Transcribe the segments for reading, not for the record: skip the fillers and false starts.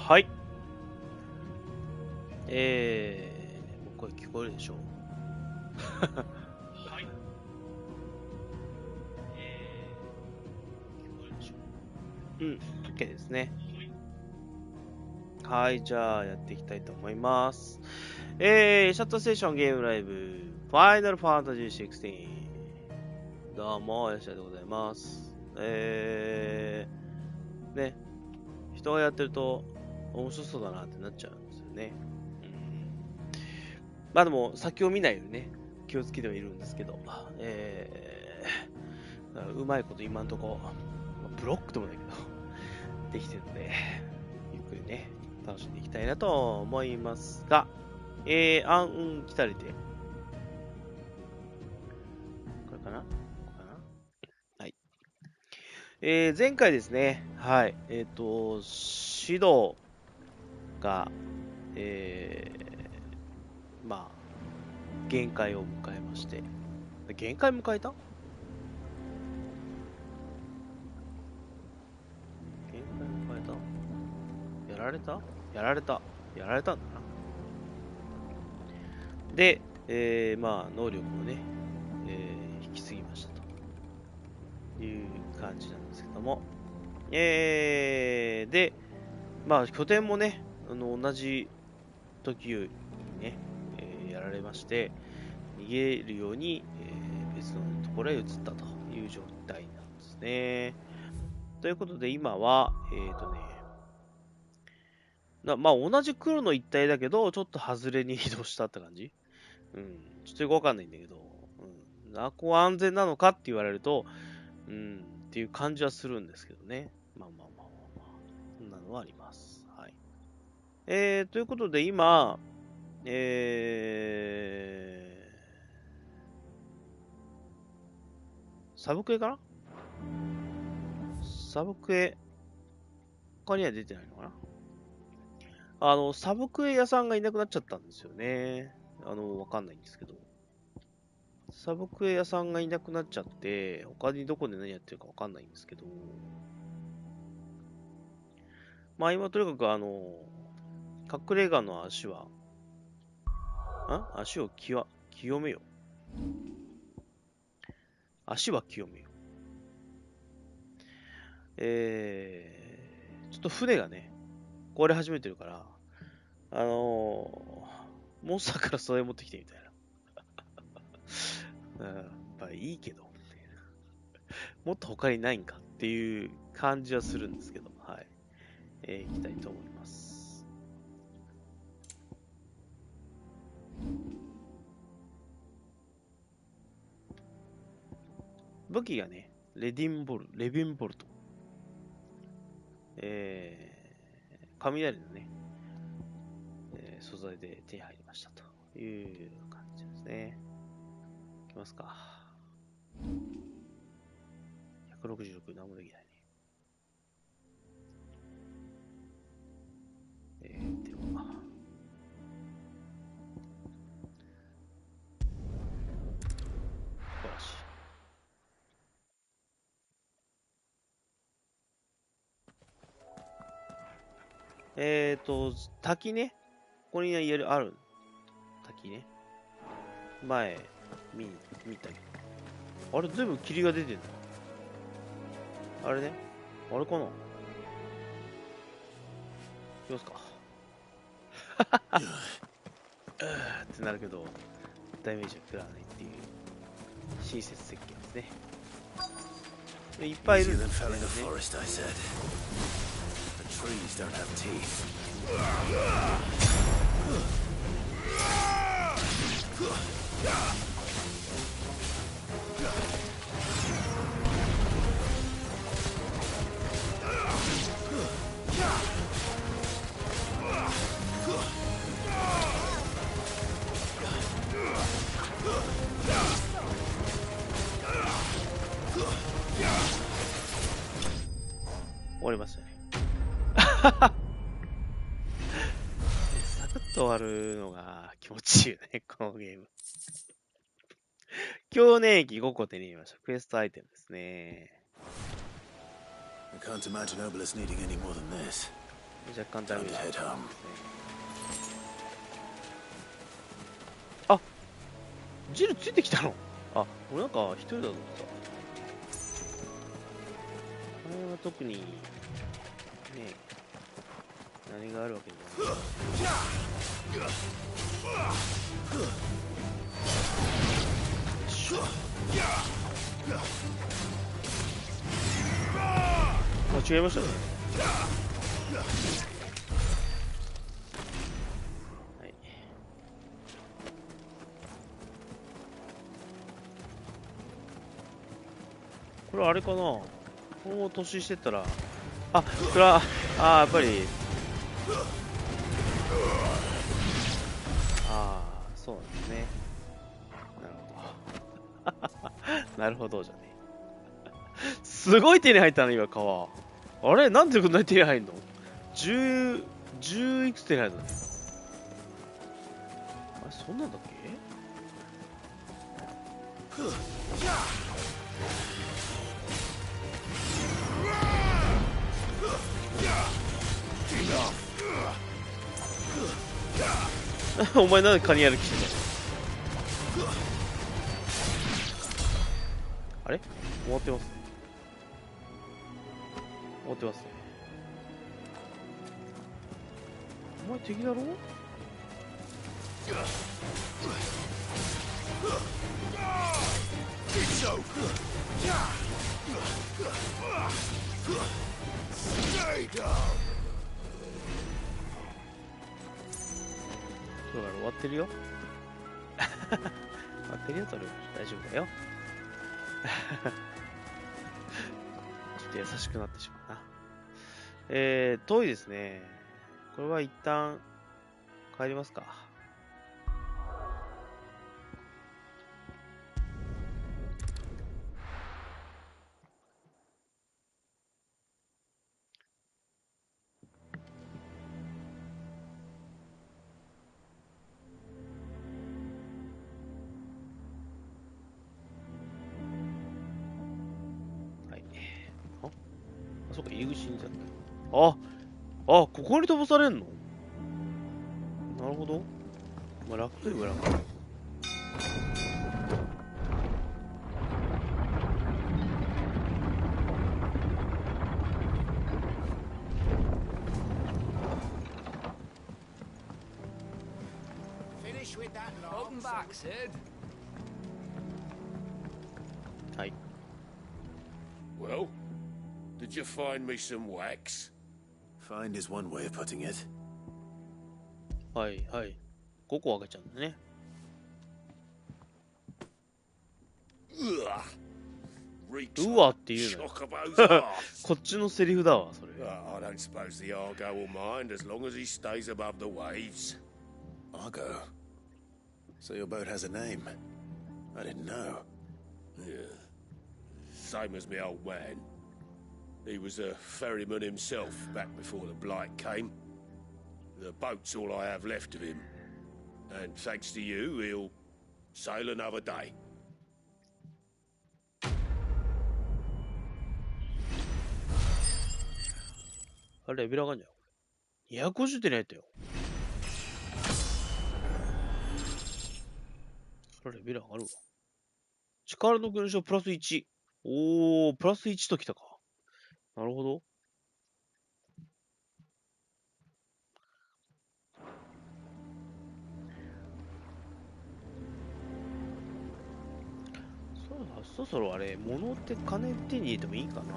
はい。声聞こえるでしょう。はい。聞こえるでしょう。OK ですね。はい、じゃあやっていきたいと思います。シャットステーションゲームライブ、ファイナルファンタジー16。どうも、やしゃでございます。ね、人がやってると面白そうだなってなっちゃうんですよね。まあでも、先を見ないようにね、気をつけてはいるんですけど、うまいこと今んとこ、ブロックでもないけど、できてるので、ゆっくりね、楽しんでいきたいなと思いますが、来たりで、これかなこれかなはい。前回ですね、はい、指導が、まあ、限界を迎えまして、限界迎えた限界迎えたやられたやられたやられたんだな。で、まあ、能力をね、引き継ぎましたという感じなんですけども、で、まあ、拠点もね、同じ時にね、やられまして、逃げるように、別のところへ移ったという状態なんですね。ということで、今は、まあ、同じ黒の一帯だけど、ちょっと外れに移動したって感じ。ちょっとよくわかんないんだけど、あこは安全なのかって言われると、っていう感じはするんですけどね。まあ、そんなのはあります。はい。ということで、今、サブクエかなサブクエ、他には出てないのかなサブクエ屋さんがいなくなっちゃったんですよね。わかんないんですけど。サブクエ屋さんがいなくなっちゃって、他にどこで何やってるかわかんないんですけど。まあ今とにかく隠れ家の足は、足を清めよ。足は清めよ。ちょっと船がね、壊れ始めてるから、モンスターからそれ持ってきてみたいな。やっぱいいけど、もっと他にないんかっていう感じはするんですけど、はい。行きたいと思います。武器がね、レビンボルト。雷のね、素材で手に入りましたという感じですね。いきますか。166何もできないね。では。素晴らしい。滝ね。ここにある滝ね。前、見たけど。あれ、全部霧が出てんのあれね。あれかな行きますか。ってなるけど、ダメージは食らわないっていう親切設計ですね。いっぱいいるんですね。終わりましたね。サクッと終わるのが気持ちいいよね、このゲーム。強粘液5個手に入れました。クエストアイテムですね。若干ダメージですね。あ、ジルついてきたの？あ、俺なんか一人だと思った。これは特にね、何があるわけじゃない。間違えましたね。はい。これあれかな、この年してったら、あ、これは、やっぱり、そうなんですね。なるほど。なるほどじゃね。すごい手に入ったの、今、川。あれなんでこんなに手に入るの？ 10いくつ手に入るの？あれ、そんなんだっけ？お前なんでカニやる気してんの？あれ終わってますね。終わってますね。お前敵だろ？だから終わってるよ。終わってるよ、それ。大丈夫だよ。ちょっと優しくなってしまうな。遠いですね。これは一旦帰りますか。はい。あ、そうか、入り口にいたんだ。ここに飛ばされんの？なるほど。まあ、楽といえば楽。はい。Well, did you find me some wax? Find is one way of putting it. はいはい。5個開けちゃうんだね。うわって言うのよ。こっちのセリフだわ、それ。I don't suppose the Argo will mind as long as he stays above the waves. Argo? So your boat has a name? I didn't know. Yeah. Same as me old man. He was a ferryman himself back before the blight came. The boat's all I have left of him. And thanks to you, he'll sail another day. あれ、レベル上がんじゃん。250点に入ったよ。これレベル上がるわ。力の勲章プラス1。プラス1ときたか。なるほど。そろそろあれ、物って金手に入れてもいいかな。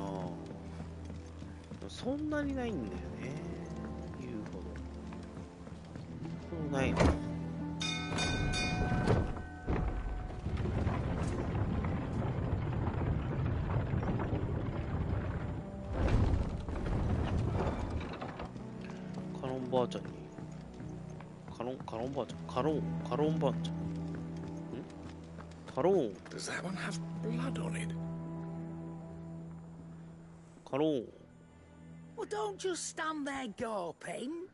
そんなにないんだよね。言うほど。そうないの。カロンばあちゃんに。カロンばあちゃん。カロンばあちゃん。カロン。Does that one have blood on it? カロン。Well, don't just stand there gawping.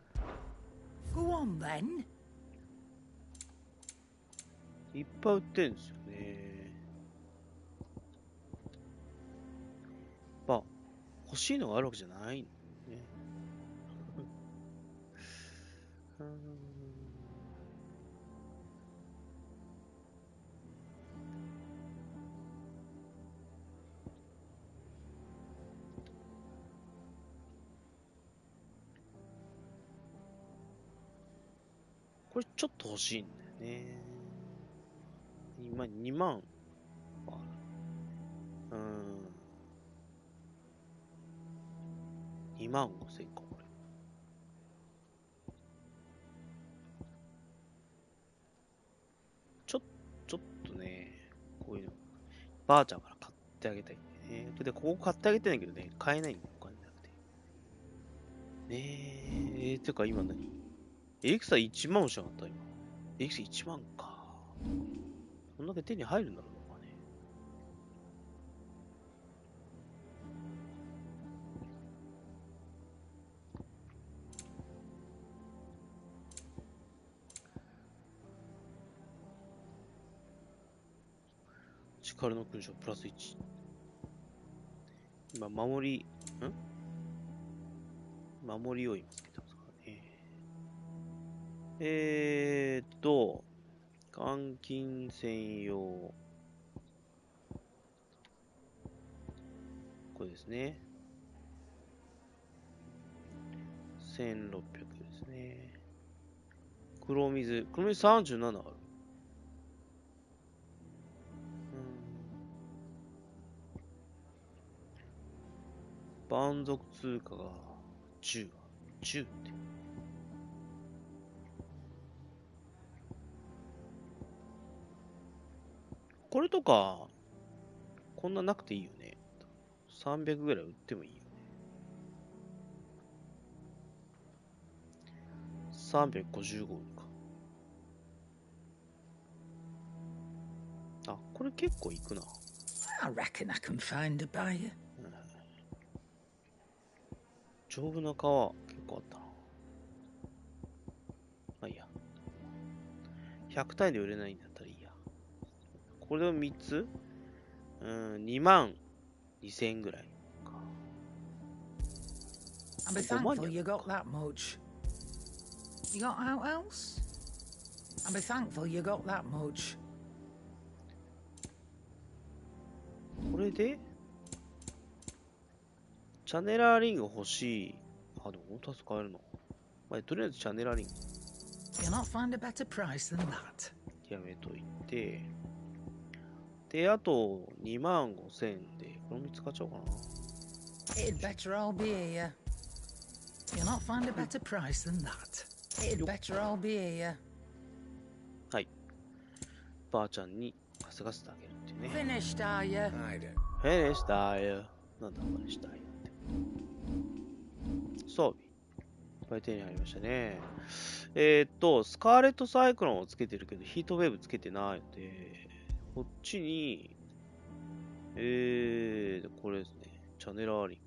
Go on then. いっぱい売ってんですよね。まあ、欲しいのがあるわけじゃないんだよね。これちょっと欲しいんだよね。今2万はある。2万5千か、これ。ちょっとね、こういうの、ばあちゃんから買ってあげたいんだよね。で、ここ買ってあげたいんだけどね、買えないんだよ、お金なくて。てか今何エリクサ1万もしなかった今。エリクサ1万か。こんだけ手に入るんだろうかね。力の勲章プラス1。今、守りを今つけてますからね。監禁専用。これですね。1600ですね。黒水37ある。蛮族通貨が10ある。10って。これとか、こんななくていいよね。300ぐらい売ってもいいよね。355か。あ、これ結構いくな。I reckon I can find a buyer. 丈夫な皮、結構あったな。まあいいや。100単位で売れないんだったらいいや。これを3つ2万2000円ぐらいか。I'll be thankful you got that much. You got out else? I'll be thankful you got that much. これでチャネラーリング欲しい。あ、でも本当は使えるの。まあ、とりあえずチャネラーリング。You'll not find a better price than that. やめといて。で、あと2万5000円で、これも使っちゃおうかな。It'd better all be here. You'll not find a better price than that. It'd better all be here. はい。ばあちゃんに稼がせてあげるっていうね。Finished, are you? フィニッシュだよ。なんだ、フィニッシュだよって。装備。いっぱい手に入りましたね。スカーレットサイクロンをつけてるけど、ヒートウェーブつけてないので、こっちに、これですね。チャネラーリング。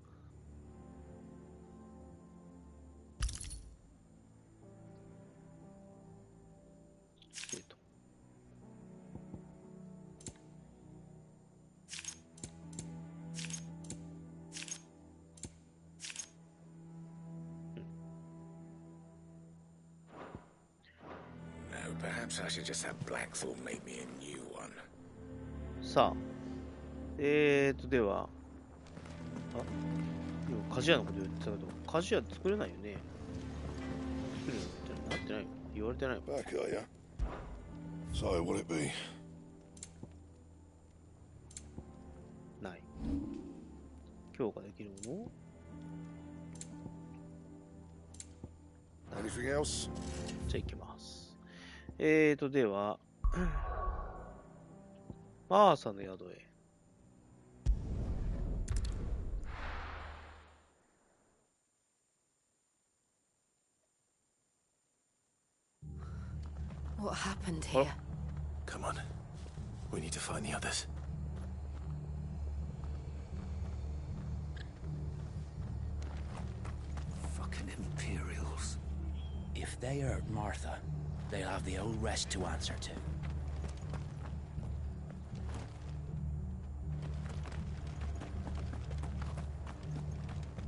Perhaps I should just have Blackthorn make me a new one. さあ。では。あ、今、鍛冶屋のこと言ってたけど、鍛冶屋作れないよね。作るよってなってないよ。言われてないよ。Back, are ya? So, will it be? ない。強化できるもの Anything else? じゃあ行きます。では、マーサの宿へ。What happened here? Come on. We need to find the others. Fucking Imperials. If they hurt Martha, they'll have the old rest to answer to.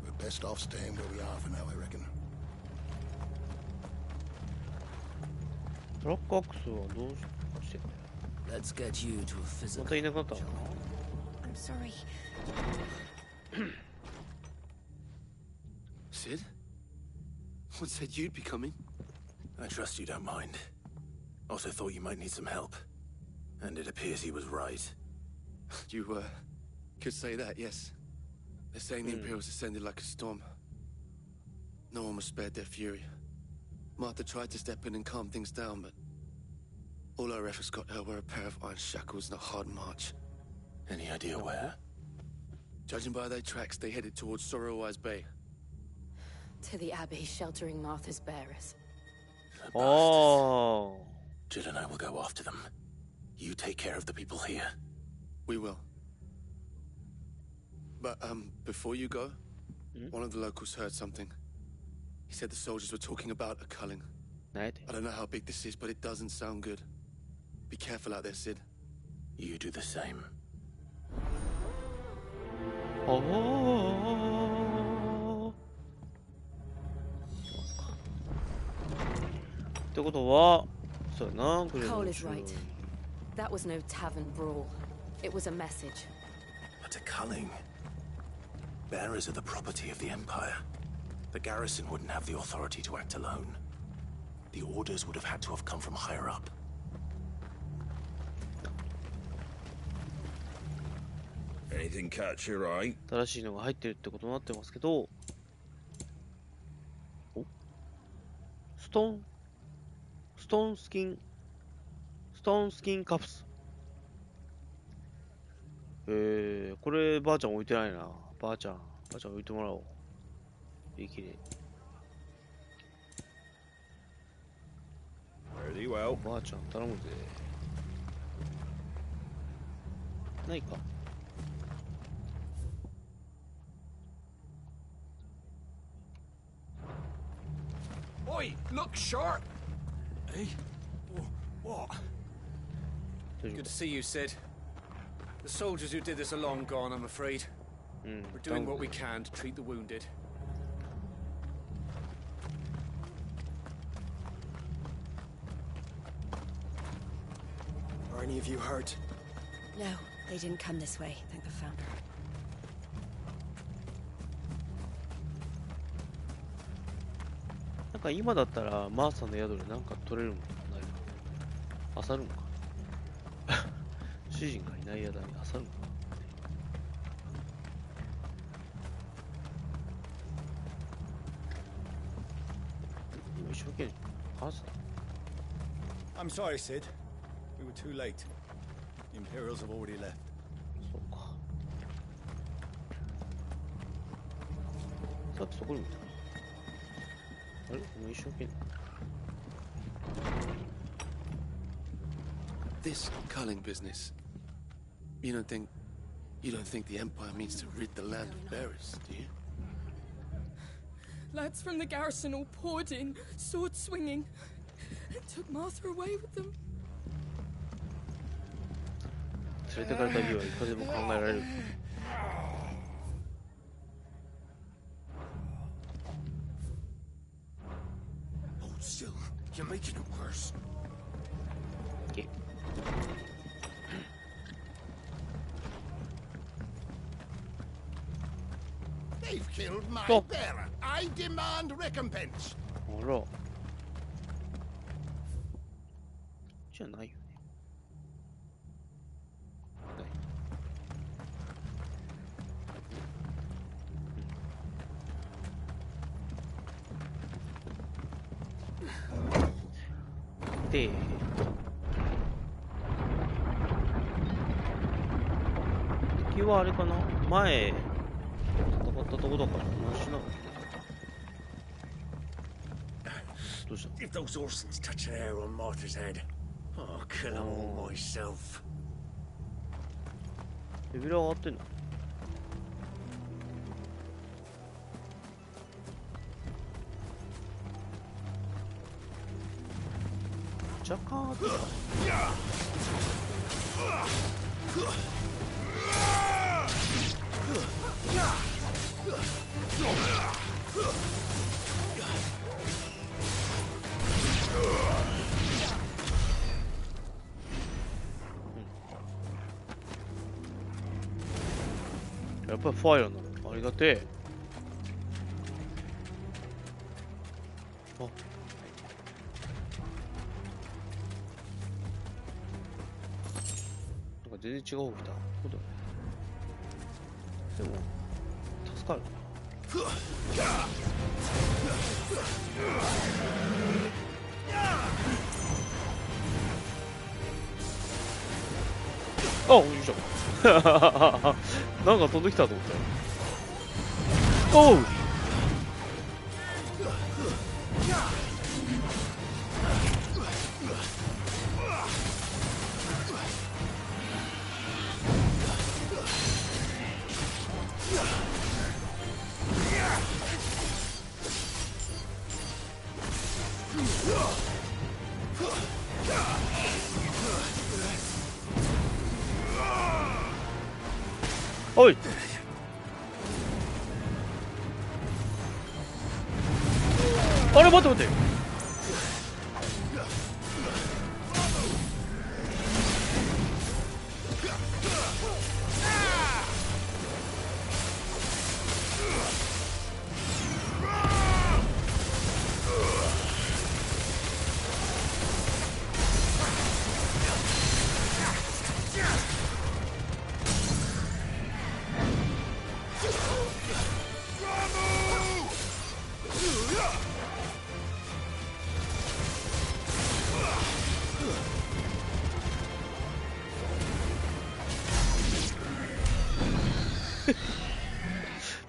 We're best off staying where we are for now, I reckon. ブラックアックスはどうしてんだよ。 Let's get you to a ま physical たいなかったのか I'm sorry. Sid? What said you'd be coming? I trust you don't mind. Also thought you might need some help. And it appears he was right. You, could say that, yes. They're saying the Imperials ascended like a storm. No one was spared their fury. Martha tried to step in and calm things down, but all her efforts got her were a pair of iron shackles and a hard march. Any idea where? Judging by their tracks, they headed towards Sorrowwise Bay. To the Abbey sheltering Martha's bearers. The bastards. あ Jill and I will go after them. You take care of the people here. We will. But, before you go, one of the locals heard something. He said the soldiers were talking about a culling. あ、何やて。 I don't know how big this is, but it doesn't sound good. Be careful out there, Sid. You do the same. ああ。ってことは、そうやな、これ。 Cole is right. That was no tavern brawl. It was a message. But a culling. Bearers are the property of the Empire. The garrison wouldn't have the authority to act alone. The orders would have had to have come from higher up. Anything catch your eye? 新しいのが入ってるってことになってますけど、おストーンスキンカプス。こればあちゃん置いてないな。ばあちゃん置いてもらおう。いいきれい。 Very well. ばあちゃん頼むぜ。ないか。 Oi, look sharp! Hey? What? Good to see you, Sid. The soldiers who did this are long gone, I'm afraid. We're doing what we can to treat the wounded. Are any of you hurt? No, they didn't come this way. Thank the founder. なんか今だったらマーサの宿でなんか取れるのかないか。漁るのか。主人がいない間に漁るのか。今一生懸命話す。 I'm sorry, Sid. We were too late. The Imperials have already left. そうか。さっきそこにもいたな。あれもう一生懸命。 This culling business. You don't think the Empire means to rid the land of bearers, do you? Lads from the garrison all poured in, sword swinging, and took Martha away with them. 連れてかれた理由はいくらでも考えられる。 Hold still. You're making it worse. Okay. They've killed my Stop. bearer. I demand recompense. あら。じゃないよね。ない。で、敵はあれかな、前戦ったとこだから同じなの。どうした？ If those Orsons touch an arrow on Martha's head, I'll kill them all myself. レベル上がってんの？ジャカーってやっぱりファイヤーなの。ありがてえ。あ、なんか全然違う方来た。そうだよね。でも助かるな。あ、よいしょ。なんか飛んできたと思ったよ。おう。おい。あれ、待って待って。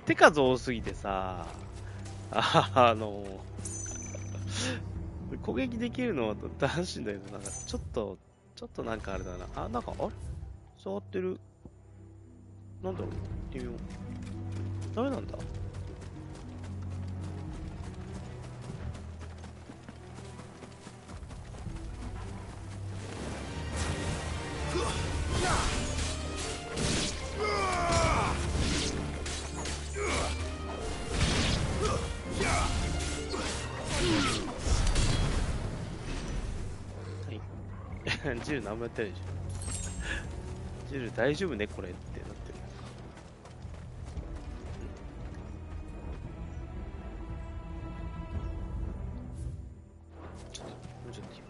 手数多すぎてさ、攻撃できるのは楽しいんだけど、なんかちょっとなんかあれだな。あ、なんか、あれ触ってる。なんだろう、微妙。ダメなんだ。ジル何もやってないでしょ。ジル大丈夫ねこれってなってる。ちょっともうちょっといい。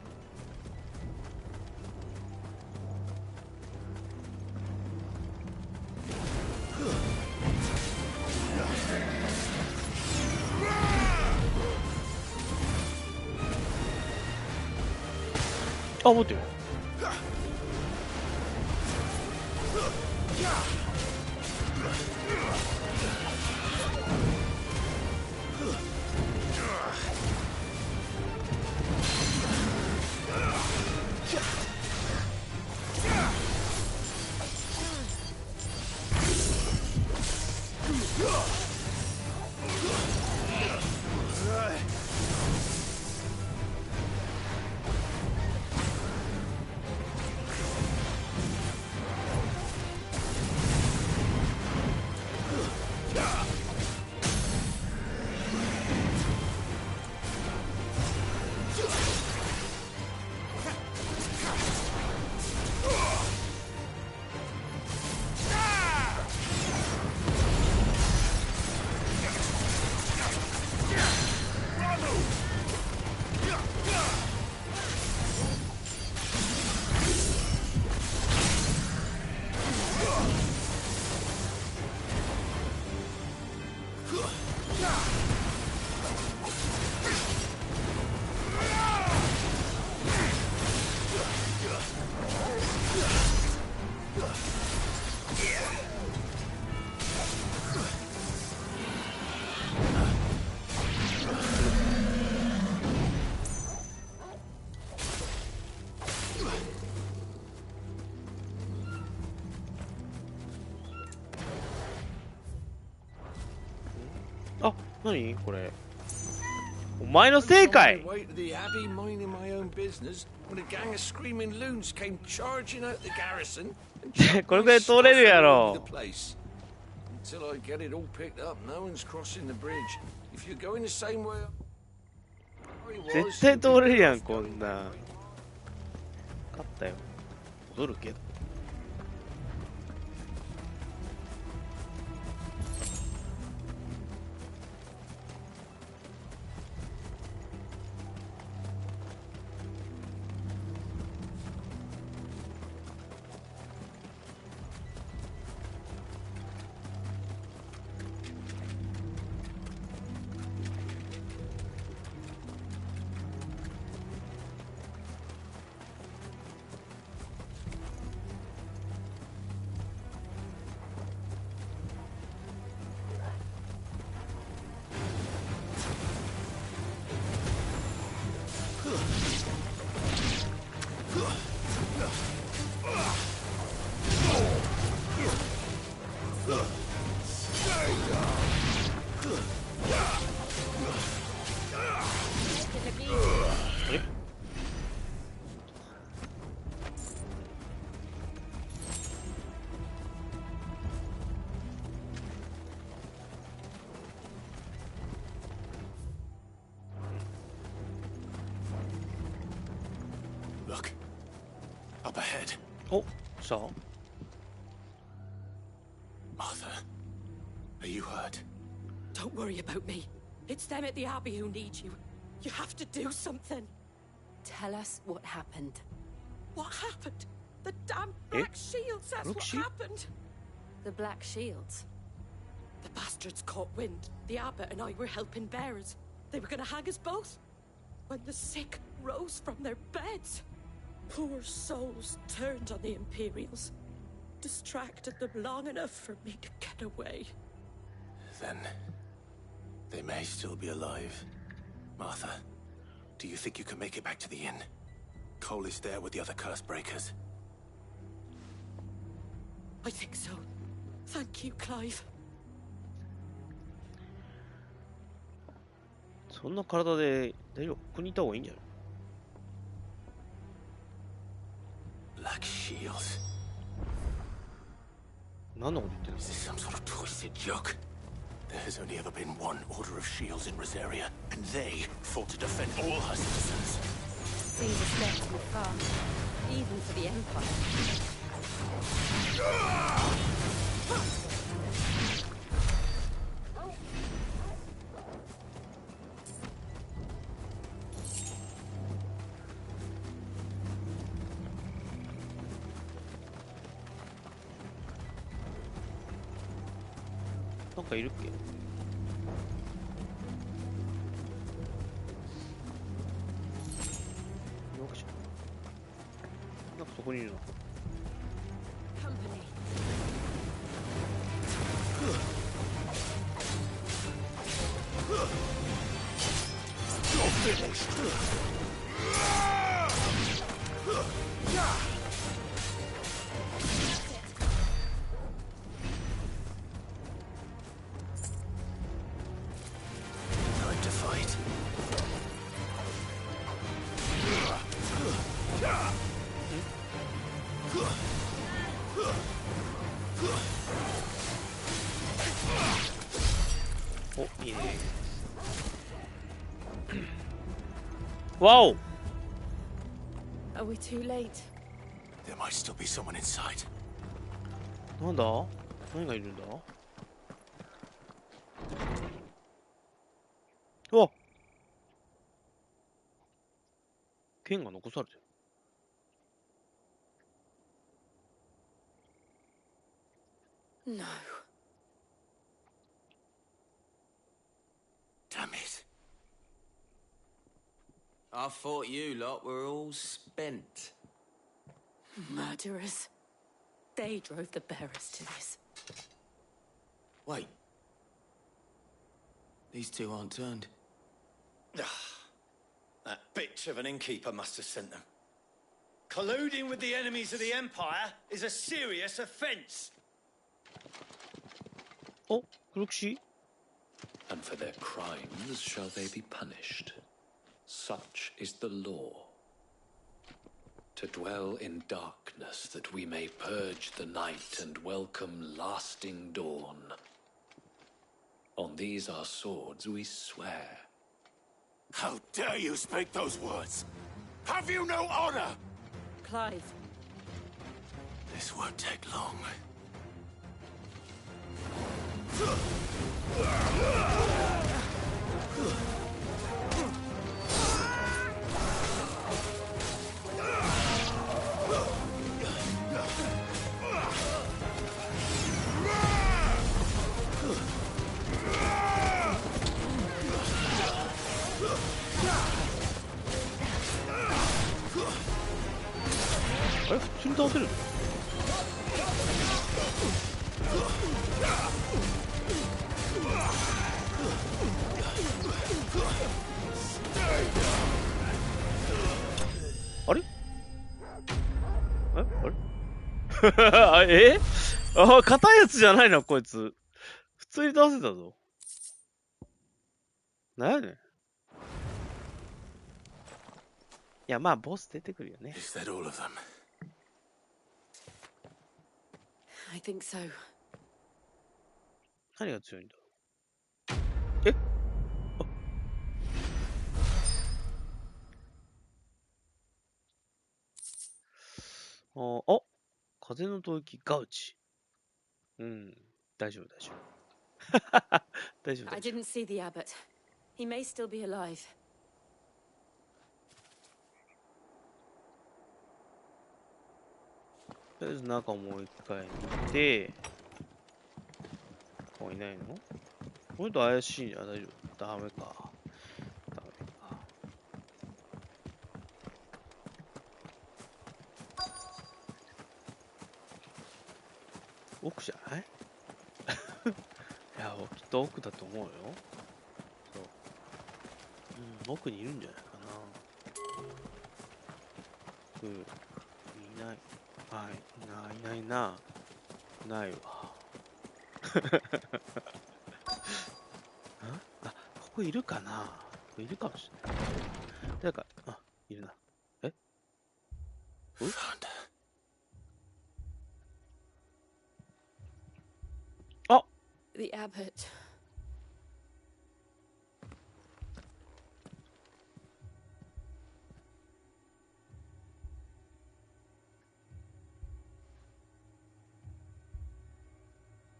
あ、待ってよ。あ、何これ。お前のせいかい。これで通れるやろ。絶対通れるやん、こんな。勝ったよ。戻るけど。お、した？ Martha, are you hurt? Don't worry about me. It's them at the Abbey who need you. You have to do something. Tell us what happened. What happened? The damn Black Shields, that's what happened. The Black Shields? The bastards caught wind. The abbot and I were helping bearers. They were gonna hang us both. When the sick rose from their beds, poor souls turned on the Imperials. Distracted them long enough for me to get away. Then they may still be alive. Martha, do you think you can make it back to the inn? Cole is there with the other curse breakers. I think so. Thank you, Clive. そんな体で大丈夫？ここにいた方がいいんじゃない？ Black Shields. 何のこと言ってるの？ Is this some sort of twisted joke? There has only ever been one Order of Shields in Rosaria, and they fought to defend all her citizens. Seems a step too far, even for the Empire.なんかいるっけ？なんかそこにいるな。Time to fight. Oh, yeah. Wow! Are we too late? There might still be someone inside. なんだ？何がいるんだ？わ！剣が残されてる。No. Damn it. I thought you lot were all spent. Murderers. They drove the bearers to this. Wait. These two aren't turned. That bitch of an innkeeper must have sent them. Colluding with the enemies of the Empire is a serious offense. Oh, Crooksy. And for their crimes shall they be punished. Such is the law. To dwell in darkness that we may purge the night and welcome lasting dawn. On these our swords we swear. How dare you speak those words? Have you no honor? Clive. This won't take long. What? 普通に倒せるの？あれ？あれ？あ、硬いやつじゃないな、こいつ。普通に倒せたぞ。なんやねん。いや、まあ、ボス出てくるよね。Is that all of them? I think so. 何が強いんだ？え？あ、風の吐息ガウチ。うん、大丈夫、大丈夫。大丈夫、I 大丈 didn't see the abbot. He may still be alive. 夫。とりあえず中もう一回見て、ここいないの？この人怪しいんじゃ大丈夫？ダメか。ダメか。奥じゃない？いや、きっと奥だと思うよ。そう。うん、奥にいるんじゃないかな。うん。いない。はい。いないな。ないわ。あ、ここいるかな？ここいるかもしれない。誰か、あ、いるな。え？ Found her. The abbot.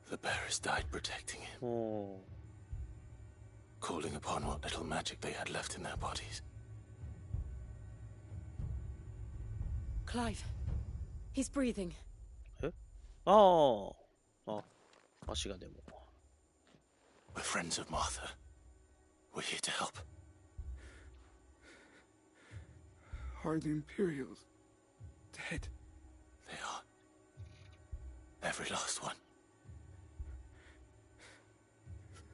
The bearers died protecting him, Oh. calling upon what little magic they had left in their bodies. Clive. He's breathing. ああ。あ、足がでも。We're friends of Martha. We're here to help. Are the Imperials dead? They are. Every last one.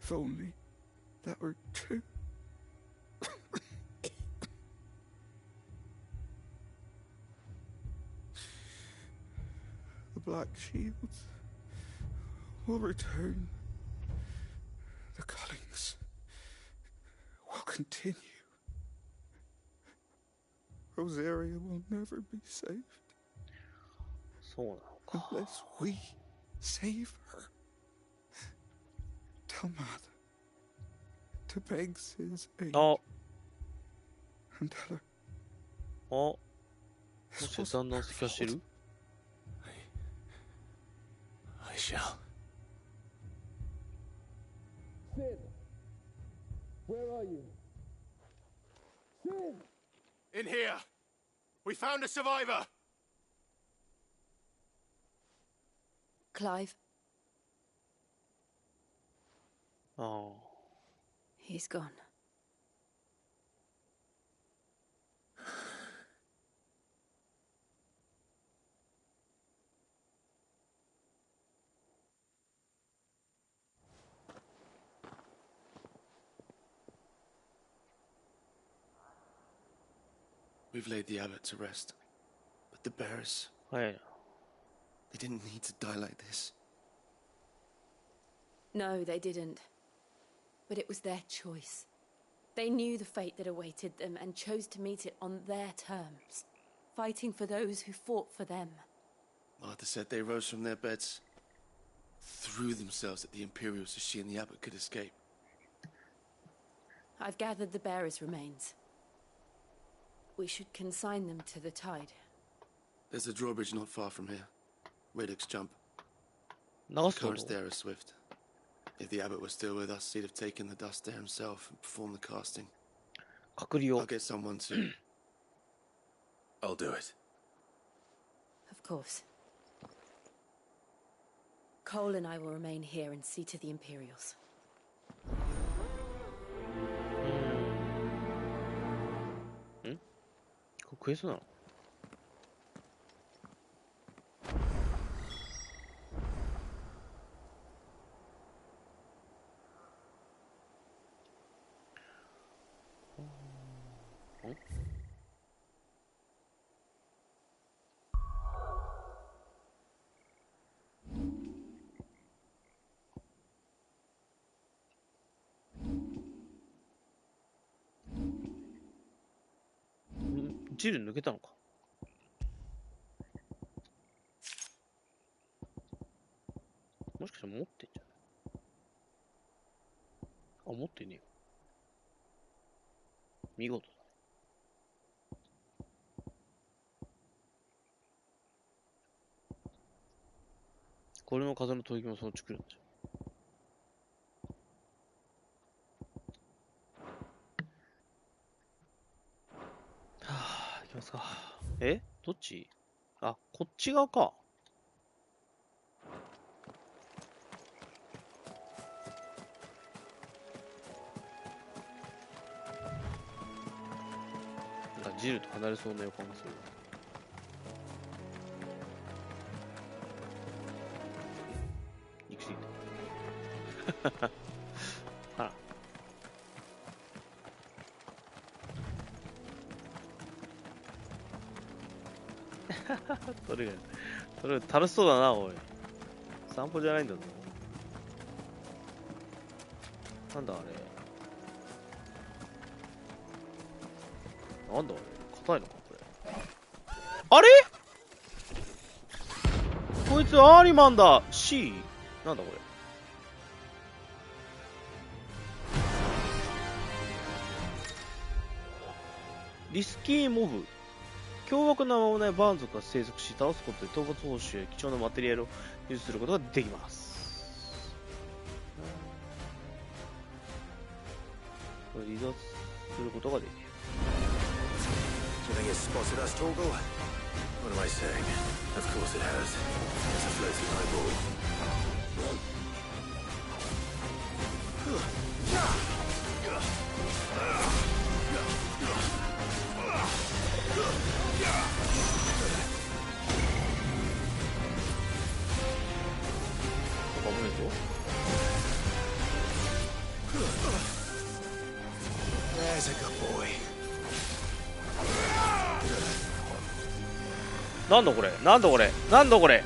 If only that were true. The Black Shields will return. The cullings will continue. Rosaria will never be saved そうなのか。 unless we save her. Tell Mother to beg his aid あ、 and tell her あ、もしや旦那を突きしてる？ I shall. Sid! Where are you? Sid! In here! We found a survivor! Clive. ああ。 He's gone. We've laid the abbot to rest. But the bearers, 早いな。 they didn't need to die like this. No, they didn't. But it was their choice. They knew the fate that awaited them and chose to meet it on their terms, fighting for those who fought for them. Martha said they rose from their beds, threw themselves at the Imperials so she and the abbot could escape. I've gathered the bearers' remains. We should consign them to the tide. There's a drawbridge not far from here. Radix jump. 流 The すの？ currents there are swift. If the abbot was still with us, he'd have taken the dust there himself and performed the casting. 隔離 I'll を。 get someone to. I'll do it. Of course. Cole and I will remain here and see to the Imperials. ん？これクエストなの？ ジル抜けたのか。もしかしたら持ってんじゃない？あ、持ってねえよ。見事だ。これの風の吐息もそのうち来るんでしょ。はぁ、行きますか。どっち？あ、こっち側か。なんかジルと離れそうな予感がする。行き過ぎた。あら。それ楽しそうだな、おい。散歩じゃないんだぞ。なんだあれ。なんだあれ。硬いのか、これ。あれ？こいつアーリマンだ。C？ なんだこれ。リスキーモブ。凶悪な魔物やバーン族が生息し、倒すことで討伐報酬や貴重なマテリアルを入手することができます。これ離脱することができる。Do you think it's spotted us, Torgal? What am I saying? Of course it has. It's a floating eyeball. There's a good boy. なんだこれ、なんだこれ、なんだこれ。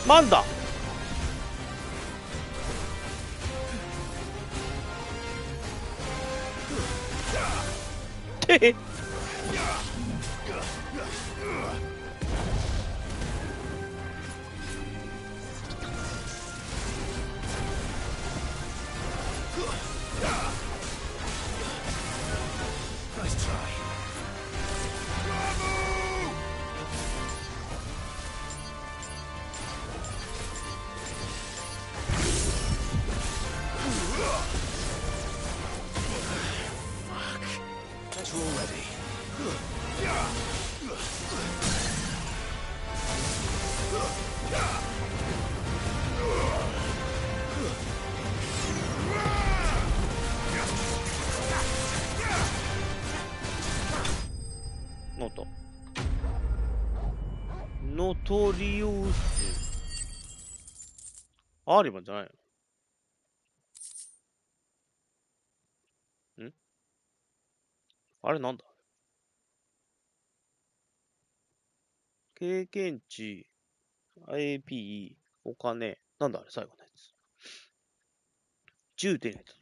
なんだ。てへ。ノトリウスアーリマンじゃないの？あれなんだ？経験値、AP、お金。なんだあれ、最後のやつ。10手に入った。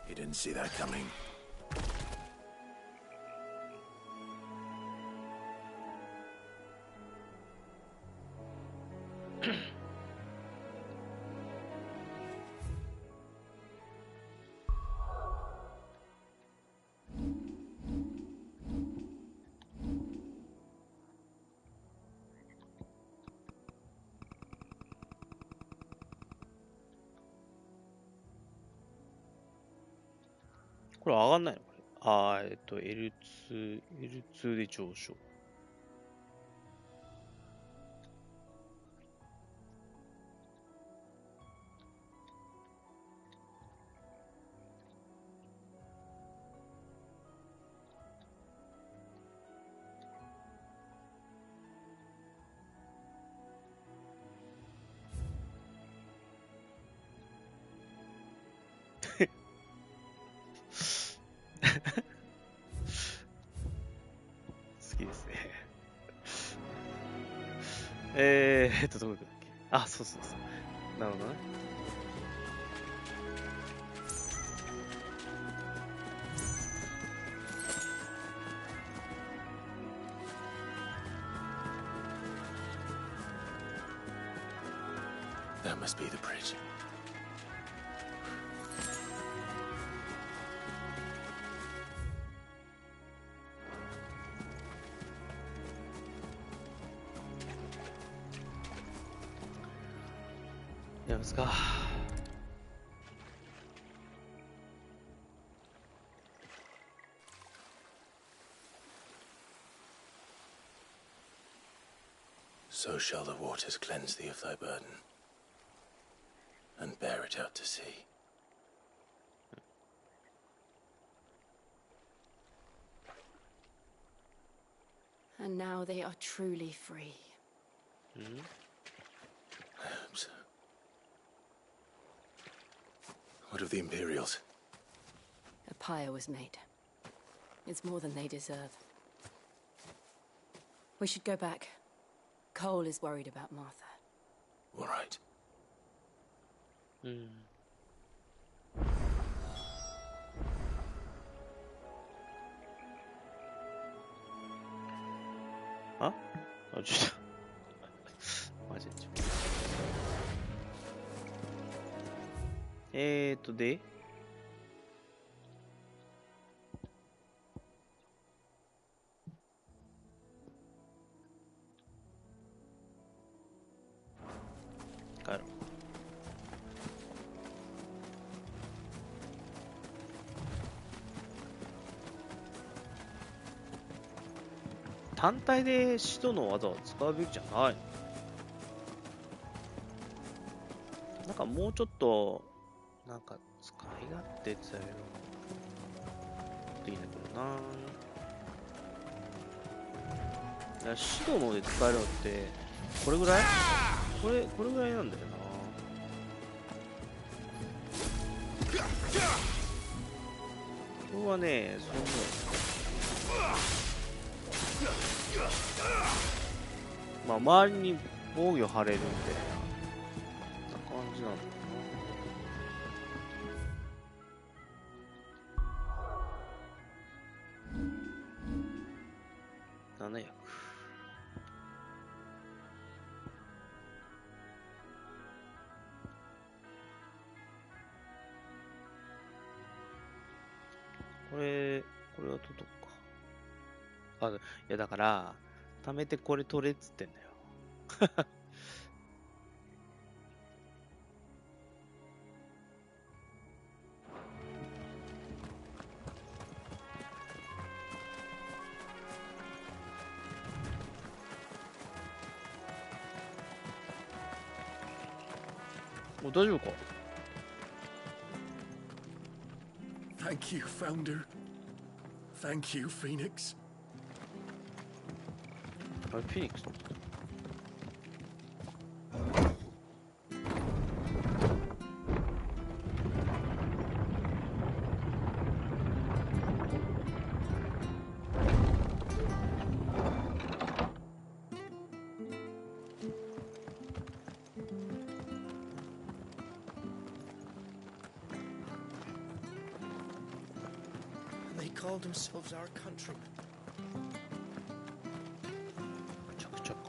You didn't see that coming. .これ上がんないのこれ。L2 で上昇。好きですね。どこ行くんだっけ？あ、そうそうそう。なるほどね。That must be the bridge. Let's go. So shall the waters cleanse thee of thy burden, and bear it out to sea. And now they are truly free. I hope so. What of the Imperials? A pyre was made. It's more than they deserve. We should go back. Cole is worried about Martha. All right. Huh? Oh, just...マジで。で帰ろう。単体で使徒の技を使うべきじゃないの？なんかもうちょっとなんか使い勝手って言ってたけどできないけどな。いや、使徒ので使えるのってこれぐらい？これぐらいなんだよな。これはね、そんなまあ周りに防御張れるんで、こんな感じなんだよな。700。これは届くか。いやだから、貯めてこれ取れっつってんだよ。もう大丈夫か？ Thank you, Founder. Thank you, Phoenix. あれ、フィニックス called themselves our countrymen. めちゃくちゃか。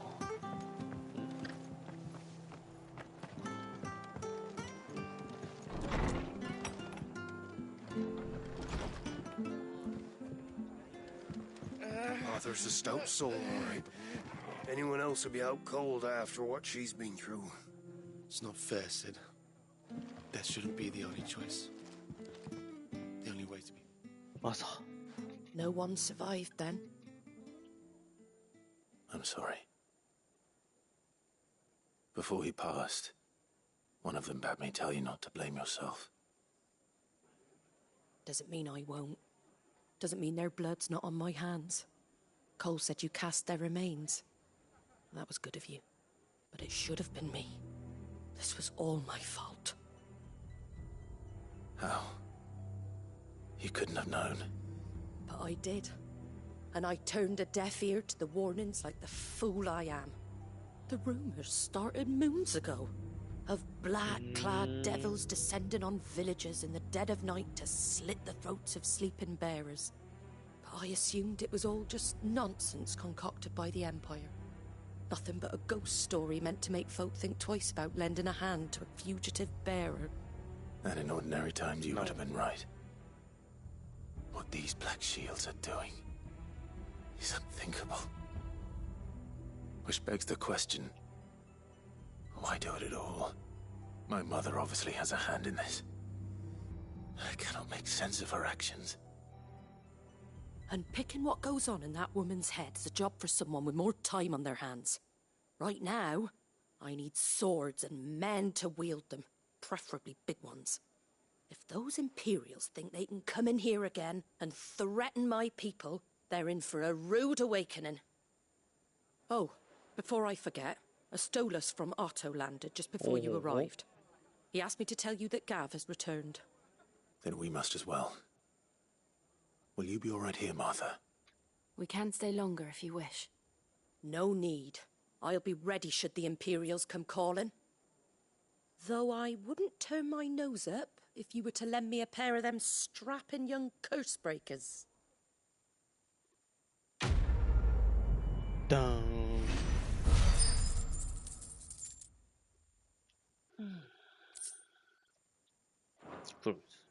Arthur's a stout soul, all right. Anyone else would be out cold after what she's been through. It's not fair, Sid. That shouldn't be the only choice. The only way to be. まさ。No one survived then. I'm sorry. Before he passed, one of them bade me tell you not to blame yourself. Doesn't mean I won't. Doesn't mean their blood's not on my hands. Cole said you cast their remains. That was good of you. But it should have been me. This was all my fault. How? You couldn't have known. But I did. And I turned a deaf ear to the warnings like the fool I am. The rumors started moons ago. Of black-clad devils descending on villages in the dead of night to slit the throats of sleeping bearers. But I assumed it was all just nonsense concocted by the Empire. Nothing but a ghost story meant to make folk think twice about lending a hand to a fugitive bearer. And in ordinary times you would have been right. What these Black Shields are doing is unthinkable. Which begs the question, why do it at all? My mother obviously has a hand in this. I cannot make sense of her actions. And picking what goes on in that woman's head is a job for someone with more time on their hands. Right now, I need swords and men to wield them, preferably big ones. If those Imperials think they can come in here again and threaten my people, they're in for a rude awakening. Oh, before I forget, a Stolas from Otto landed just before you arrived. He asked me to tell you that Gav has returned. Then we must as well. Will you be all right here, Martha? We can stay longer if you wish. No need. I'll be ready should the Imperials come calling. Though I wouldn't turn my nose up if you were to lend me a pair of them strapping young curse breakers. Dun. プロです。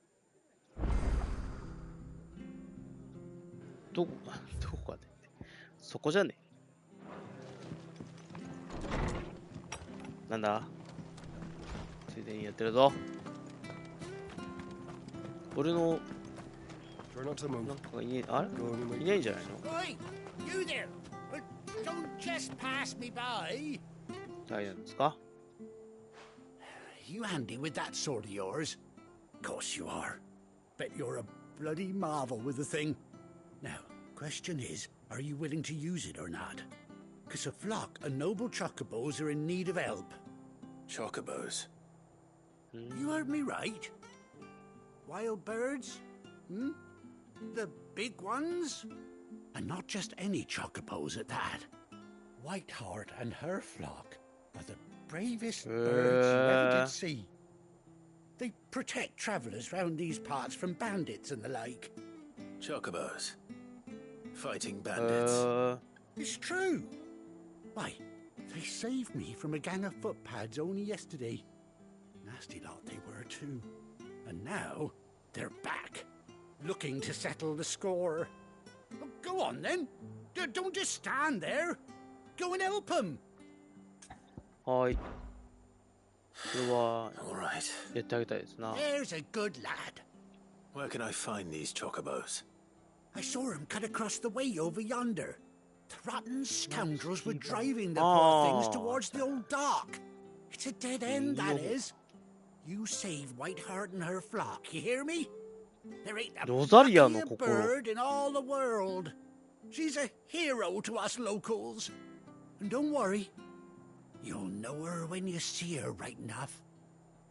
どこかでそこじゃねえ。なんだついでにやってるぞ。俺のなんかいねえ、あれいないんじゃないの？ Oi, you there! Don't just pass me by. 大丈夫ですか？ You handy with that sword of yours? Course you are. Bet you're a bloody marvel with the thing. Now, question is, are you willing to use it or not? 'Cause a flock of noble chocobos are in need of help. Chocobos? You heard me right. Wild birds? Hmm? The big ones? And not just any chocobos at that. Whiteheart and her flock are the bravest birds you ever did see. They protect travellers round these parts from bandits and the like. Chocobos? Fighting bandits? It's true. Why, they saved me from a gang of footpads only yesterday. Nasty lot they were too. And now, they're back, looking to settle the score. Well, go on then. Don't just stand there. Go and help them. はい。これは Alright. やってあげたいですな。 There's a good lad. Where can I find these chocobos? I saw him cut across the way over yonder. The rotten scoundrels were driving the poor things towards the old dock. It's a dead end, that is. You save Whiteheart and her flock, you hear me? There ain't a luckier bird in all the world. She's a hero to us locals. And don't worry, you'll know her when you see her right enough.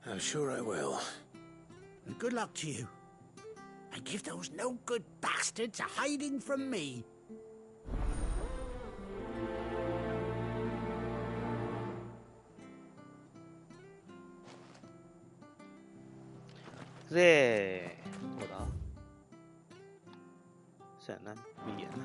I'm sure I will. And good luck to you. And give those no-good bastards a hiding from me. で、どこだそうやな。右やな。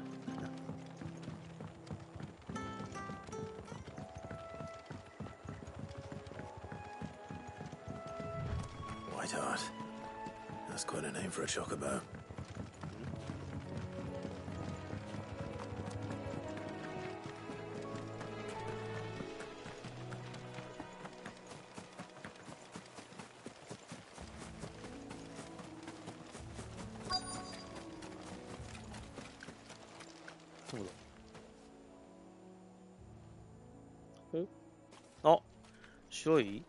White Hart. That's quite a name for a chocobo. Oh, 白い?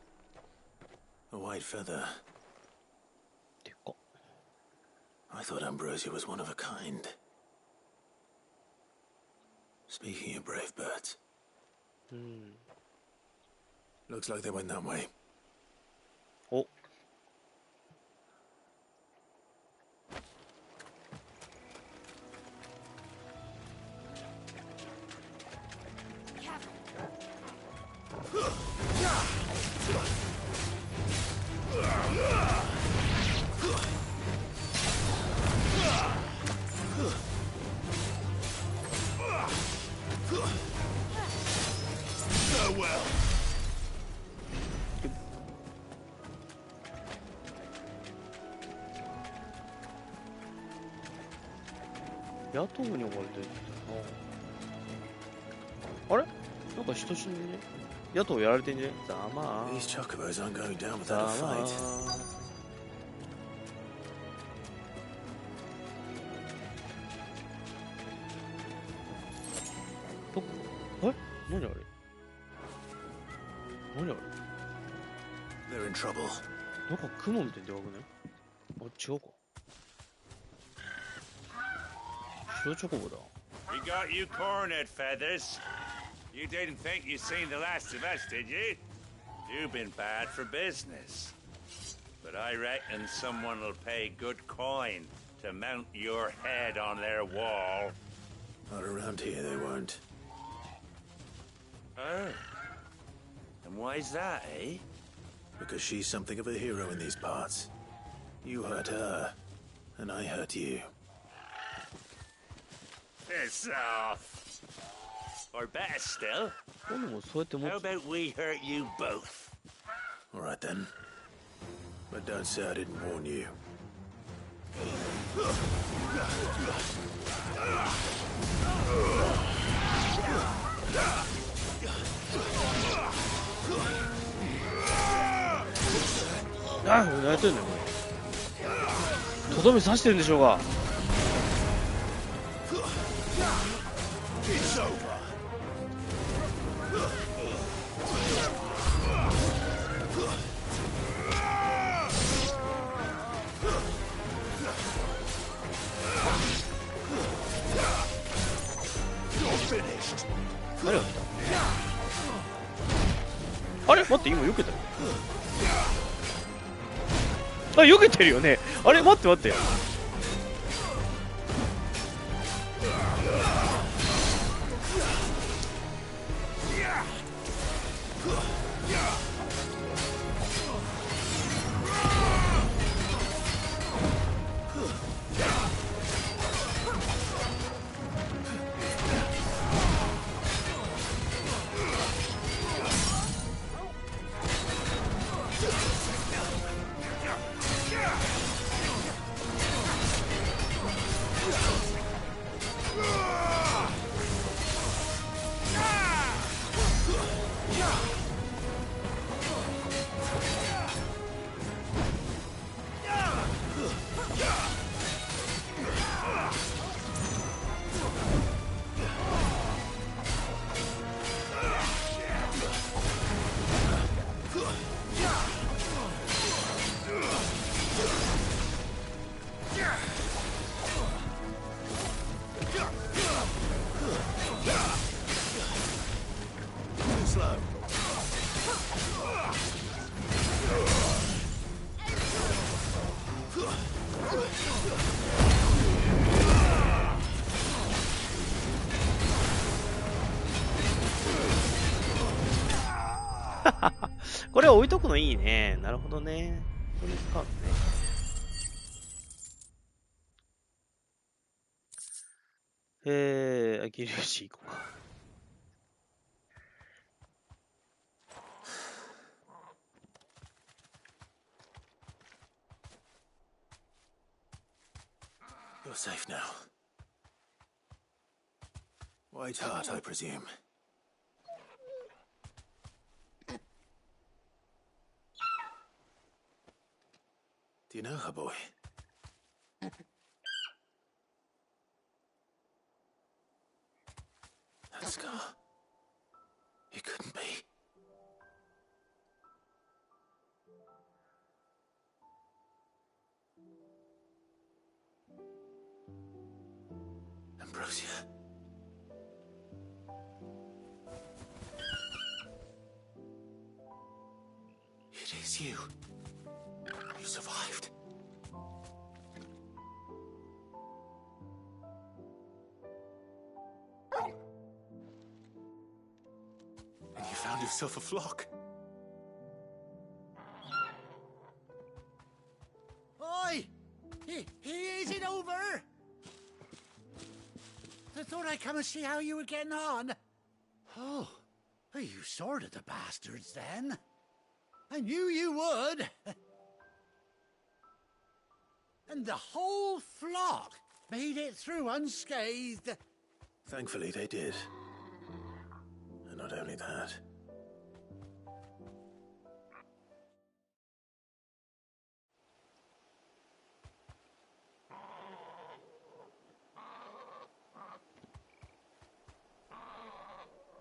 A white feather. I thought Ambrosia was one of a kind. Speaking of brave birds. Looks like they went that way. Oh.野党に追われてるんだよな。あれなんか人死んでね。野党やられてんじゃね。ざまー。 These chocobos aren't going down without a fight. どこ？何あれ？何あれ？ They're in trouble. なんか雲みたいにでかくね。あ、違うか。白チョコボだ。 We got you cornered, Feathers. You didn't think you'd seen the last of us, did you? You've been bad for business. But I reckon someone will pay good coin to mount your head on their wall. Not around here, they won't. Oh. And why's that, eh? Because she's something of a hero in these parts. You hurt her, and I hurt you. Piss off. Or better still, how about we hurt you both? All right then. But don't say I didn't warn you. Ah, 何やってんのよこれ。とどめ刺してるんでしょうが。誰が来た？あれ待って、今避けたよ。あ、避けてるよね。あれ待って待って。これ置いとくのいいね。なるほどね。これ使うのね。ギリシ行こうか。You're safe now. White Hart, I presume. Do you know her, boy? That scar. It couldn't be. Ambrosia. It is you. You survived. And you found yourself a flock. Oi! Is it over? I thought I'd come and see how you were getting on. Oh, you sorted the bastards then. I knew you would. And the whole flock made it through unscathed. Thankfully, they did. And not only that.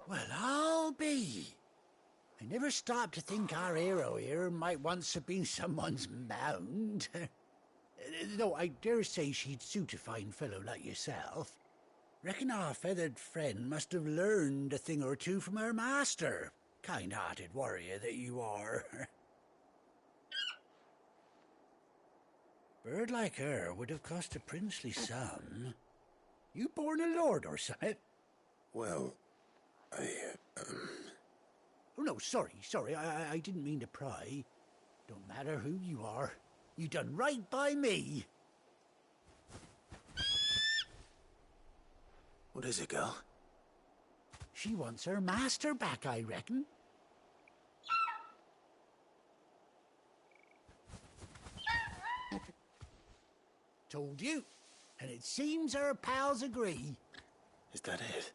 Well, I'll be. I never stopped to think our hero here might once have been someone's mount. Though I dare say she'd suit a fine fellow like yourself. Reckon our feathered friend must have learned a thing or two from her master. Kind-hearted warrior that you are. Bird like her would have cost a princely sum. You born a lord or something? Well, Oh, no, sorry, I didn't mean to pry. Don't matter who you are. You done right by me. What is it, girl? She wants her master back, I reckon. Told you. And it seems her pals agree. Is that it?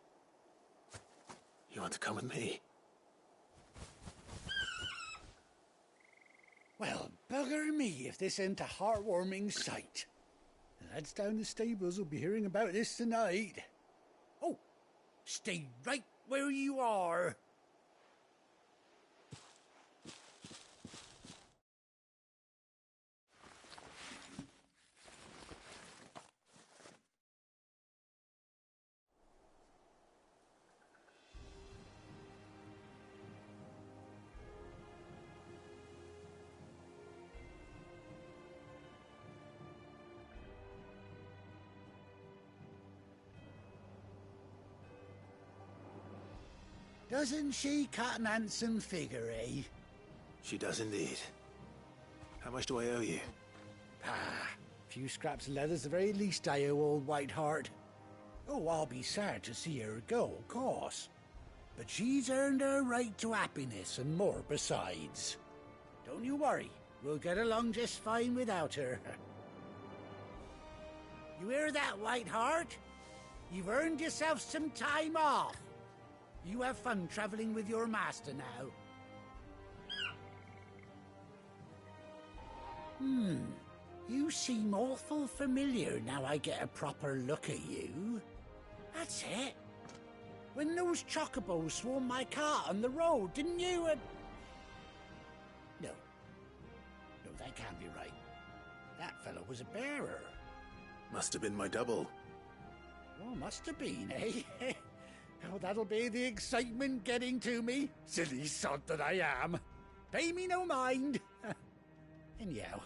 You want to come with me? Well, bugger me if this ain't a heartwarming sight. The lads down the stables will be hearing about this tonight. Oh, stay right where you are. Doesn't she cut an handsome figure, eh? She does indeed. How much do I owe you? A few scraps of leather's the very least I owe old White Hart. Oh, I'll be sad to see her go, of course. But she's earned her right to happiness and more besides. Don't you worry, we'll get along just fine without her. You hear that, White Hart? You've earned yourself some time off. You have fun traveling with your master now. You seem awful familiar now I get a proper look at you. That's it. When those chocobos swarmed my cart on the road, didn't you? No, that can't be right. That fellow was a bearer. Must have been my double. Oh, must have been, eh? Oh, that'll be the excitement getting to me. Silly sod that I am. Pay me no mind. Anyhow,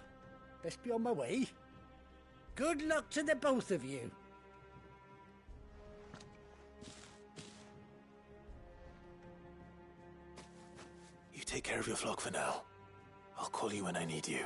best be on my way. Good luck to the both of you. You take care of your flock for now. I'll call you when I need you.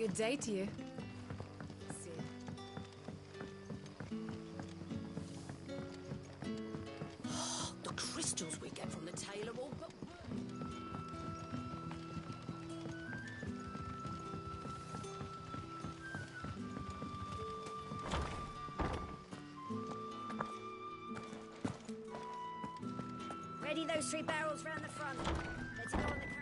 Good day to you. The crystals we get from the tailor will. Ready those 3 barrels round the front. Let's go on the caravan.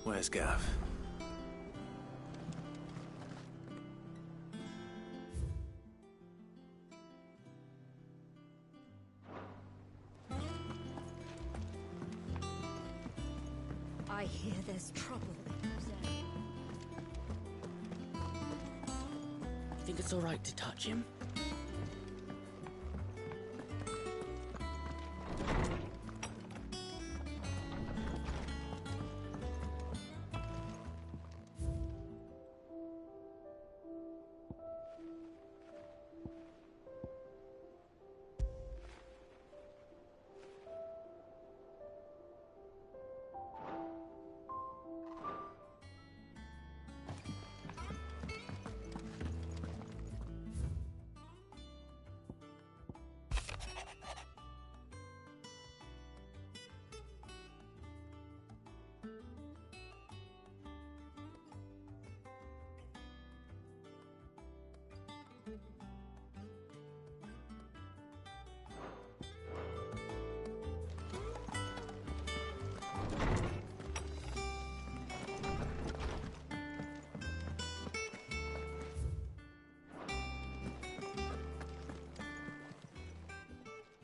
Where's Gav? I hear there's trouble. Think it's all right to touch him?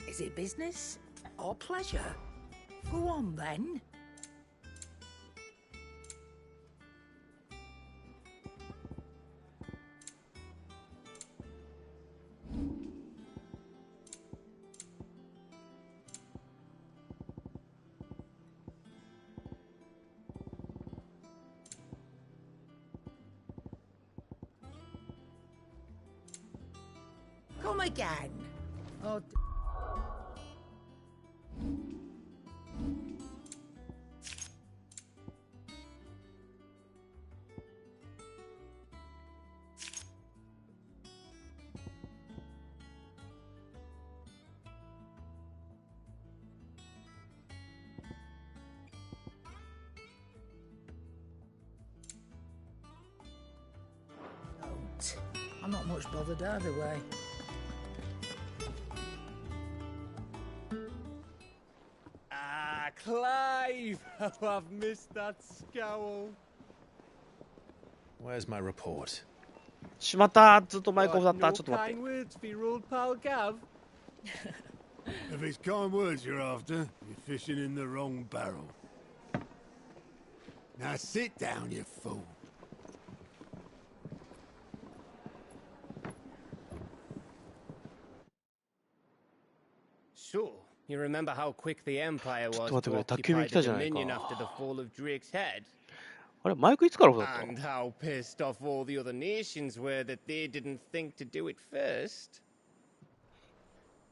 Is it business or pleasure? Go on then. Come again. Oh. I'm not much bothered either way. Ah, Clive! Oh, I've missed that scowl. Where's my report? しまった。ずっとマイクオフだった。 No ちょっと待って。 kind words for your old pal Gav. If it's kind words you're after, you're fishing in the wrong barrel. Now sit down, you fool. So, you remember how quick the Empire was to ちょっと待ってくれ。宅急便 occupy 来た the じゃないか。 Dominion after the fall of Drake's Head? あれ、マイクいつからオフだった And how pissed off all the other nations were that they didn't think to do it first.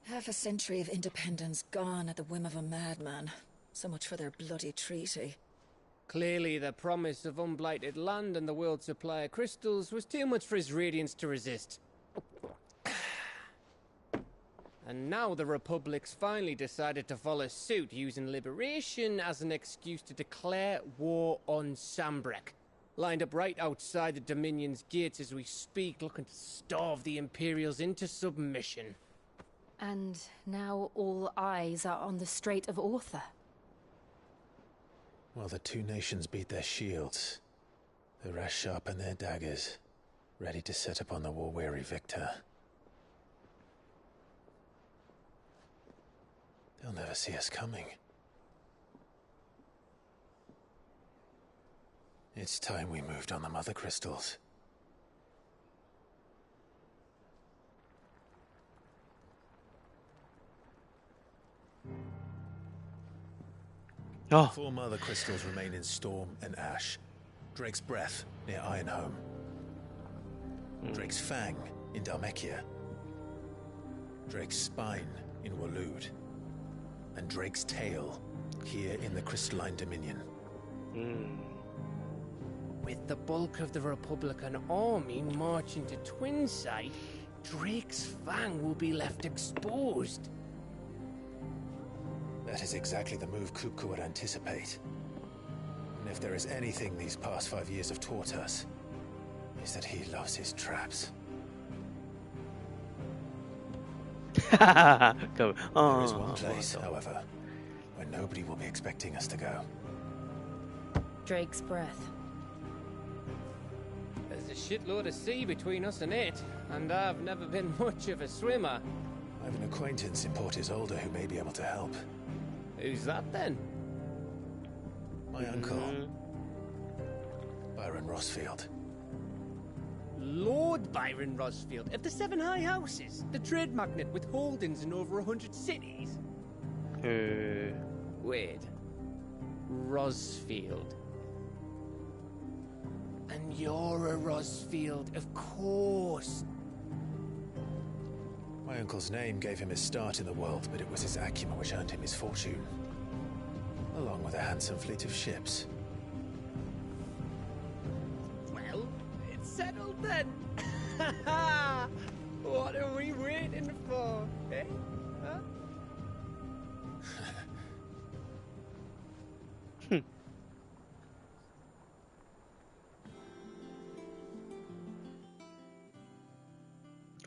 Half a century of independence gone at the whim of a madman. So much for their bloody treaty. Clearly, the promise of unblighted land and the world's supply of crystals was too much for his radiance to resist. And now the Republic's finally decided to follow suit, using liberation as an excuse to declare war on Sambrek. Lined up right outside the Dominion's gates as we speak, looking to starve the Imperials into submission. And now all eyes are on the Strait of Author. While the two nations beat their shields, the rest sharpen their daggers, ready to set upon the war-weary victor. They'll never see us coming. It's time we moved on the mother crystals. Oh. 4 mother crystals remain in Storm and Ash. Drake's Breath near Ironhome. Drake's Fang in Dhalmekia. Drake's Spine in Waloed. And Drake's Tail here in the Crystalline Dominion. With the bulk of the Republican army marching to Twinside, Drake's Fang will be left exposed. That is exactly the move Kupka would anticipate. And if there is anything these past 5 years have taught us, is that he loves his traps. Go. There is one place, however, where nobody will be expecting us to go. Drake's Breath. There's a shitload of sea between us and it, and I've never been much of a swimmer. I have an acquaintance in Port Isolde who may be able to help. Who's that then? My uncle, Byron Rosfield. Lord Byron Rosfield of the 7 High Houses, the trade magnate with holdings in over 100 cities. Wait. Rosfield. And you're a Rosfield, of course. My uncle's name gave him his start in the world, but it was his acumen which earned him his fortune, along with a handsome fleet of ships. Well, it's settled then. What are we waiting for, eh? Huh?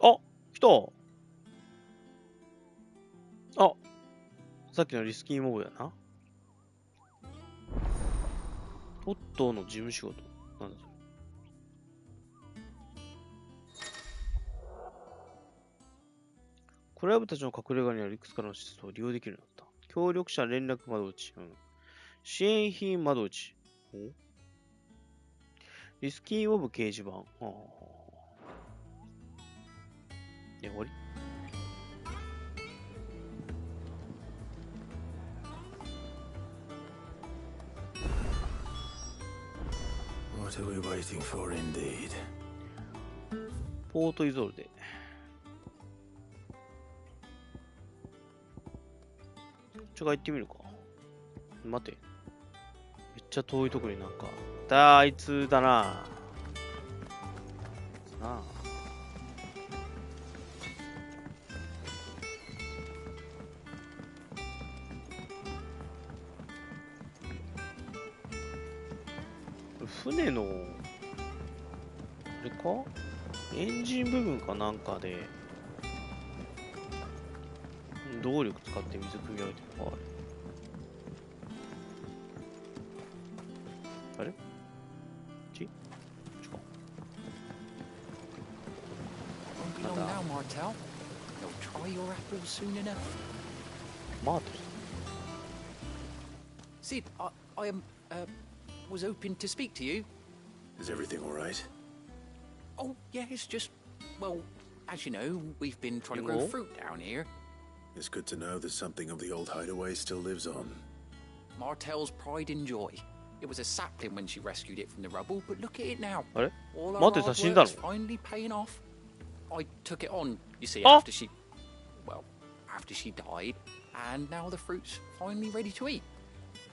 あ、来た。あ、さっきのリスキーモブだな。オットーの事務仕事。なんだそれ。クラブたちの隠れ家にあるいくつかの施設を利用できるようになった。協力者連絡窓口。支援品窓口。リスキーモブ掲示板。終わり？ What are we waiting for indeed? ポートイゾールで。ちょっと行ってみるか。待て。めっちゃ遠いとこになんか。あいつだな。なあ。船の、あれかエンジン部分かなんかで、動力使って水汲み上げてるのかあれこっち Won't be long now, Martel. They'll try your apples soon enough. Martel? Sid, I was hoping to speak to you. Is everything all right? Oh, yeah, it's just, well, as you know, we've been trying to grow fruit down here. It's good to know that something of the old hideaway still lives on. Martel's pride and joy. It was a sapling when she rescued it from the rubble, but look at it now. あれ All our 待って hard さ、死んだの work's finally paying off. I took it on, you see, after she, well, after she died, and now the fruit's finally ready to eat.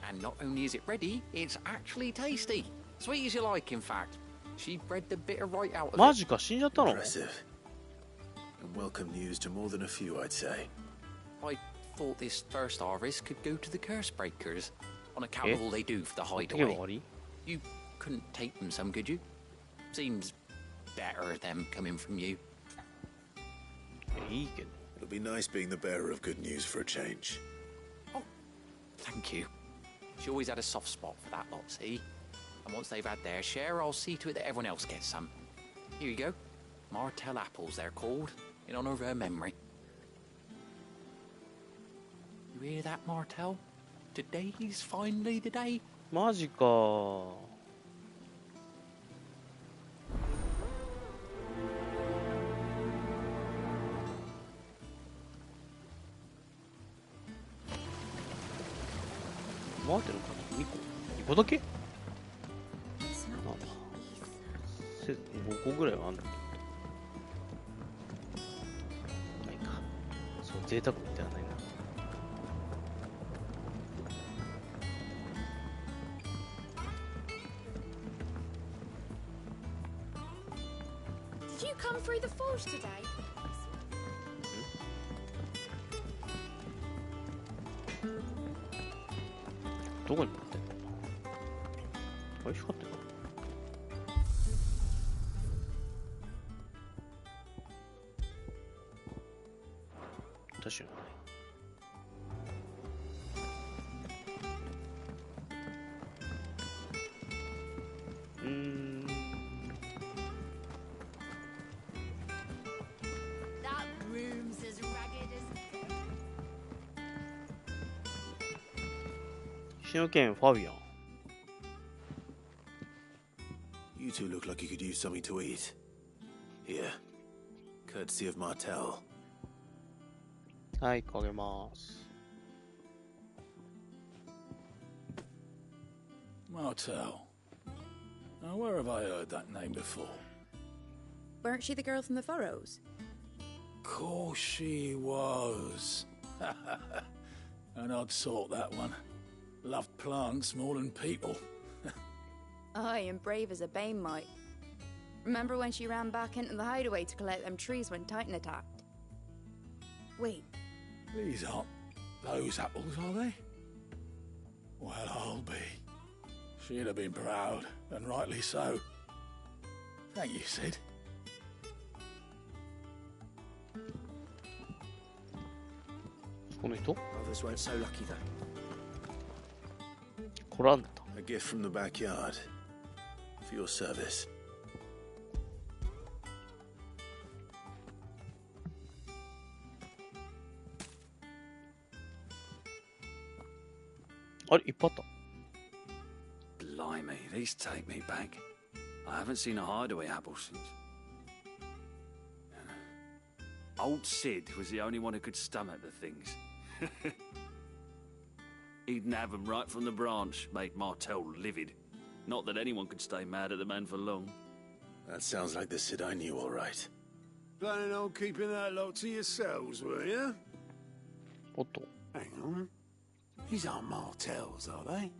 And not only is it ready, it's actually tasty. Sweet as you like, in fact. She bred the bitter right out of it. マジか、死んじゃったの? Impressive. And welcome news to more than a few, I'd say. I thought this first harvest could go to the curse breakers, on account of all they do for the hideaway. You couldn't take them some, could you? Seems better them coming from you. It'll be nice being the bearer of good news for a change. Oh, thank you. She always had a soft spot for that lot, see? And once they've had their share, I'll see to it that everyone else gets some. Here you go. Martell apples, they're called, in honor of her memory. You hear that, Martell? Today's finally the day. マジか。回ってるかな ?2 個だけなんだ。5個ぐらいはあんだけど。ないか。そう、贅沢みたいなないな。Did you come through the forge today? どこに持ってんの？あれ光ってんの？確かにね。That room's as ragged as... シノケンファビアン。You two look like you could use something to eat. Here, courtesy of Martell. はい、かけます。Martell. Now, where have I heard that name before? Weren't she the girl from the furrows? Course she was. An odd sort, that one. Loved plants more than people. Aye, and brave as a bane might. Remember when she ran back into the hideaway to collect them trees when Titan attacked? Wait. These aren't those apples, are they? Well, I'll be. She'd have been proud, and rightly so. Thank you, Sid. この人? Others weren't so lucky though. コランダ。A gift from the backyard. For your service. あれ、いっぱいあった。Blimey, these take me back. I haven't seen a hideaway apple since. Old Sid was the only one who could stomach the things. He'd nab them right from the branch, made Martell livid. Not that anyone could stay mad at the man for long. That sounds like the Sid I knew, all right. Planning on keeping that lot to yourselves, were you? Otto. Hang on. These aren't Martells, are they?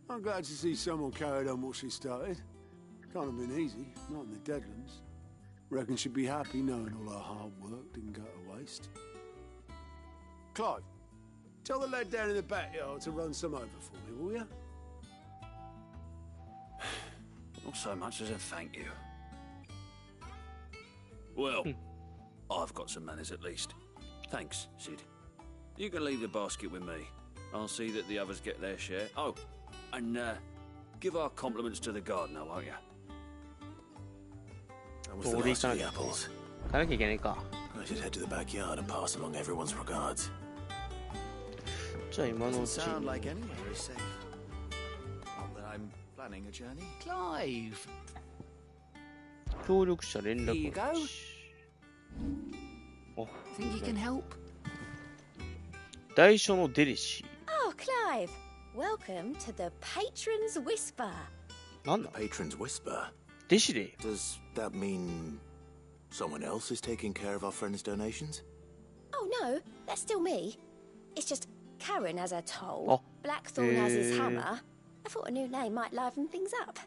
I'm glad to see someone carried on what she started. Can't have been easy, not in the Deadlands. Reckon she'd be happy knowing all her hard work didn't go to waste. Clive, tell the lad down in the backyard to run some over for me, will you? Not so much as a thank you. Well, I've got some manners at least. Thanks, Sid. You can leave the basket with me. I'll see that the others get their share. Oh, and give our compliments to the gardener, won't you? That was the last of the apples. 行かなきゃいけないか。 I should head to the backyard and pass along everyone's regards. じゃあ今のうち Doesn't sound like anywhere is safe. Not that I'm planning a journey. Clive. 協力者連 Here you 絡 go. お Think you can help? 大書のデリシ Oh, Clive! Welcome to the Patron's Whisper. ー。なんだ Patron's whisper. デシレ Does that mean Someone else is taking care of our friend's donations? Oh no, that's still me. It's just Karen has her toll, Blackthorn has his hammer. I thought a new name might liven things up.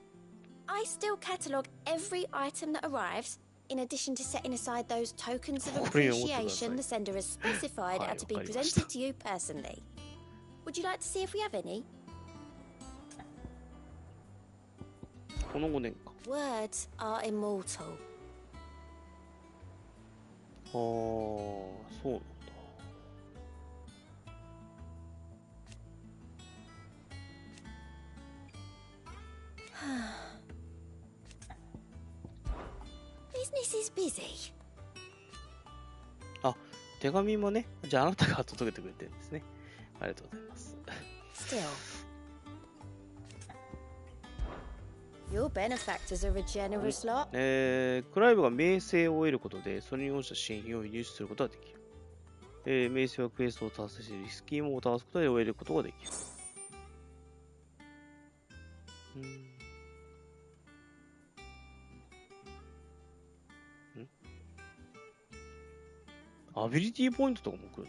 I still catalogue every item that arrives, in addition to setting aside those tokens of appreciation the sender has specified are to be presented to you personally. Would you like to see if we have any? この5年か。 Words are immortal. ああ、そうなんだ。Business is busy. あ、手紙もね、じゃああなたが届けてくれてるんですね。ありがとうございます。Still. Your benefactors are a generous lot. クライブが名声を得ることで、それに応じた支援品を入手することができる。名声はクエストを達成し、リスキームを倒すことで得ることができる。アビリティポイントとかも来る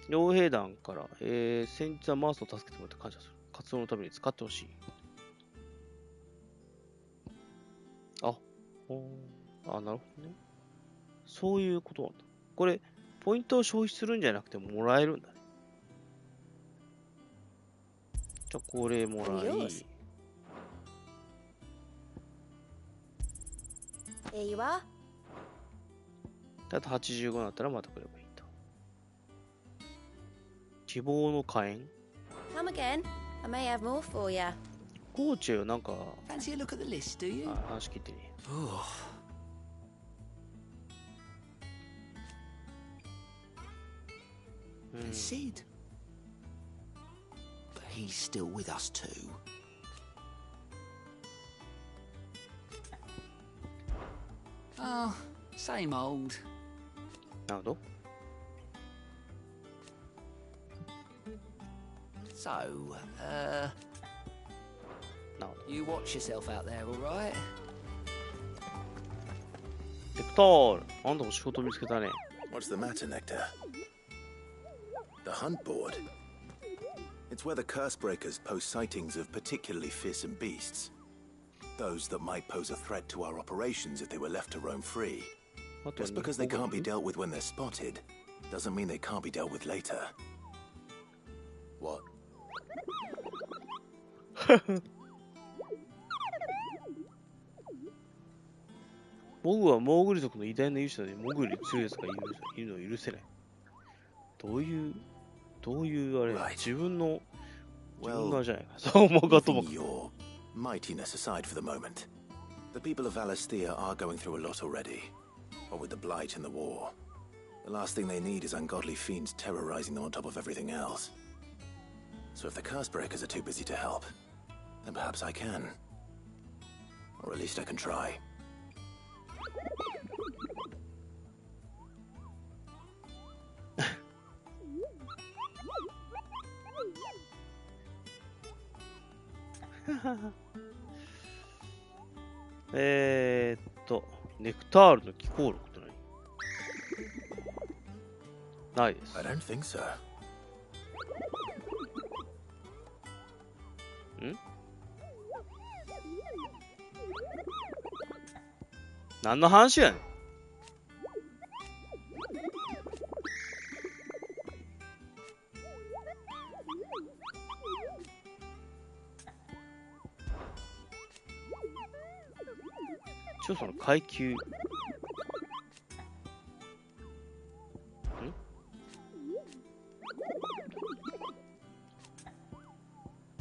の？傭兵団から、先日はマースを助けてもらって感謝する。活動のために使ってほしい。なるほどね。そういうことなんだ。これ、ポイントを消費するんじゃなくてもらえるんだね。じゃあ、これもらい。Here you are. あと85になったらまたくればいいんだ。希望の火炎 Come again. I may have more for you. コーチよ、なんか。Fancy a look at the list, do you? 話聞いてね。And Sid. But he's still with us too. Oh, same old. なるほど。So, you watch yourself out there, all right? ネクタール、あんたも仕事見つけたね。What's the matter, Nectar? The hunt board. It's where the curse breakers post sightings of particularly fearsome beasts. Those that might pose a threat to our operations if they were left to roam free. Just because they can't be dealt with when they're spotted, doesn't mean they can't be dealt with later. What? 僕はモーグル族の偉大な勇者でモグルに強い奴がいるのを許せない。どういうあれ、自分のじゃないか。そう思うかとも。Your mightiness aside for the moment, the people of Alastia are going through a lot already. What with the blight and the war, the last thing they need is ungodly fiends terrorizing them on top of everything else. So if the curse breakers are too busy to help, then perhaps I can. Or at least I can try.ネクタールの気候録って何？ないです。I don't think so. 何の話やねん。一応その階級。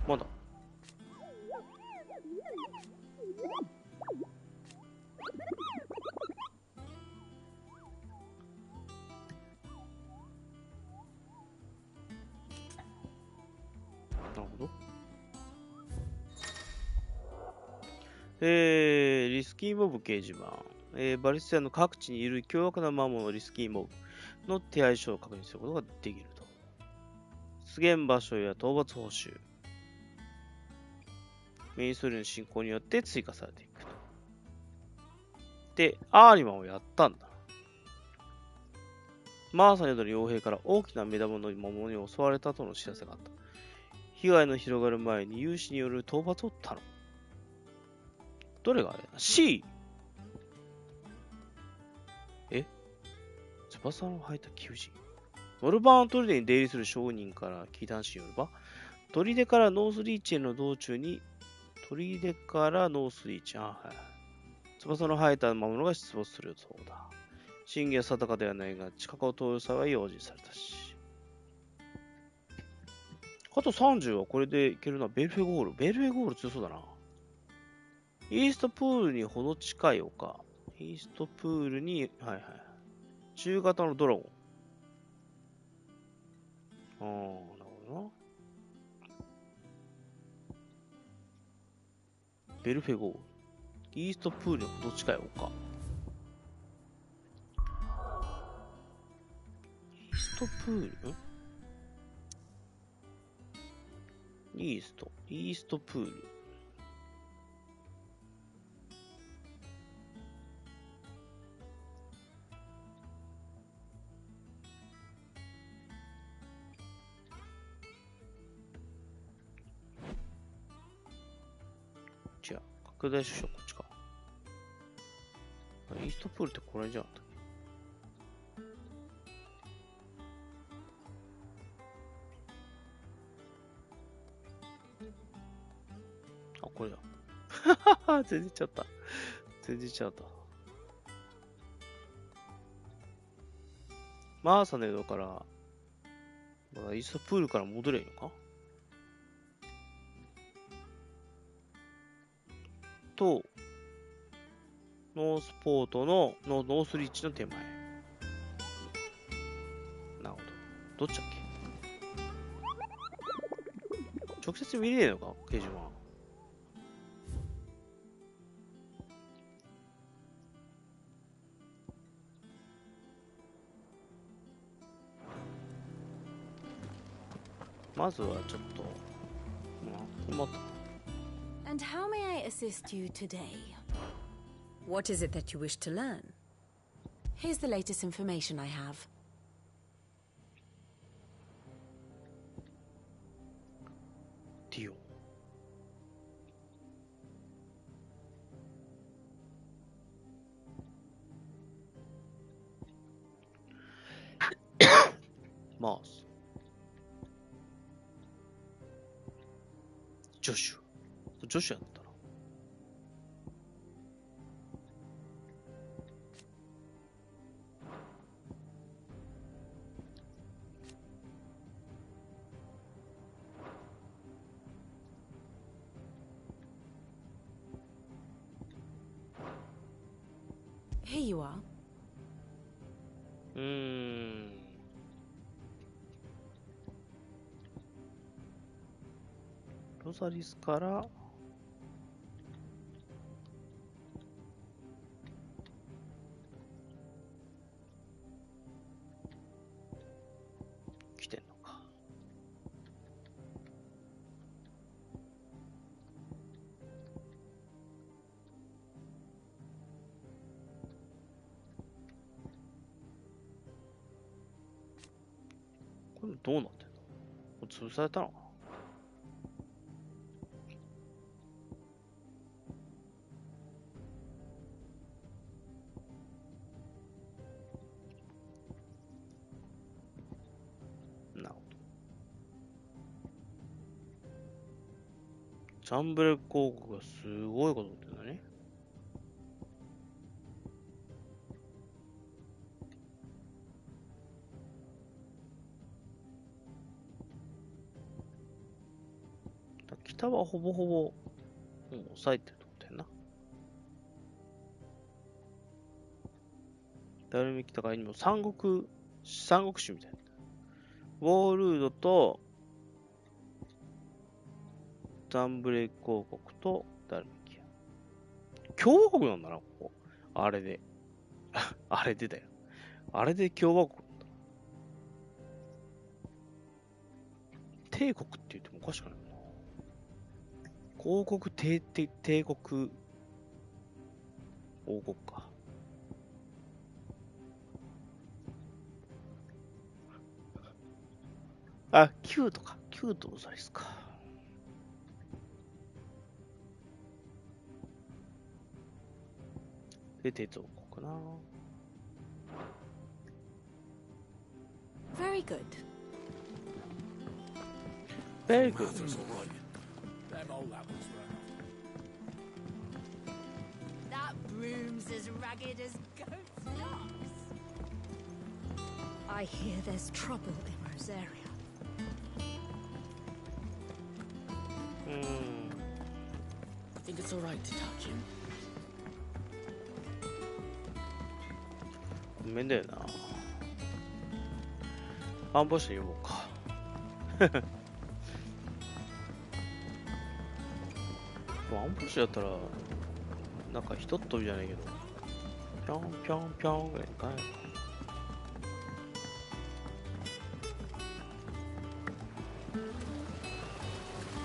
まだ。なるほど。リスキーモブ掲示板。バリスタの各地にいる凶悪な魔物リスキーモブの手配書を確認することができると。出現場所や討伐報酬。メインストーリーの進行によって追加されていくと。てアーリマンをやったんだ。マーサによる傭兵から大きな目玉の魔物に襲われたとの知らせがあった。被害の広がる前に勇士による討伐を頼む。どれがあれだ ?C! 翼の生えた求人。ノルバーン砦に出入りする商人から聞いた話によれば、砦からノースリーチへの道中に、砦からノースリーチ、翼の生えた魔物が出没するそうだ。真偽は定かではないが、近くを通る際は用心されたし。あと30はこれでいけるな。ベルフェゴール。ベルフェゴール強そうだな。イーストプールにほど近い丘。イーストプールに、中型のドラゴン。なるほどな。ベルフェゴール。イーストプールにほど近い丘。イーストプールイーストプール。違う。拡大縮小こっちか。イーストプールってこれじゃん。これだ。全然ちゃった。全然ちゃった。マーサの江戸から、イーストプールから戻ればいいのかと、ノースポートのノースリーチの手前。なるほど。どっちだっけ直接見れねえのか掲示板。まずはちょっと、困ったな。And how may I assist you today? What is it that you wish to learn? Here's the latest information I have. Dio. Mars. ジョシュアだったな。Here you are. ロザリスから来てんのか。これどうなってんの？これ潰されたのかな？チャンブレック広告がすごいことになってるんだね。北はほぼほぼもう抑えてると思ってんな。ダルミ北側にも三国志みたいな。ウォールードとチャンブレック広告とダルミキア。共和国なんだな、ここ。あれで。あれでだよ。あれで共和国なんだ。帝国って言ってもおかしくないな。広告帝国王国か。あ、キュートか。キュートのサイズか。で、鉄を置こうかな。Very good. Very good. That broom's as ragged as goat's locks. I hear there's trouble in Rosaria. I think it's alright to touch him. ごめんだよな。ファンボシ読もうか。ファンボシだったら、なんかひとっ飛びじゃないけど、ぴょんぴょんぴょんぐらいかい。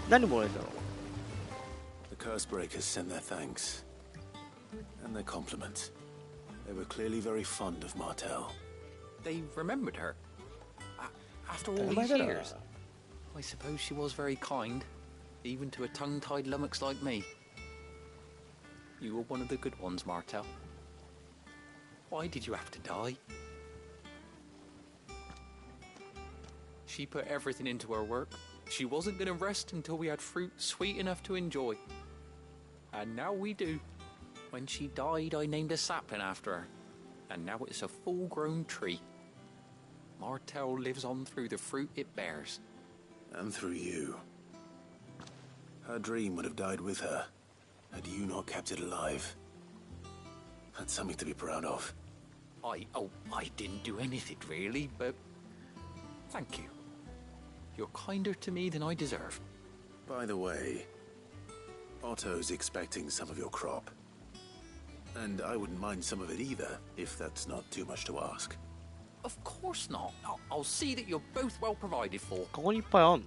何もらえるんだろう。The curse breakers sent their thanks and their compliments. They were clearly very fond of Martel. They remembered her. After all these years. I suppose she was very kind, even to a tongue-tied lummox like me. You were one of the good ones, Martel. Why did you have to die? She put everything into her work. She wasn't going to rest until we had fruit sweet enough to enjoy. And now we do. When she died, I named a sapling after her. And now it's a full-grown tree. Martel lives on through the fruit it bears. And through you. Her dream would have died with her, had you not kept it alive. That's something to be proud of. I didn't do anything really, but thank you. You're kinder to me than I deserve. By the way, Otto's expecting some of your crop. And I wouldn't mind some of it either, if that's not too much to ask. Of course not. I'll see that you're both well provided for. ここにいっぱいあんの?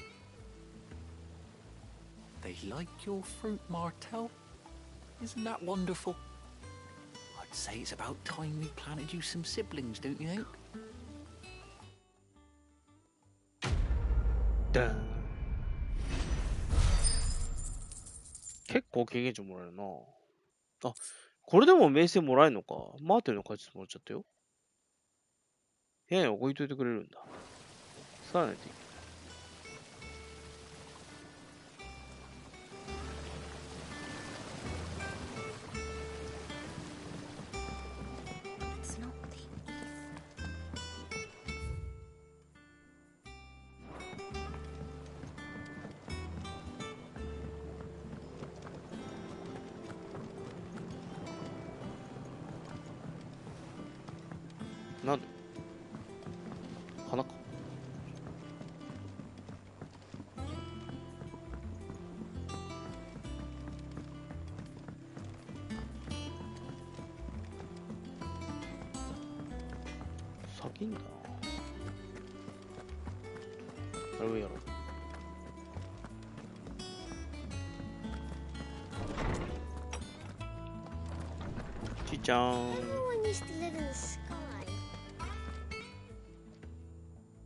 They like your fruit, Martel. Isn't that wonderful? I'd say it's about time we planted you some siblings, don't you think? 結構経験値もらえるな。あ、これでも名声もらえるのか。マーテルの解説もらっちゃったよ。部屋に置いといてくれるんだ。さらにできる。なんで花か。先んだな。あれをやろう。ちいちゃん。Everyone used to live in the sky.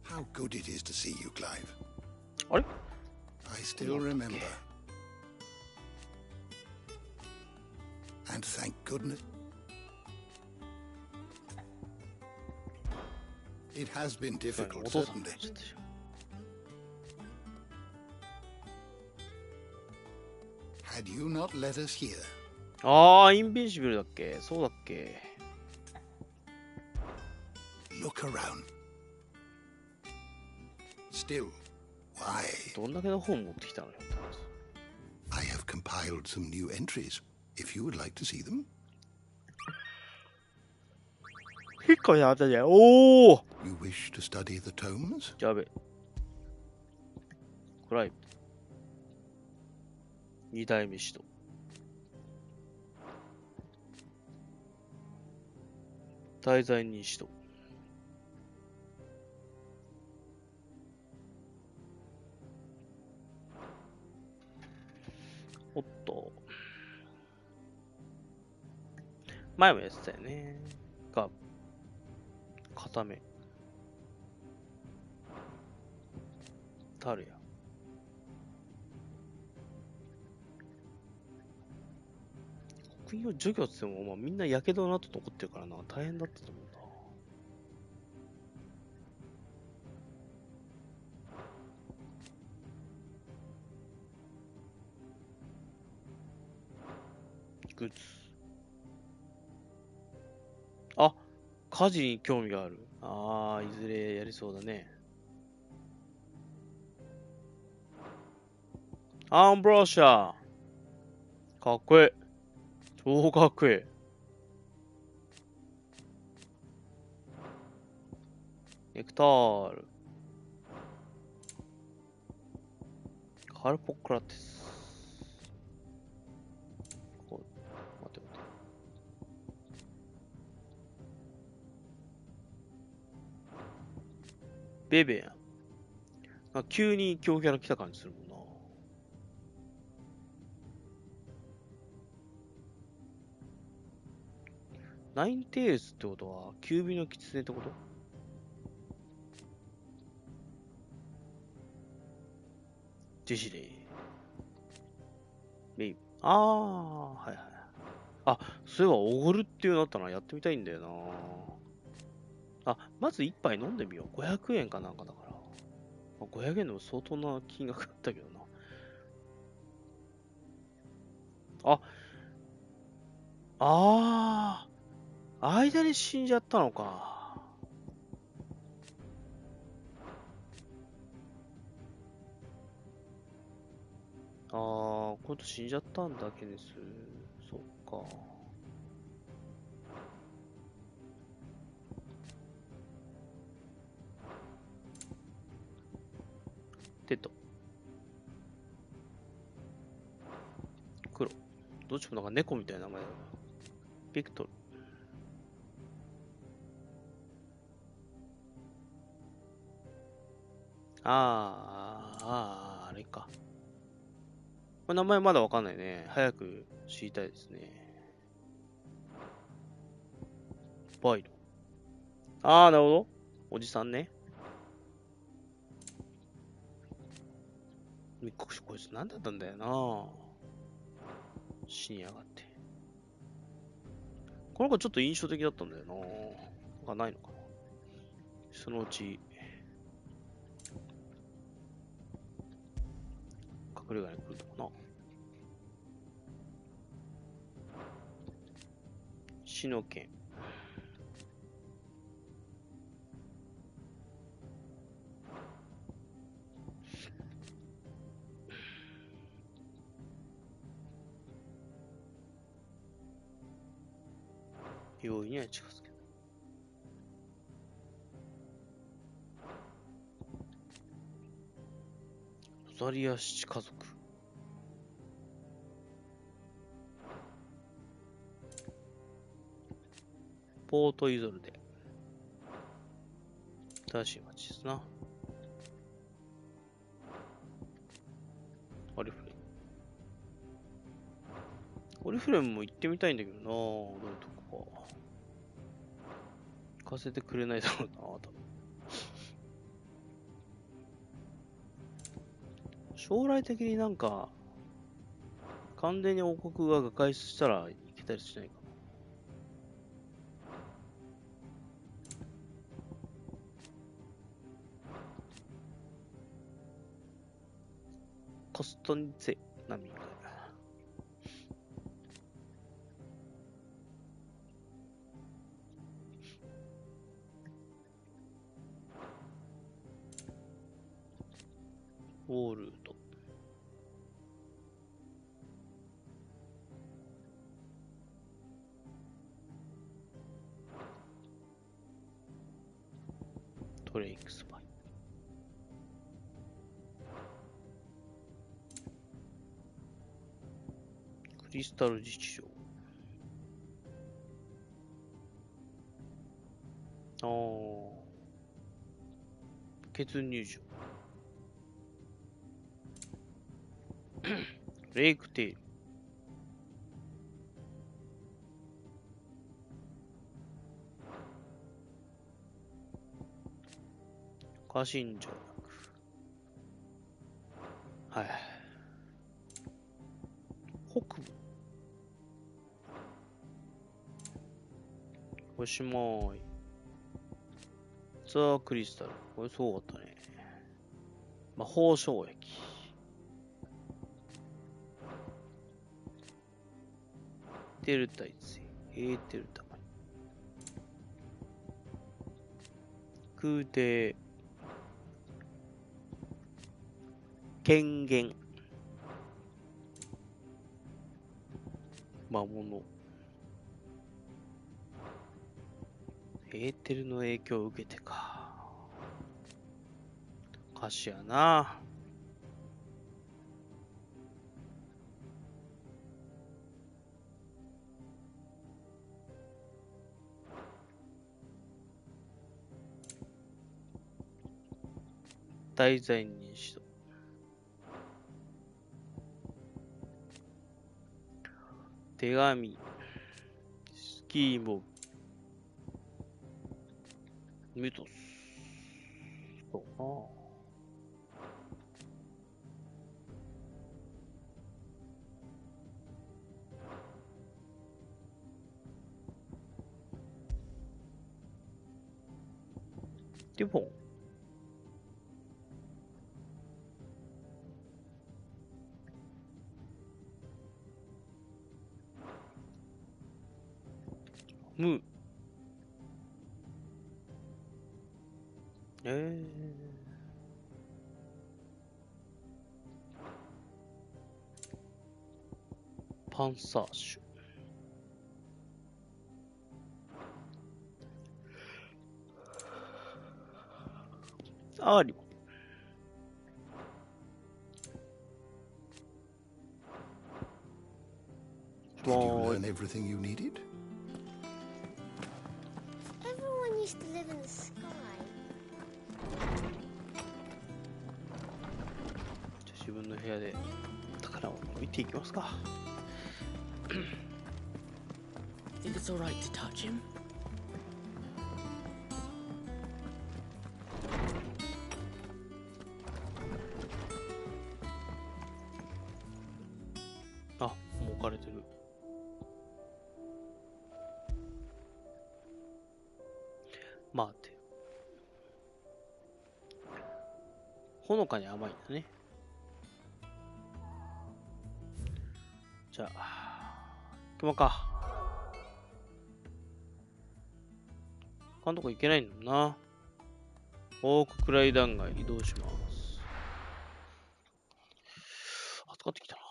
How good it is to see you, Clive. What? I still remember. And thank goodness. It has been difficult, certainly. Had you not let us here. ああ、インビンシブルだっけ？そうだっけ？ Look around. Still, why? どんだけの本持ってきたのよ。I have compiled some new entries. If you would like to see them. 結構やったじゃん。おお。You wish to study the tomes? やべ。クライブ。二代目使徒。滞在人使徒。おっと。前もやってたよね。が、固め。とあるやん。刻印を除去って言っても、まあ、みんな火傷の後残ってるからな、大変だったと思うんだ。グッズ。あ、火事に興味がある。ああ、いずれやりそうだね。アンブローシャー。かっこいい。超かっこいい。ネクタール。カルポクラテス。こう、待って待って。ベベやん。なんか急に強キャラ来た感じするもんな。ナインテールズってことは、キュービのキツネってこと？ジェシレイ。メイブ。ああ、はいはい。あ、そういえば、おごるっていうのあったな。やってみたいんだよな。あ、まず一杯飲んでみよう。500円かなんかだから。500円でも相当な金額だったけどな。間に死んじゃったのか。この人死んじゃったんだけです。そっか。テッド。黒。どっちもなんか猫みたいな名前だよな。ビクトル。あれか。これ名前まだわかんないね。早く知りたいですね。バイロ。なるほど。おじさんね。密告書こいつ何だったんだよな。死にやがって。この子ちょっと印象的だったんだよな。なんかないのかな。そのうち、隠れ家に来るのかな。死の剣。容易には近づけない。ロザリア七家族。ポートイゾルで。正しい街ですな。オリフレーム。オリフレームも行ってみたいんだけどな。どういうとこか。行かせてくれないだろうな、多分。将来的になんか、完全に王国が瓦解したら行けたりしないかな。コストニツェ難民会。ウォールート。トレイクスパイ。クリスタル自治省。血入場。レイクテイル。家臣条約。はい。北部。おしまーい。ザ・クリスタル。これすごかったね。魔法衝撃。デルタ1、デルタ。空挺。権限。魔物。エーテルの影響を受けてか。歌詞やな。題材認識度。手紙。スキーモブ。ミトス。そうな。デュポン。ムー。パンサーシュ。アーリモ。 Did you learn everything you needed? Everyone used to live in the sky. 自分の部屋で宝を見ていきますか。Think it's all right to touch him? あ、もう置かれてる。待て。ほのかに甘いんだね。じゃあ、行きまか。他のとこ行けないんだな。オーククライ断崖移動します。暑かってきたな。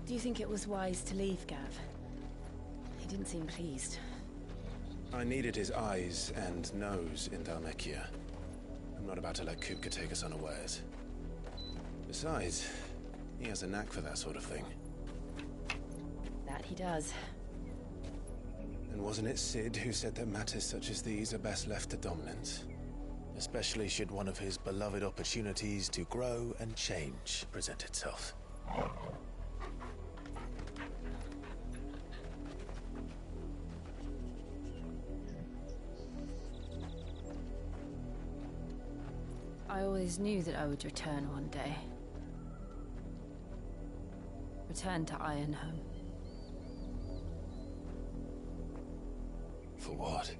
Do you think it was wise to leave, Gav? He didn't seem pleased. I needed his eyes and nose in Dhalmekia. I'm not about to let Kupka take us unawares. Besides, he has a knack for that sort of thing. That he does. And wasn't it Sid who said that matters such as these are best left to dominance? Especially should one of his beloved opportunities to grow and change present itself. I always knew that I would return one day. Return to Ironhome. For what?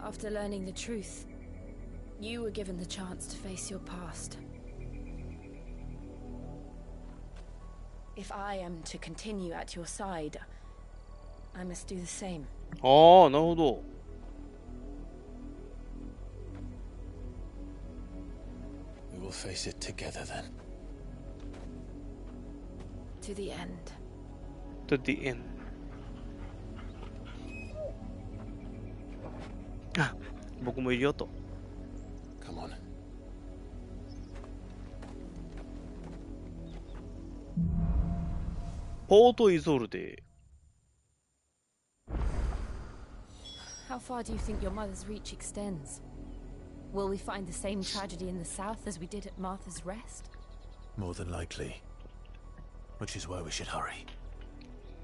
After learning the truth, you were given the chance to face your past. If I am to continue at your side, I must do the same. ああ、なるほど。We will face it together then. To the end. To the end. あ、僕もいるよと。Come on. Port Isolde. How far do you think your mother's reach extends? Will we find the same tragedy in the south as we did at Martha's Rest? More than likely. Which is why we should hurry.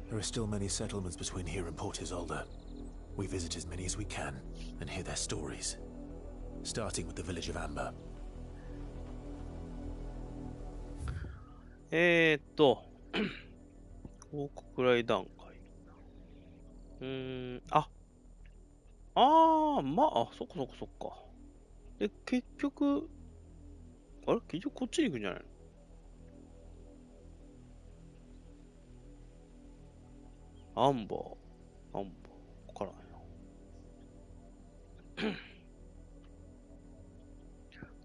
There are still many settlements between here and Port Isolde. We visit as many as we can and hear their stories. Starting with the village of Amber. 報告来段階。そっかそっかそっか。で、結局、結局こっちに行くんじゃないの？アンバー、わからないな。だ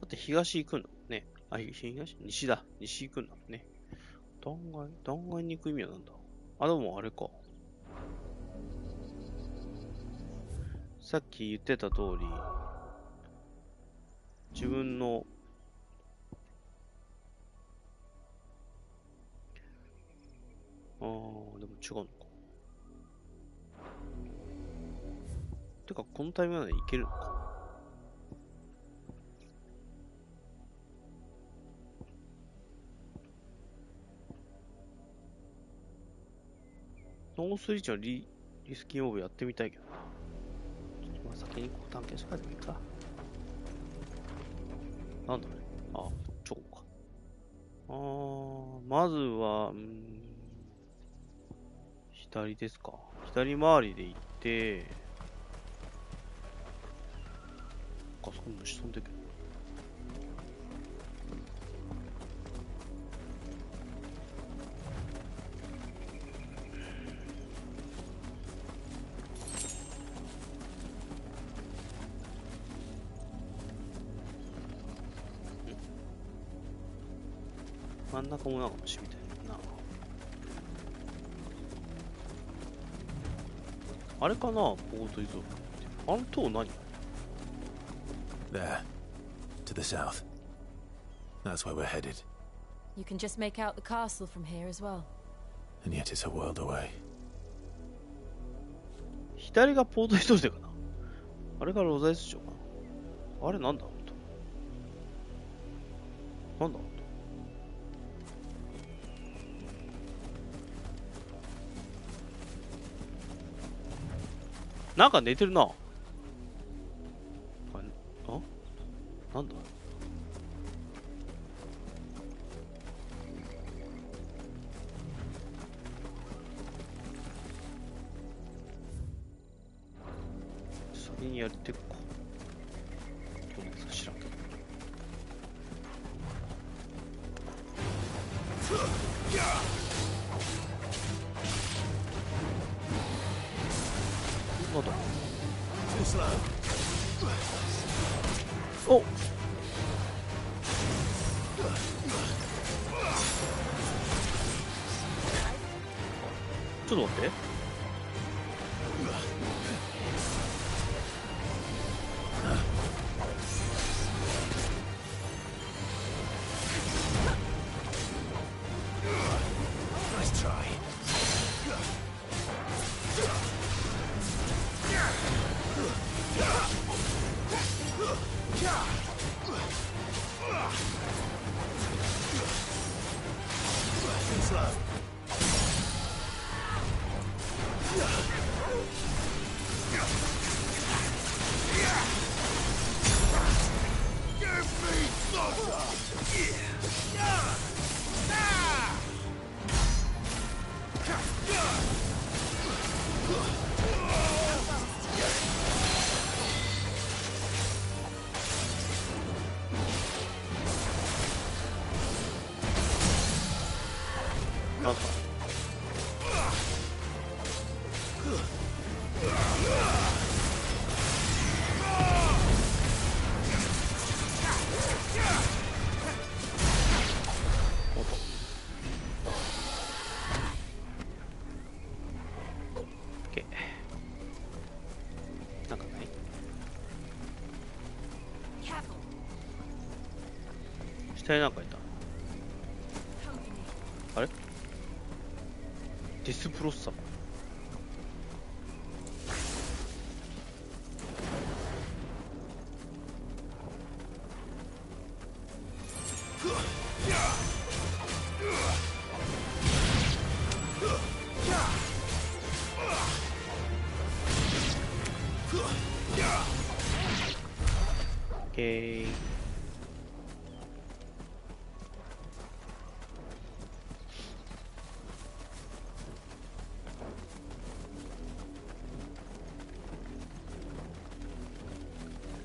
って東行くんだもんね。西だ。西行くんだもんね。断崖に行く意味はなんだ？でもあれか。さっき言ってた通り、自分のでも違うのか。てか、このタイミングまでいけるのか。ノースリーチのリスキンオーブやってみたいけどな。先に探検しかでもいいか。なんだろう。チョコか。まずは、左ですか。左回りで行って、そこ虫飛んでるけど。真ん中もなんか虫みたいな。あれかな、ポートイゾーって。あの塔何？ There. To the south. That's where we're headed. You can just make out the castle from here as well. And yet it's a world away. 左がポートイゾーでかな。あれがロザイス城かな。あれなんだなんだなんか寝てるな。なんだ先にやっていくか。どうなんですか知らんけど。なんだおっちょっと待って。下になんかいた。あれデスブロッサム。オッケー。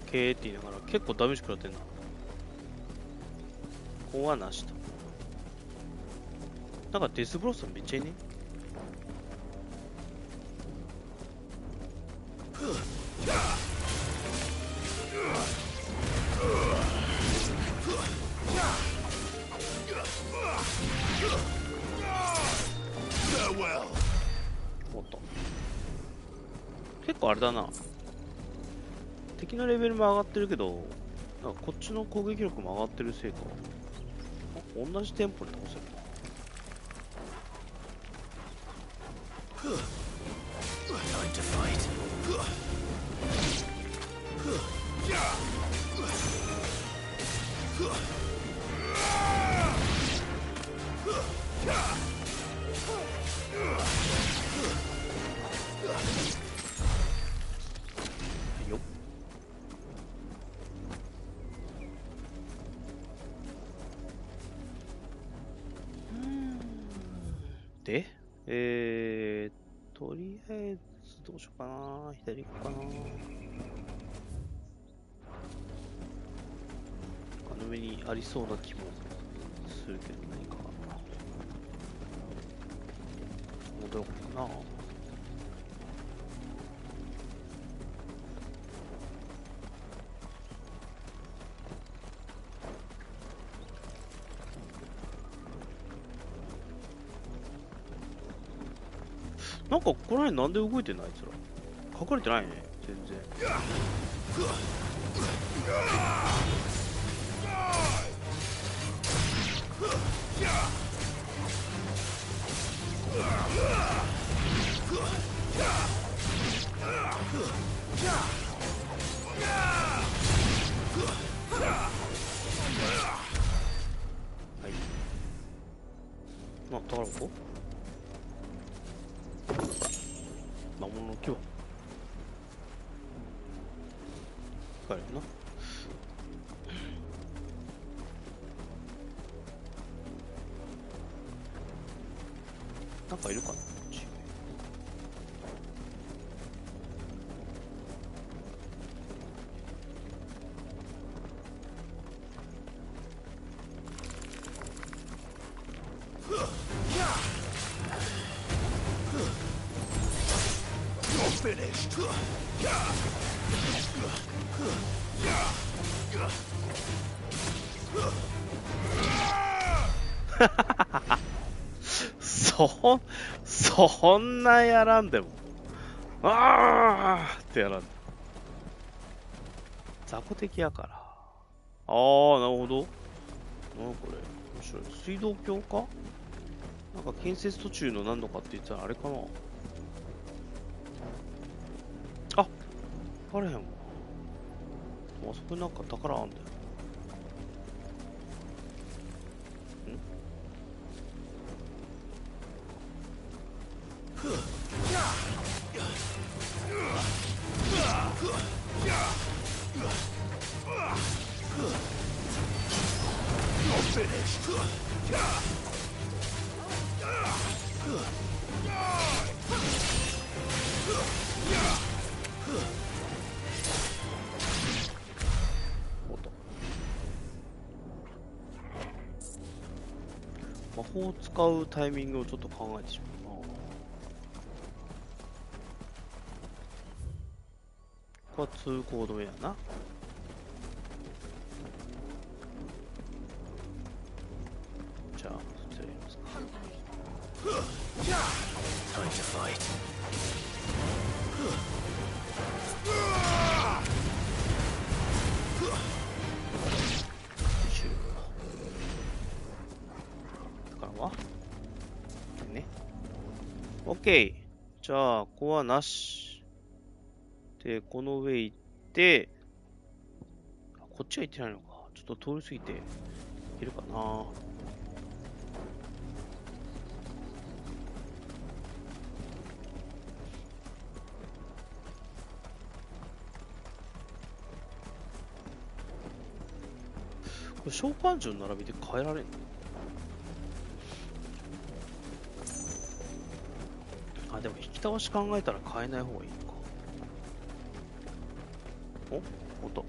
って言いながら結構ダメージ食らってんな。ここはなしと。なんかデスブロッサムめっちゃいいね。おっと。結構あれだな。敵のレベルも上がってるけど、なんかこっちの攻撃力も上がってるせいか、同じテンポで倒せるな。よっ。で、とりあえずどうしようかな。左行こうかな。あの上にありそうな気もするけど、何か戻ろうかな。なんかここら辺なんで動いてんのあいつら。隠れてないね、全然。はい。あ、宝箱？魔物の木は帰るな。なんかいるかな。そんなやらんでも。あーってやらんで。雑魚敵やから。あー、なるほど。なんこれ。面白い。水道橋か？なんか建設途中の何度かって言ってたらあれかな。あ、あれへんわ。あそこになんか宝あんだよ。魔法を使うタイミングをちょっと考えてしまうな。ここは通行止めやな。じゃあそちらやりますか。Time to fight. ね。OK。じゃあ、ここはなし。で、この上行って、こっちは行ってないのか。ちょっと通り過ぎていけるかな。れ召喚獣の並びで変えられんの？あ、でも引き倒し考えたら変えない方がいいのか。お、音。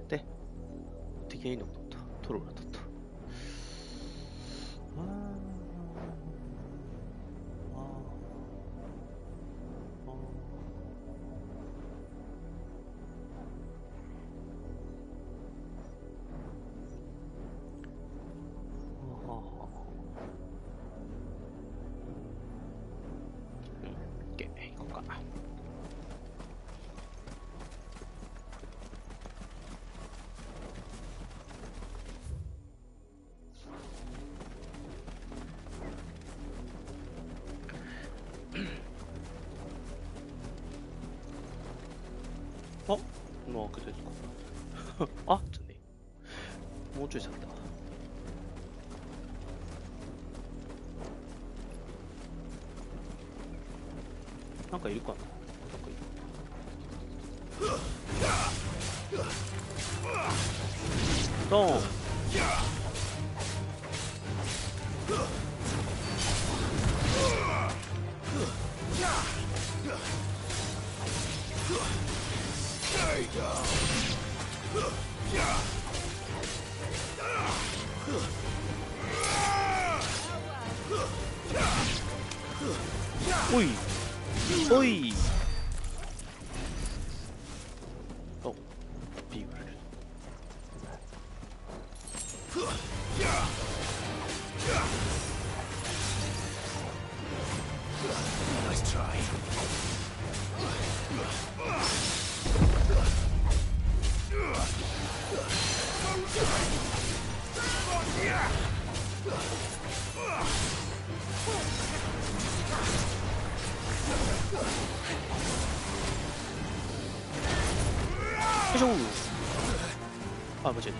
で、敵がいいのも取った。トローラ取った。あ、今開けたやつか。あ、じゃね。もうちょい先だ。なんかいるかな。ドーン。おいおい。お、ビーグル。Nice try. Ah, legit.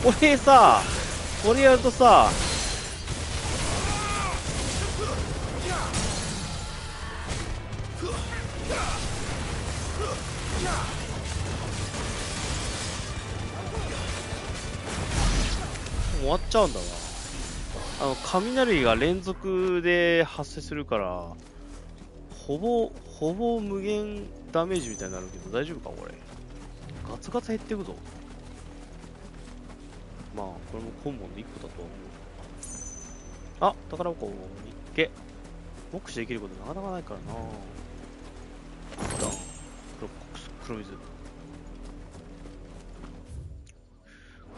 Ôi sa,これやるとさ、終わっちゃうんだな。雷が連続で発生するから、ほぼ無限ダメージみたいになるけど、大丈夫かこれ。ガツガツ減っていくぞ。まあ、これもコンボンで1個だとは思う。あ、宝箱見っけ。目視できることなかなかないからな。ダウン。黒水。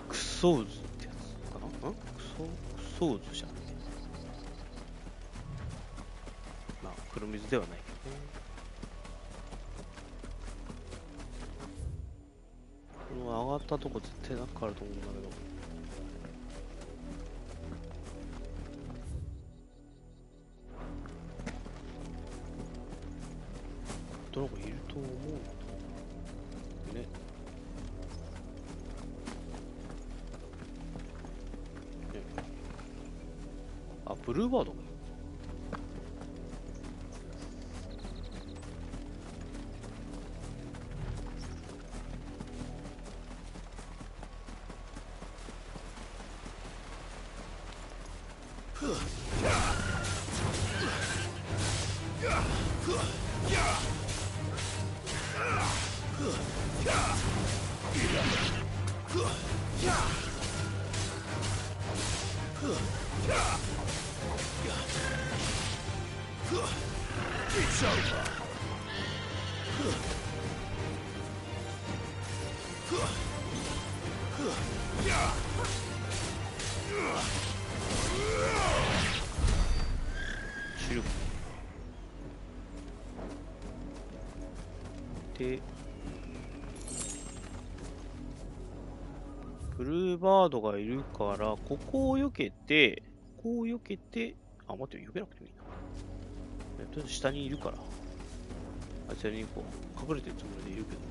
クソウズってやつかな。クソウズじゃんね。まあ、黒水ではないけどね。この上がったとこ絶対なんかあると思うんだけど。どの子いると思うね。あ、ブルーバードか。フルバードがいるから、ここを避けて、あ、待ってよ、避けなくてもいいな。とりあえず下にいるから。あちらにこう、隠れてるつもりでいるけど。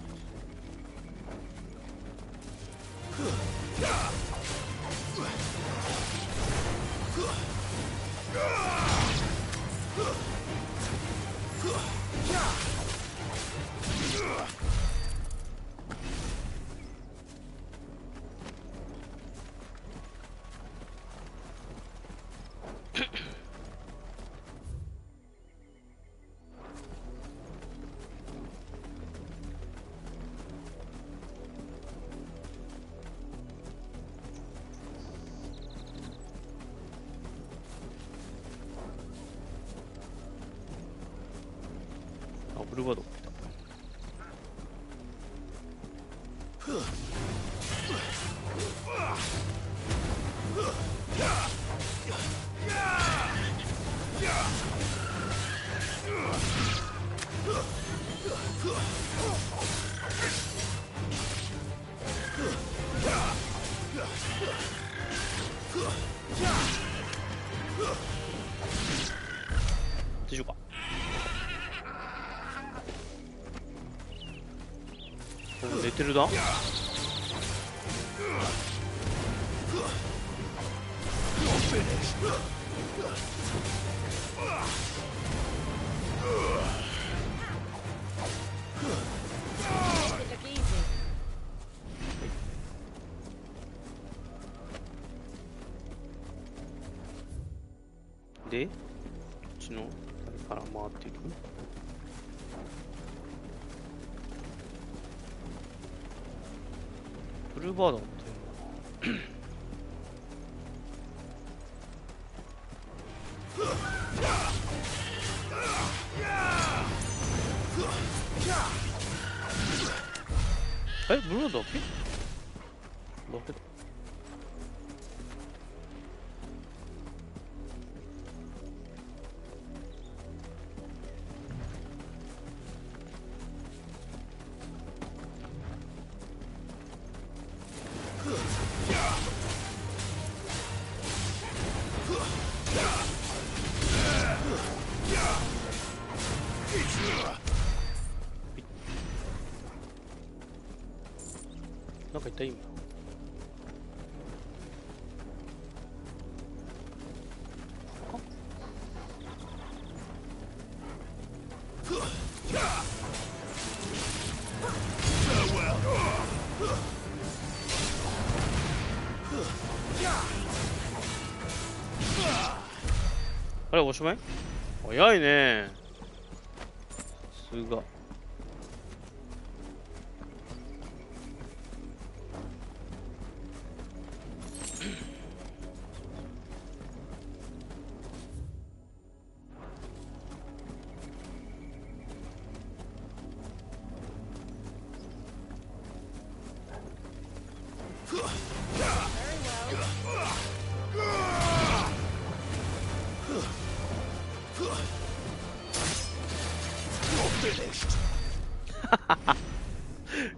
ブルーバードが来た。でしょうか。寝てるな。で、こっちのから回っていく。ブルーバードっていうのブルーバードだけだけだ。なんか言った今。あれおしまい？早いね。さすが。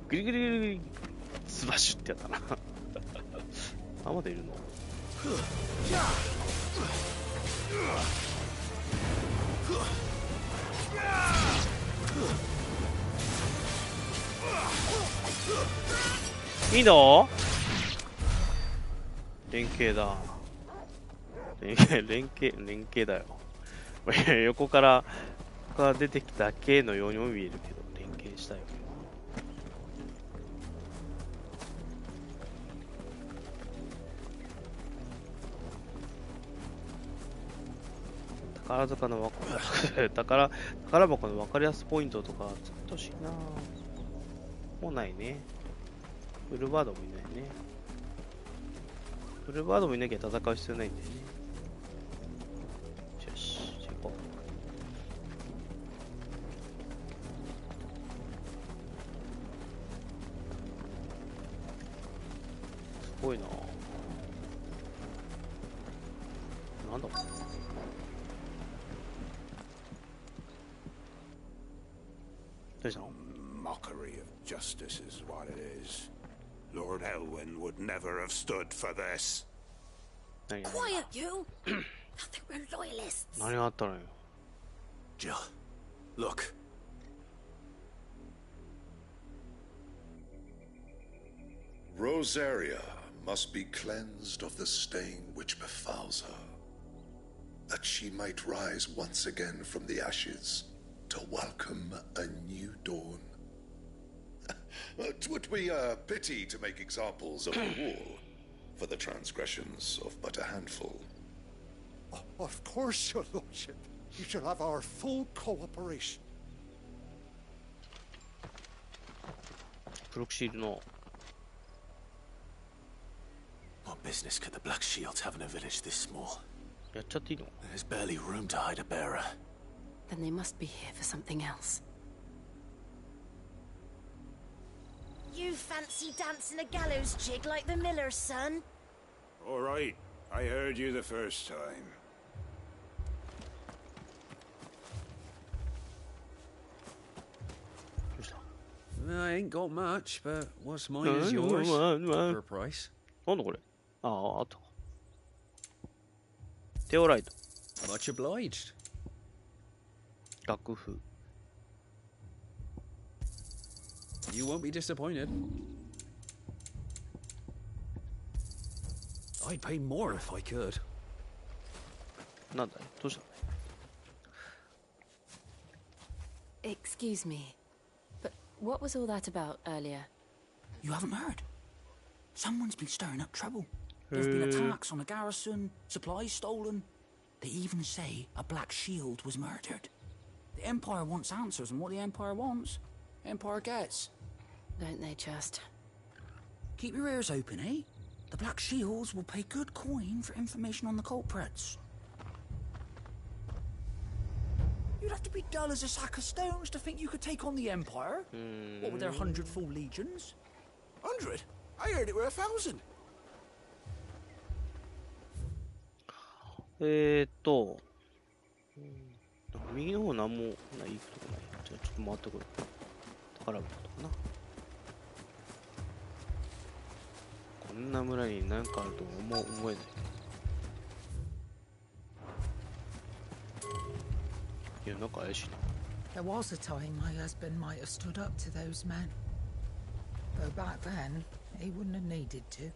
グリグリグリグリスマッシュってやったな。あ、まだいるの？いいの？連携だ。連携だよ。横から出てきた系のようにも見えるけど、連携したいよ。宝箱の宝箱の分かりやすポイントとか作ってほしいな。もうないね。フルバードもいないね。フルバードもいなきゃ戦う必要ないんだよね。よし、じゃあ行こう。すごいな。なんだこれ。どうしたの？ Mockery of justice is what it is. Lord Elwyn would never have stood for this. Quiet, you! I think we're loyalists. 何があったのよ。Jill, look. Rosaria must be cleansed of the stain which befouls her, that she might rise once again from the ashes to welcome a new dawn. 'Twould be a pity to make examples of the wall for the transgressions of but a handful. Of course, your lordship. You shall have our full cooperation. ブロックシールの What business could the Black Shields have in a village this small? やっちゃっていいの？ There's barely room to hide a bearer. Then they must be here for something else. You fancy dancing a gallows jig like the miller's son? All right, I heard you the first time. I ain't got much, but what's mine is yours. For a price. なんだこれ？ああ、あった。テオライト。Much obliged. 楽譜。You won't be disappointed. I'd pay more if I could. なんだい？どうした？ Excuse me, but what was all that about earlier? You haven't heard? Someone's been stirring up trouble. There've been attacks on the garrison, supplies stolen. They even say a Black Shield was murdered. The Empire wants answers, and what the Empire wants, Empire gets. Don't they just? Keep your ears open, eh? The Black Shields will pay good coin for information on the culprits. You'd have to be dull as a sack of stones to think you could take on the Empire. What with their 100 full legions? 100? I heard it were 1,000. 右の方なんもない行くとこない。じゃあちょっと回ってくる。宝箱とかな。こんな村に何かあると思えない。いや、なんか怪しいな。 There was a time my husband might have stood up to those men. Though back then, he wouldn't have needed to.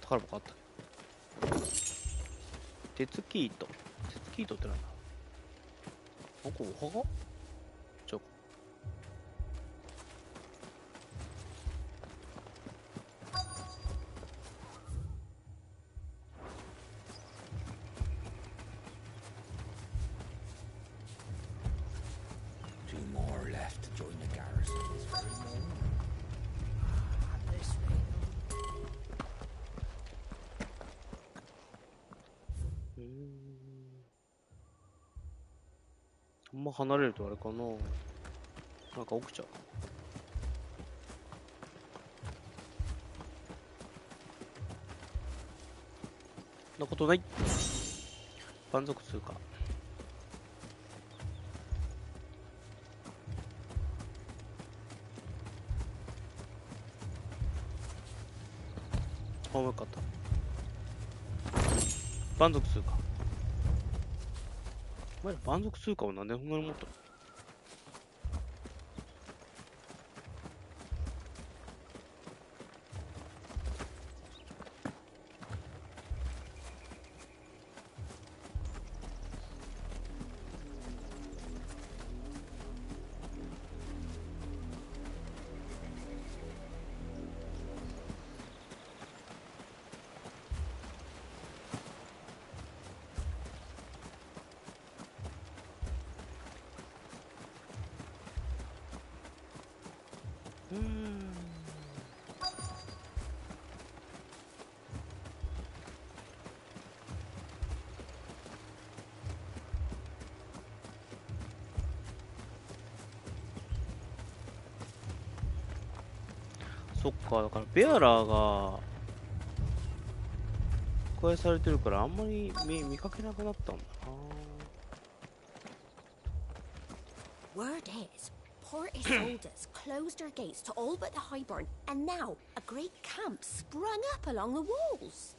宝箱あった。鉄キート。鉄キートってなんだ？あ、これお墓？じゃあ。Two more left to join the garrison this very morning. This way. あんま離れるとあれかな。なんか起きちゃう。そんなことない。満足通過。あ、よかった。満足通過。お前ら満足通過をなんでそんなに持ったの？そっか、だからベアラーが公開されてるからあんまり見かけなくなったんだな。Word is, Portis soldiers closed their gates to all but the highborn, and now a great camp sprung up along the walls.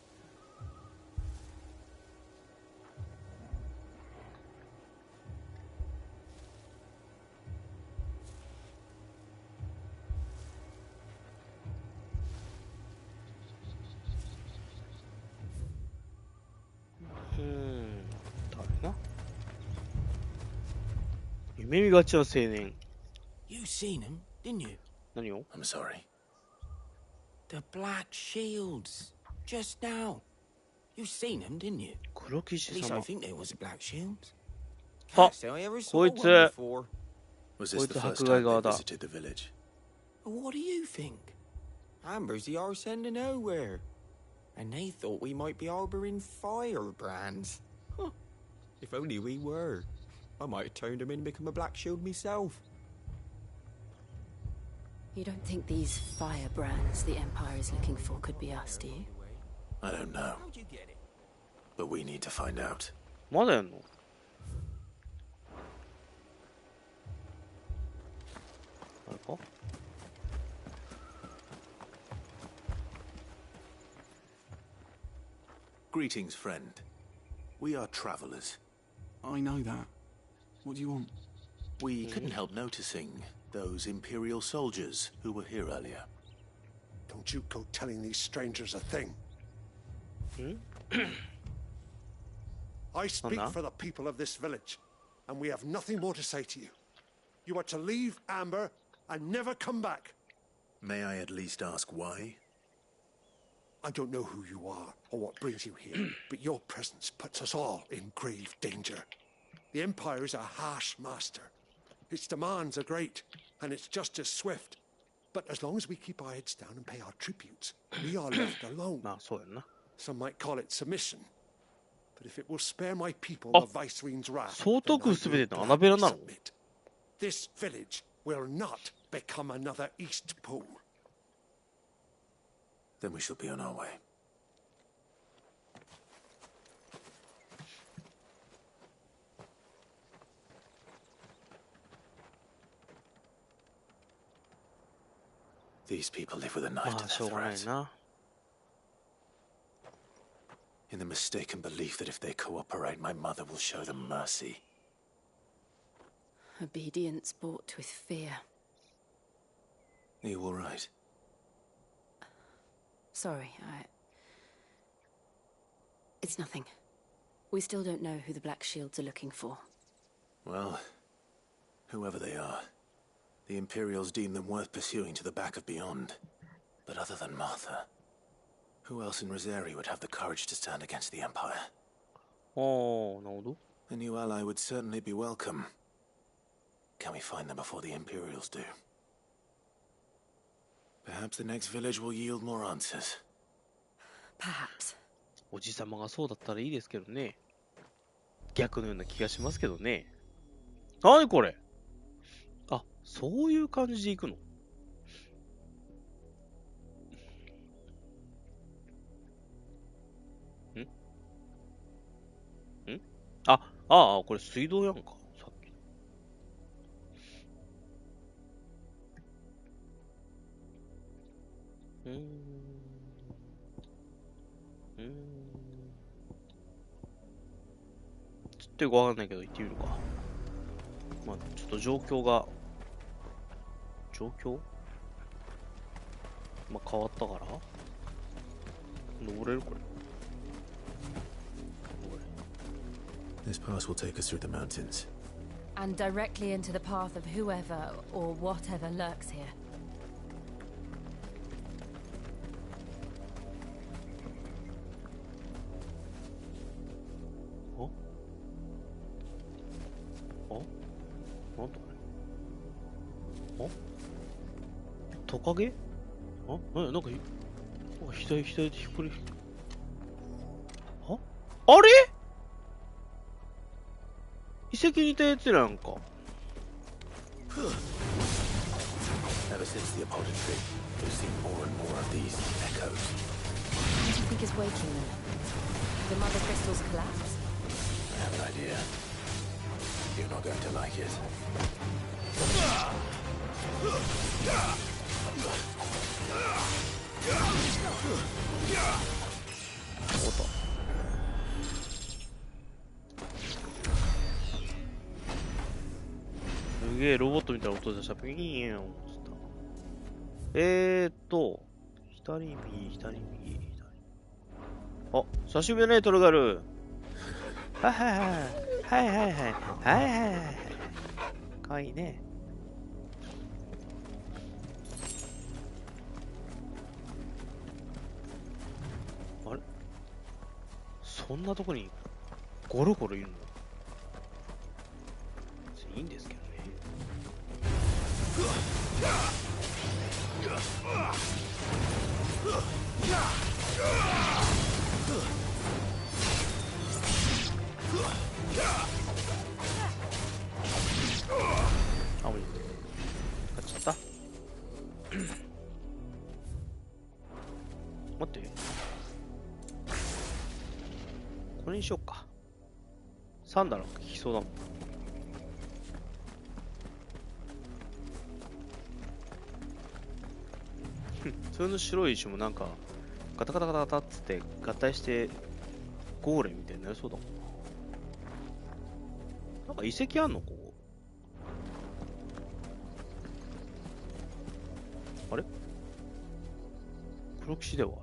You seen him, didn't you? 何を I'm sorry. The black shields. Just now. You seen him, didn't you? 黒騎士 At least 様 I think they was black shields. あ Can't say I ever saw こい one つ before. Was こ this い the つ first 迫害 time 側 they だ visited the village? What do you think? Amber's the arse end of nowhere. And they thought we might be harboring firebrands. Huh. If only we were. I might have turned him in and become a black shield myself. You don't think these firebrands the Empire is looking for could be us, do you? I don't know. But we need to find out. まだやんの？あれか？ Greetings, friend. We are travelers. I know that. What do you want? We couldn't help noticing those Imperial soldiers who were here earlier. Don't you go telling these strangers a thing. I speak for the people of this village, and we have nothing more to say to you. You are to leave Amber and never come back. May I at least ask why? I don't know who you are or what brings you here, but your presence puts us all in grave danger. The Empire is a harsh master. Its demands are great, and its justice swift. But as long as we keep our heads down and pay our tributes, we are left alone. Some might call it submission. But if it will spare my people the Viceroy's wrath, then I will gladly submit. This village will not become another East Pool. Then we shall be on our way. These people live with a knife to their throat. In the mistaken belief that if they cooperate, my mother will show them mercy. Obedience bought with fear. Are you all right? Sorry, It's nothing. We still don't know who the Black Shields are looking for. Well, whoever they are, the Imperials deem them worth pursuing to the back of beyond. But other than Martha, who else in Rosari would have the courage to stand against the Empire? Oh, no. A new ally would certainly be welcome. Can we find them before the Imperials do? Perhaps the next village will yield more answers. Perhaps. おじさまがそうだったらいいですけどね。逆のような気がしますけどね。なにこれ？あ、そういう感じでいくの？ん？これ水道やんか。さっき。ちょっとよくわかんないけど行ってみるか。まあちょっと状況まあ変わったから登れるこれ。This pass will take us through the mountains. And directly into the path of whoever or whatever lurks here. Oh? トカゲ？なんか左ひっくり。あれ？遺跡にいたやつらんか。Ever since the appointed trip, we've seen more and more of these echoes. What do you think is waking them? The mother crystals collapse? I have an idea. You're not going to like it. おっと。すげえ、ロボットみたいな音でした。ピーンって言った。左右、左右、左。あ、久しぶりのね、トルガル。はいはいはい。はいはいはい。はいはいはい。かわいいね。あれ、そんなとこにゴロゴロいるの？いいんですけどね。あ、もういい。買っちゃった。待って。これにしよっか。3だろ、効きそうだもん。普通の白い石もなんかガタガタガタガタっつって合体してゴーレムみたいになりそうだもんな。なんか遺跡あんのここ。あれ黒騎士ではあれ。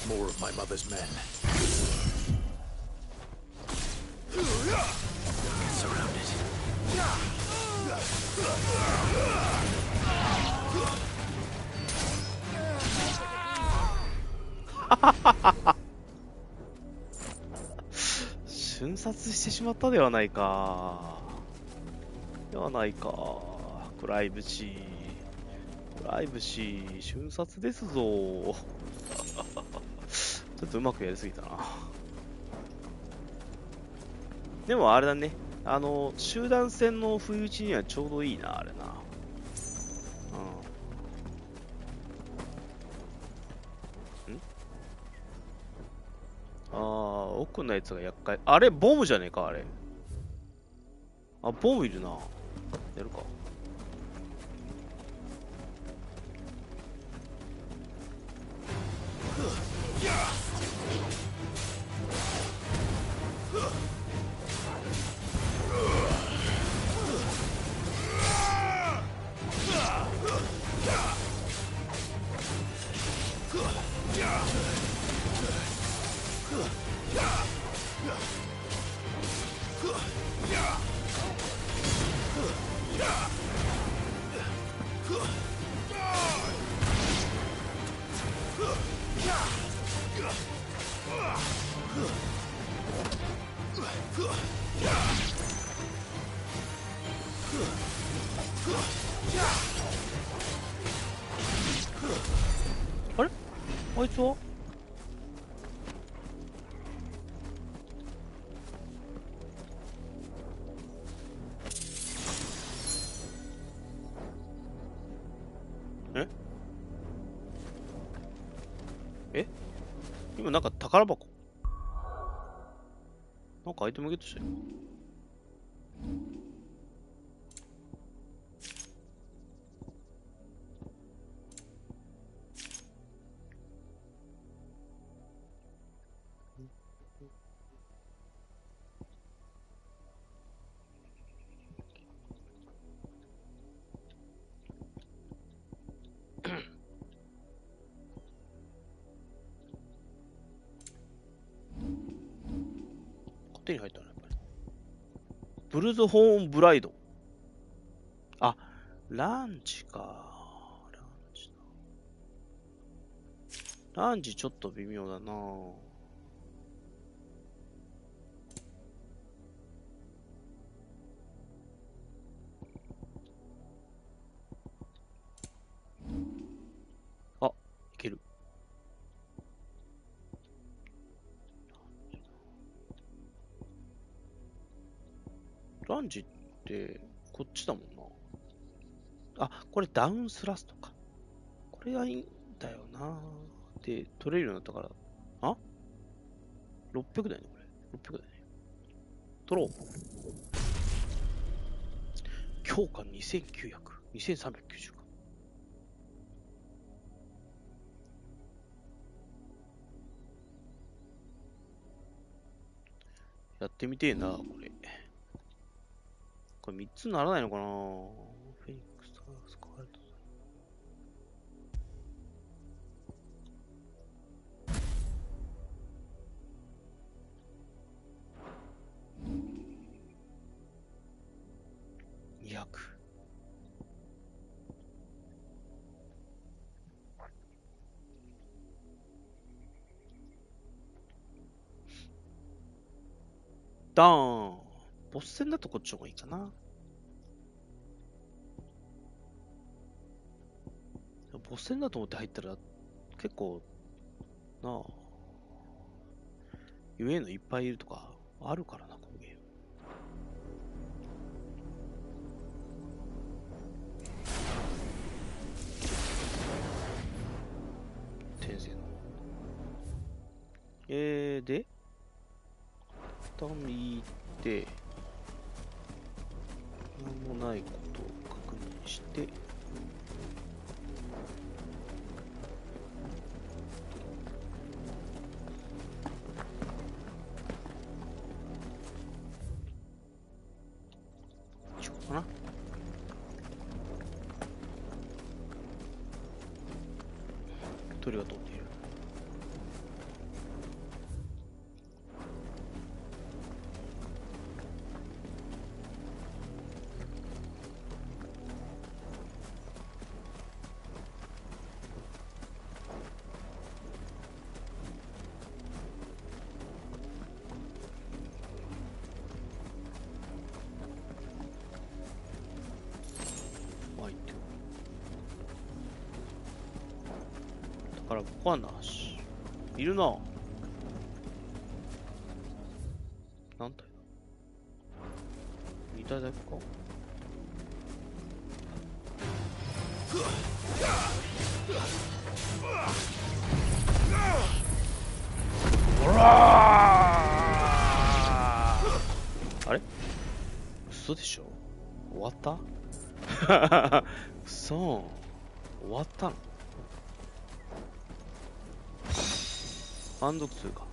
More of my mother's men. Surrounded.瞬殺してしまったではないか。ではないか。クライブシー。クライブシー、瞬殺ですぞ。ちょっとうまくやりすぎたな。でもあれだね。集団戦の不意打ちにはちょうどいいな、あれな。奥のやつが厄介。あれボムじゃねえか、あれ。あ、ボムいるな。やるか。あれ？あいつは？え？今なんか宝箱？なんかアイテムゲットしたよ。手に入ったね、やっぱり。ブルズホーンブライド。あ、ランチか。ランチちょっと微妙だな。あ、いける。ランチて、こっちだもんな。あ、これダウンスラストか。これがいいんだよな。で、取れるようになったから。あ ?600 だよね、これ。600だよね。取ろう。強化2900。2390か。やってみてえな、これ。これ3つならないのかな。フェニックス、スカーレット。200。ダーン。ボス戦だとこっちの方がいいかな。ボス戦だと思って入ったら結構なあ、言えんのいっぱいいるとかあるからな、このゲーム。転生の。で一旦見て、なんもないことを確認して、かな。鳥が飛んでいる。だからここはなし。いるな。何体だ ?2 体だけか。ほらー、あれ嘘でしょ。終わったそう終わったの。満足するか。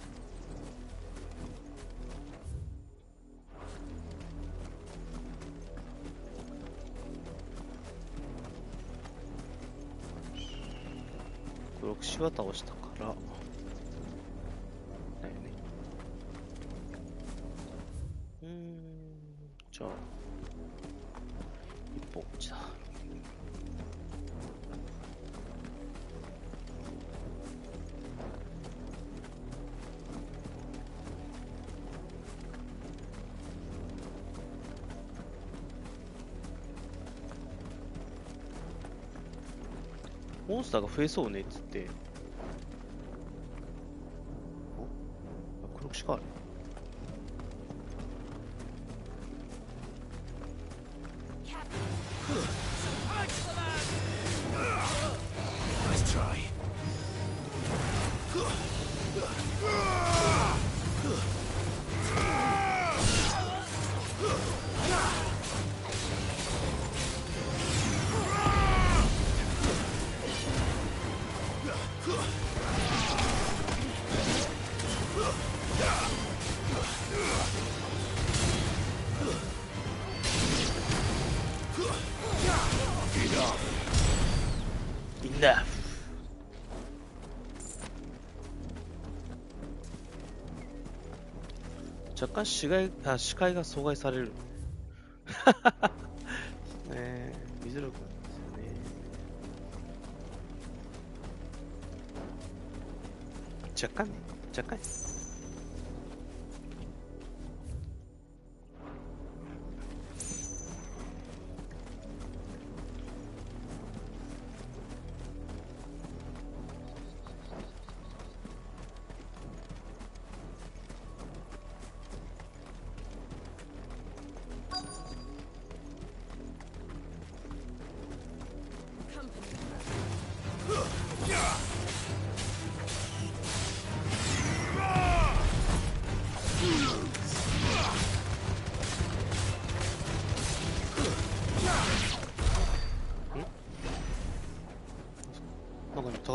黒串は倒したからだよね。じゃあ一本こっちだ。モンスターが増えそうねっつって。お、黒串かある。若干視界が阻害される。見づらくなるんですよね。若干ね、若干です。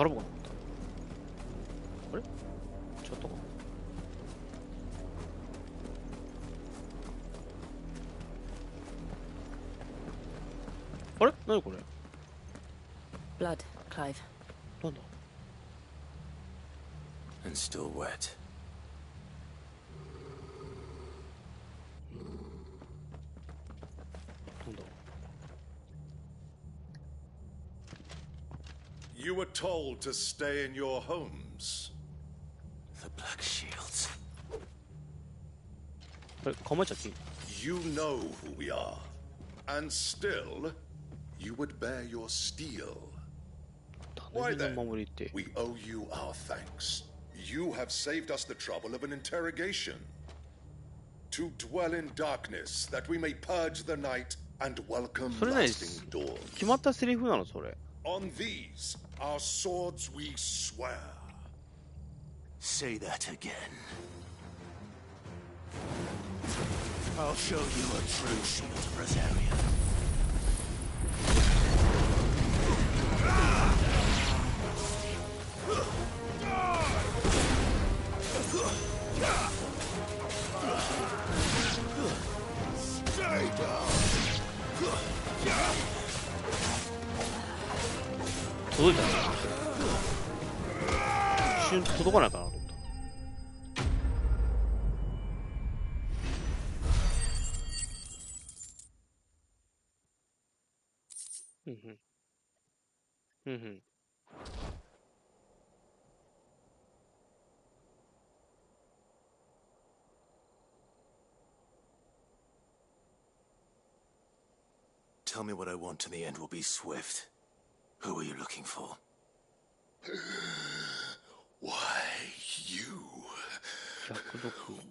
並ぶかな。あれ違ったかな。あれ何これ。 Blood, Clive. なんだ。 And still wet. You were told to stay in your homes. The Black Shields. You know who we are. And still, you would bear your steel. Why then? We owe you our thanks. You have saved us the trouble of an interrogation. To dwell in darkness, that we may purge the night and welcome lasting dawn. 決まったセリフなのそれ。 On these, our swords we swear. Say that again. I'll show you a true shield of Rosaria. Stay down. 届いたね。一瞬届かないかなと思った。うんうん。うんうん。Tell me what I want and the end will be swift. Who are you looking for? Why, you.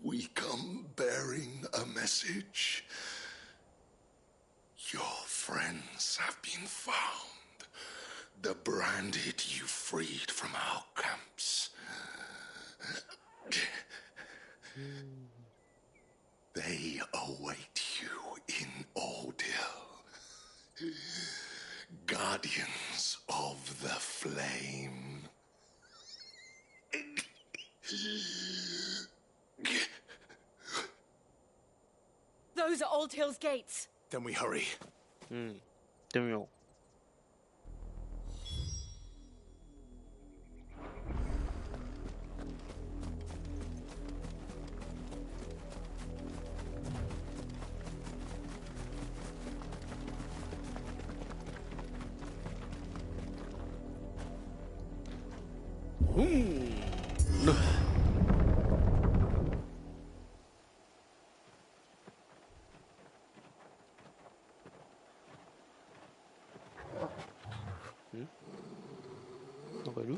We come bearing a message. Your friends have been found. The branded you freed from our camps. They await you in Ordeal. Guardians of the Flame. Those are Old Hill's gates. Then we hurry. うん。行ってみよう。うん。なんかいる？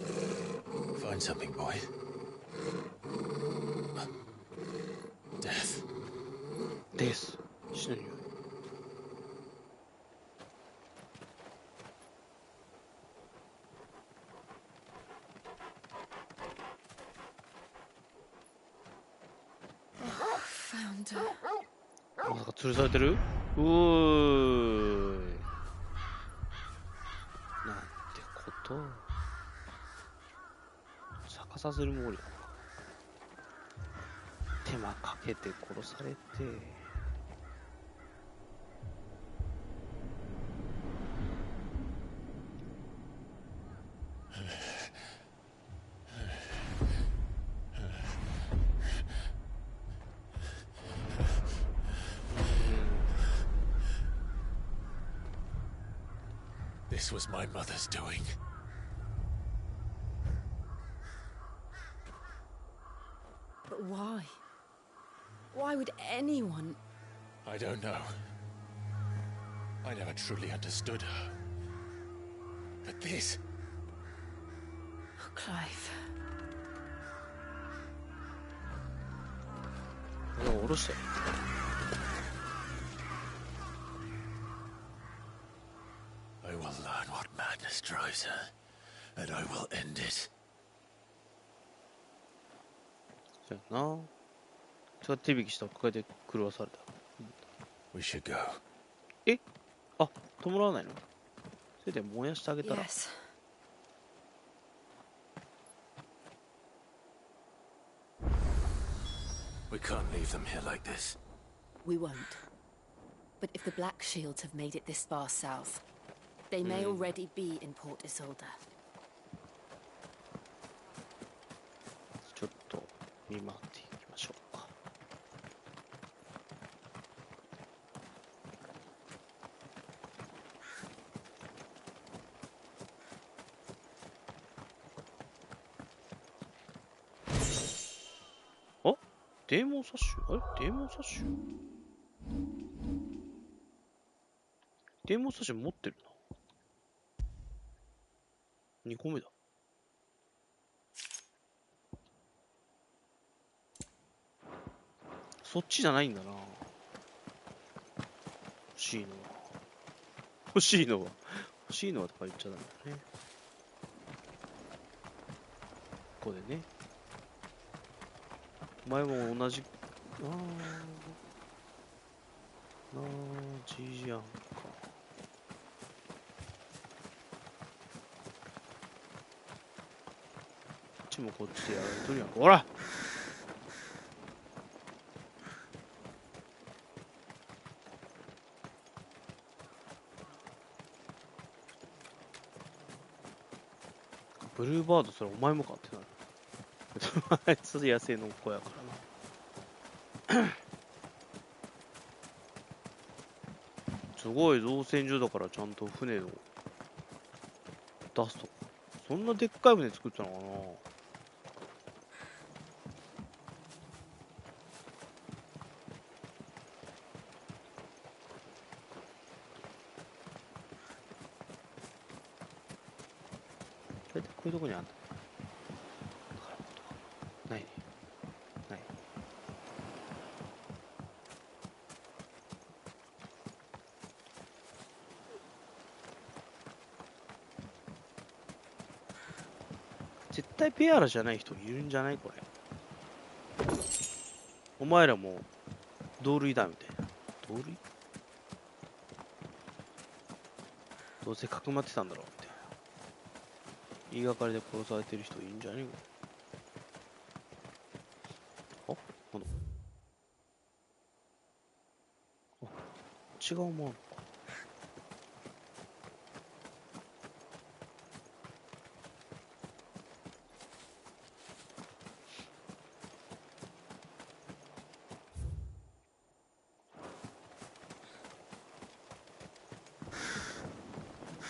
Find something, boy. Death. Death. 死ぬよ。Found her. なんか吊るされてる？うーい。なんてこと。逆さずるもりなのか。手間かけて殺されて。This was my mother's doing. But why? Why would anyone? I don't know. I never truly understood her. But this... Oh, Clive. 俺を下ろしたよ。I will learn what madness drives her, and I will end it. そうやな。それ手引きしたおかげで狂わされた。We should go. え？あ、弔わないの？それで燃やしてあげたら。Yes. We can't leave them here like this. We won't. But if the Black Shields have made it this far south, they may already be in Port Isolde. ちょっと見回っていきましょうか。あ、デーモンサッシュ、あれデーモンサッシュ、デーモンサッシュ持ってるな。2個目だ。そっちじゃないんだな。欲しいのは。欲しいのは。欲しいのはとか言っちゃダメだね。ここでね。お前も同じ。じやんか。こっちもこっちでやられとるやんか。ほらブルーバード、それお前もかってなる。あいつ野生の子やからな。すごい造船所だからちゃんと船を出すとか。そんなでっかい船作ったのかな。大体こういうとこにあるんだ。ないね。ない。絶対ペアラじゃない人いるんじゃないこれ。お前らも同類だみたいな。同類？どうせかくまってたんだろうみたいな。言いがかりで殺されてる人いるんじゃねえか。あ、なんだ。あ、違うもんあるのか。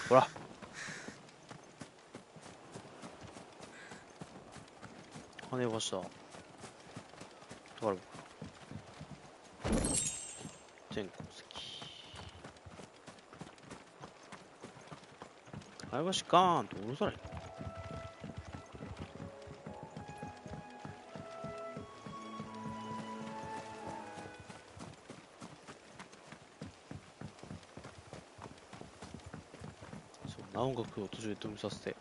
ほら。羽はした。だから全鉱石。あれはしかーんと下ろさない。そう、な音楽を途中で止めさせて。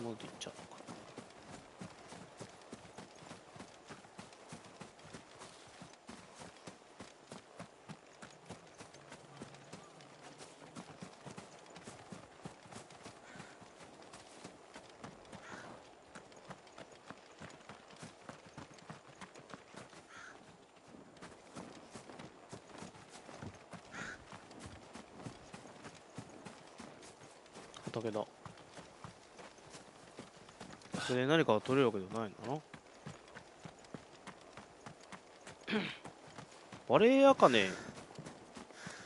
もうでいっちゃうのか。畑だ。それで何かが取れるわけではないんだな。バレエアカネ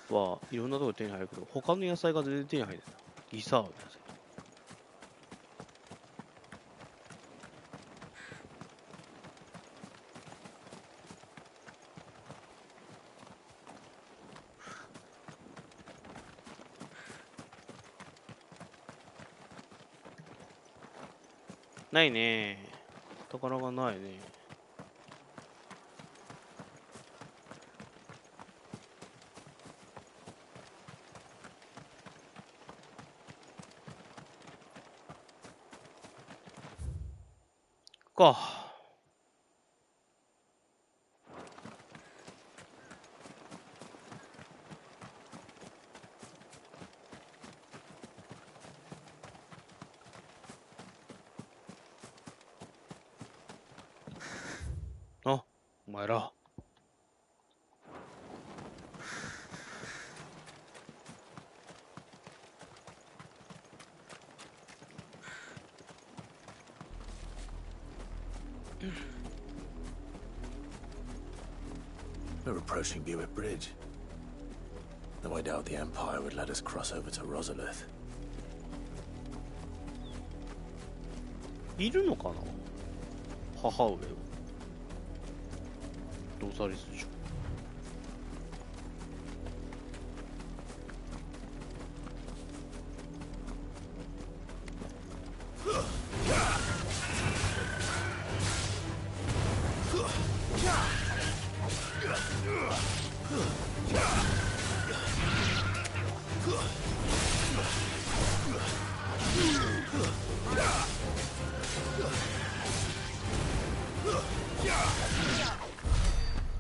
はいろんなところで手に入るけど、他の野菜が全然手に入るんだ。イサーの野菜。ないね。宝がないね。か。前ら。We're approaching Buick Bridge. Though I doubt the Empire would let us cross over to Rosalith. いるのかな、母上を。ロザリス城。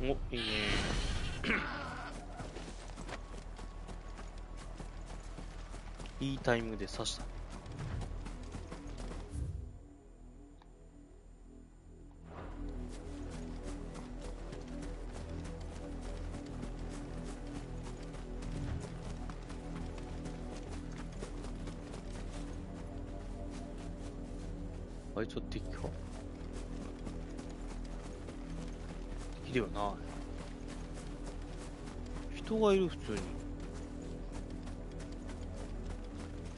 お、いいね。いいタイミングで刺した。あいつは敵か。敵ではない。人がいる、普通に。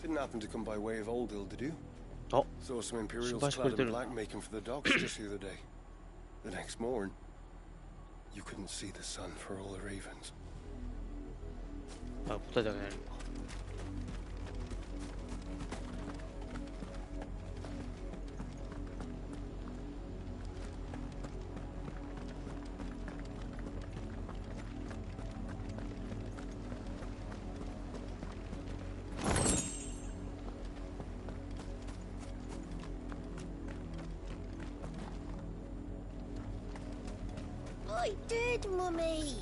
Didn't happen to come by way of Oldhill, did you? Oh. Saw some Imperials clad in black making for the docks just the other day. The next morn, you couldn't see the sun for all the ravens. あ、答えだけないのか。I did, Mummy.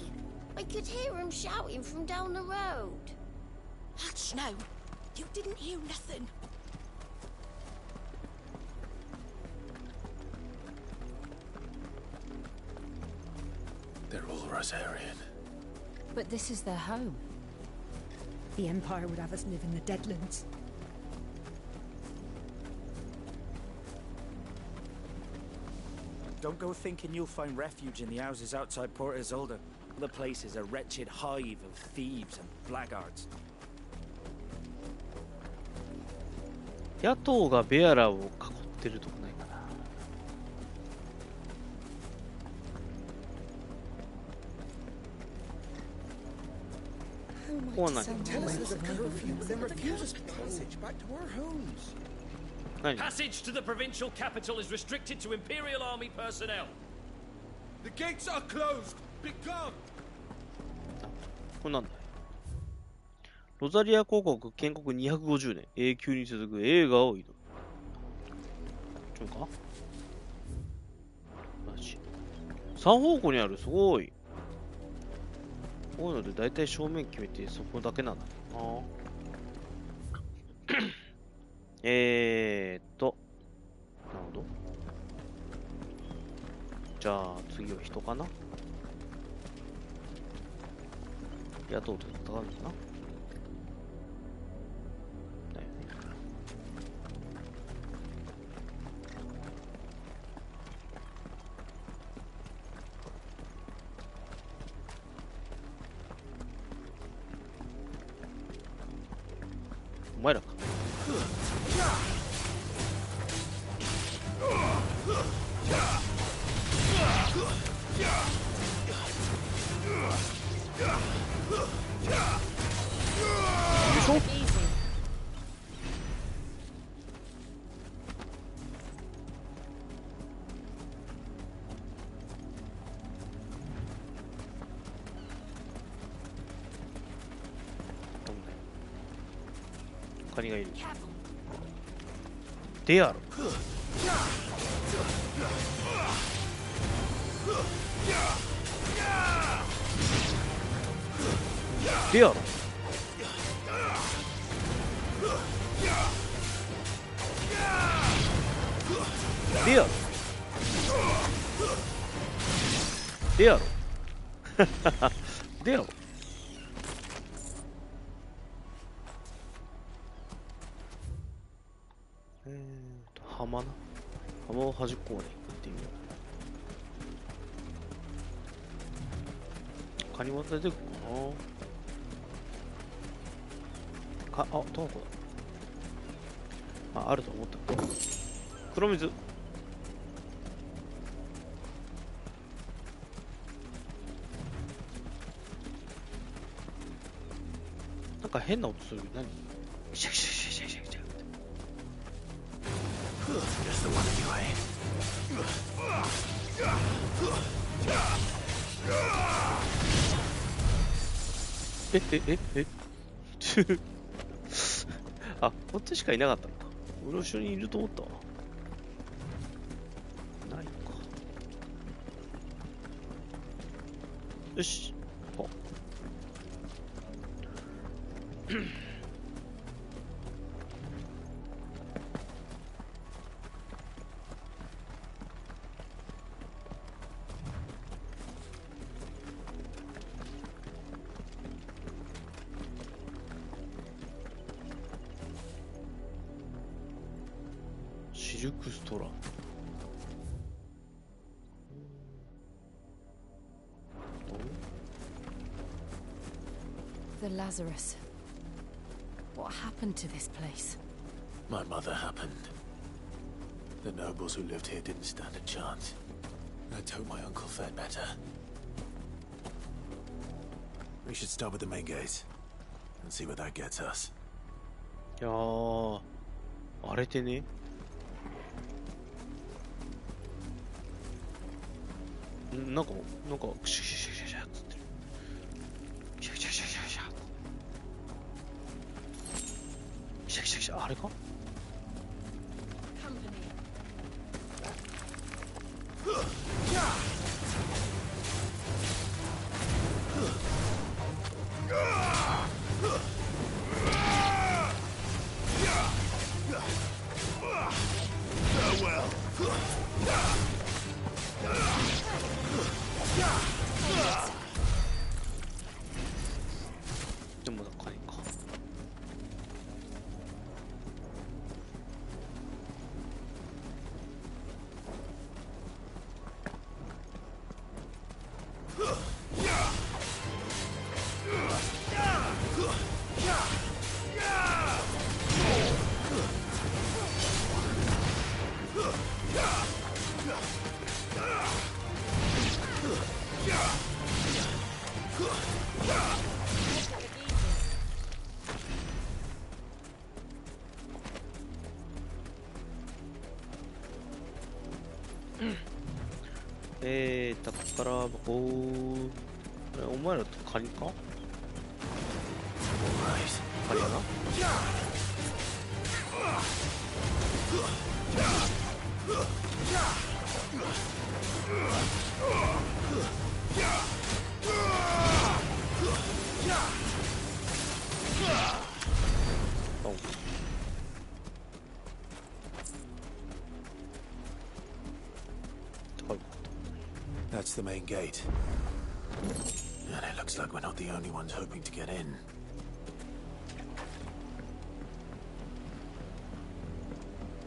I could hear him shouting from down the road. Hush now. You didn't hear nothing. They're all Rosarian. But this is their home. The Empire would have us live in the Deadlands. Don't go thinking you'll find refuge in the houses outside Port Isolde. The place is a wretched hive of thieves and blackguards. 野党がベアラーを囲ってるとこないかな。ここは何？ Passage to the provincial capital is restricted to Imperial Army personnel. The gates are closed. Be gone. これなんだい？ロザリア公国建国250年、永久に続く映画を挑む。ちょっか？マジ。3方向にある、すごい。こういうので大体正面決めてそこだけなんだな。なるほど。じゃあ次は人かな。野党と戦うのかな。だよね。お前らか。カニがいる。である。である。である。でやろでやろ。浜な。浜を端っこまで行ってみよう。カニまた出てくるかな。あ、トマコだ。あ、あると思った。黒水。なんか変な音する。何？シャキシャキシャキシャキシャキシャキ。Just the one anyway. あ、こっちしかいなかったのか。俺後ろにいると思ったわ。ないか。よし。あ。シルクストラ。The Lazarus. What happened to this place? My mother happened. The nobles who lived here didn't stand a chance. Let's hope my uncle fared better. We should start with the main gate and see where that gets us. いやー、荒れてね。なんか、シャシャシャシャシャっつってる。シャシャシャシャシャ。シャシャシャ、あれか？でも中にか。宝箱。お前らとカニか？カニやな。That's the main gate. And it looks like we're not the only ones hoping to get in.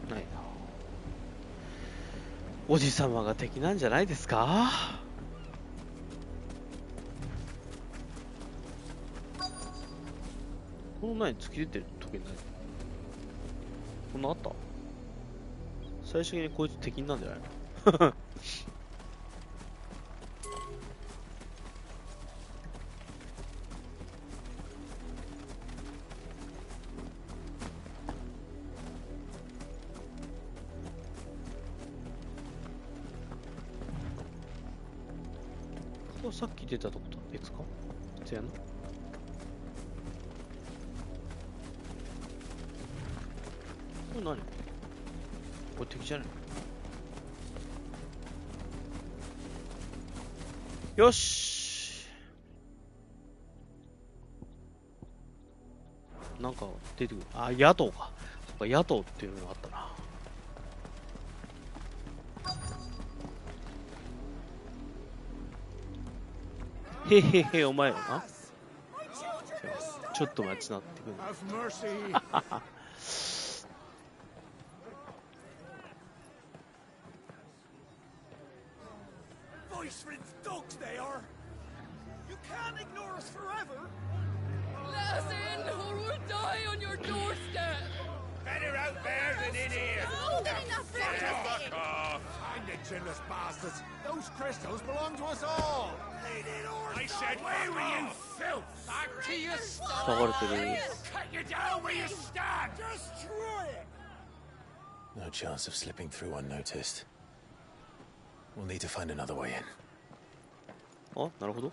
ないな。おじさまが敵なんじゃないですか？この前突き出てる時計ない？こんなあった？最終的にこいつ敵なんじゃないの？さっき出たとことは別か？別やな。これ何？これ敵じゃない？よし。なんか出てくる。あ、野党か。そっか、野党っていうのがあったな。へへへ、お前よな。ちょっと待ちなってくる。Voice-rinsed dogs they are. You can't ignore us forever. Let us in, or we'll die on your doorstep. Better out there than in here. Oh, enough. Fuck off. I'm the chinless bastards. Those crystals belong to us all. I said, where were you, filth? Back to your stall. Cut you down where you stand. Destroy it. No chance of slipping through unnoticed. We'll need to find another way in. あ、なるほど。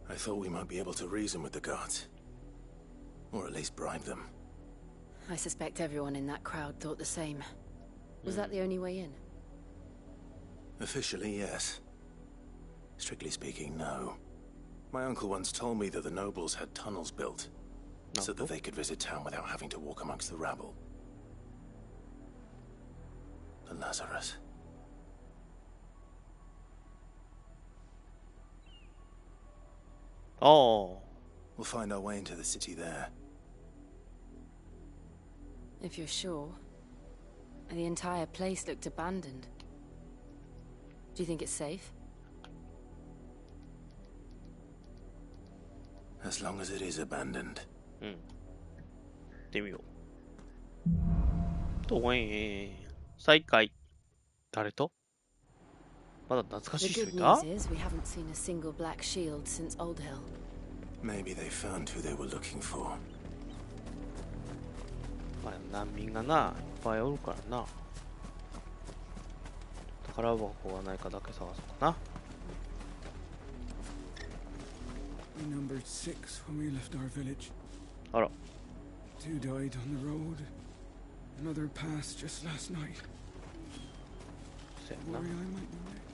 I thought we might be able to reason with the guards. Or at least bribe them. I suspect everyone in that crowd thought the same. Was that the only way in? Officially, yes. Strictly speaking, no. My uncle once told me that the nobles had tunnels built, so that they could visit town without having to walk amongst the rabble. The Lazarus. Oh. We'll find our way into the city there. If you're sure. The entire place looked abandoned. Do you think it's safe? As long as it is abandoned. うん。行ってみよう。と、再会。誰と？まだ懐かしい人いた？ The good news is we haven't seen a single black shield since Old Hill. Maybe they found who they were looking for. まあ、難民がな、いっぱいおるからな。宝箱がないかだけ探そうかな。We numbered 6 when we left our village. あら。 2 died on the road. Another passed just last night. Worry I might be next.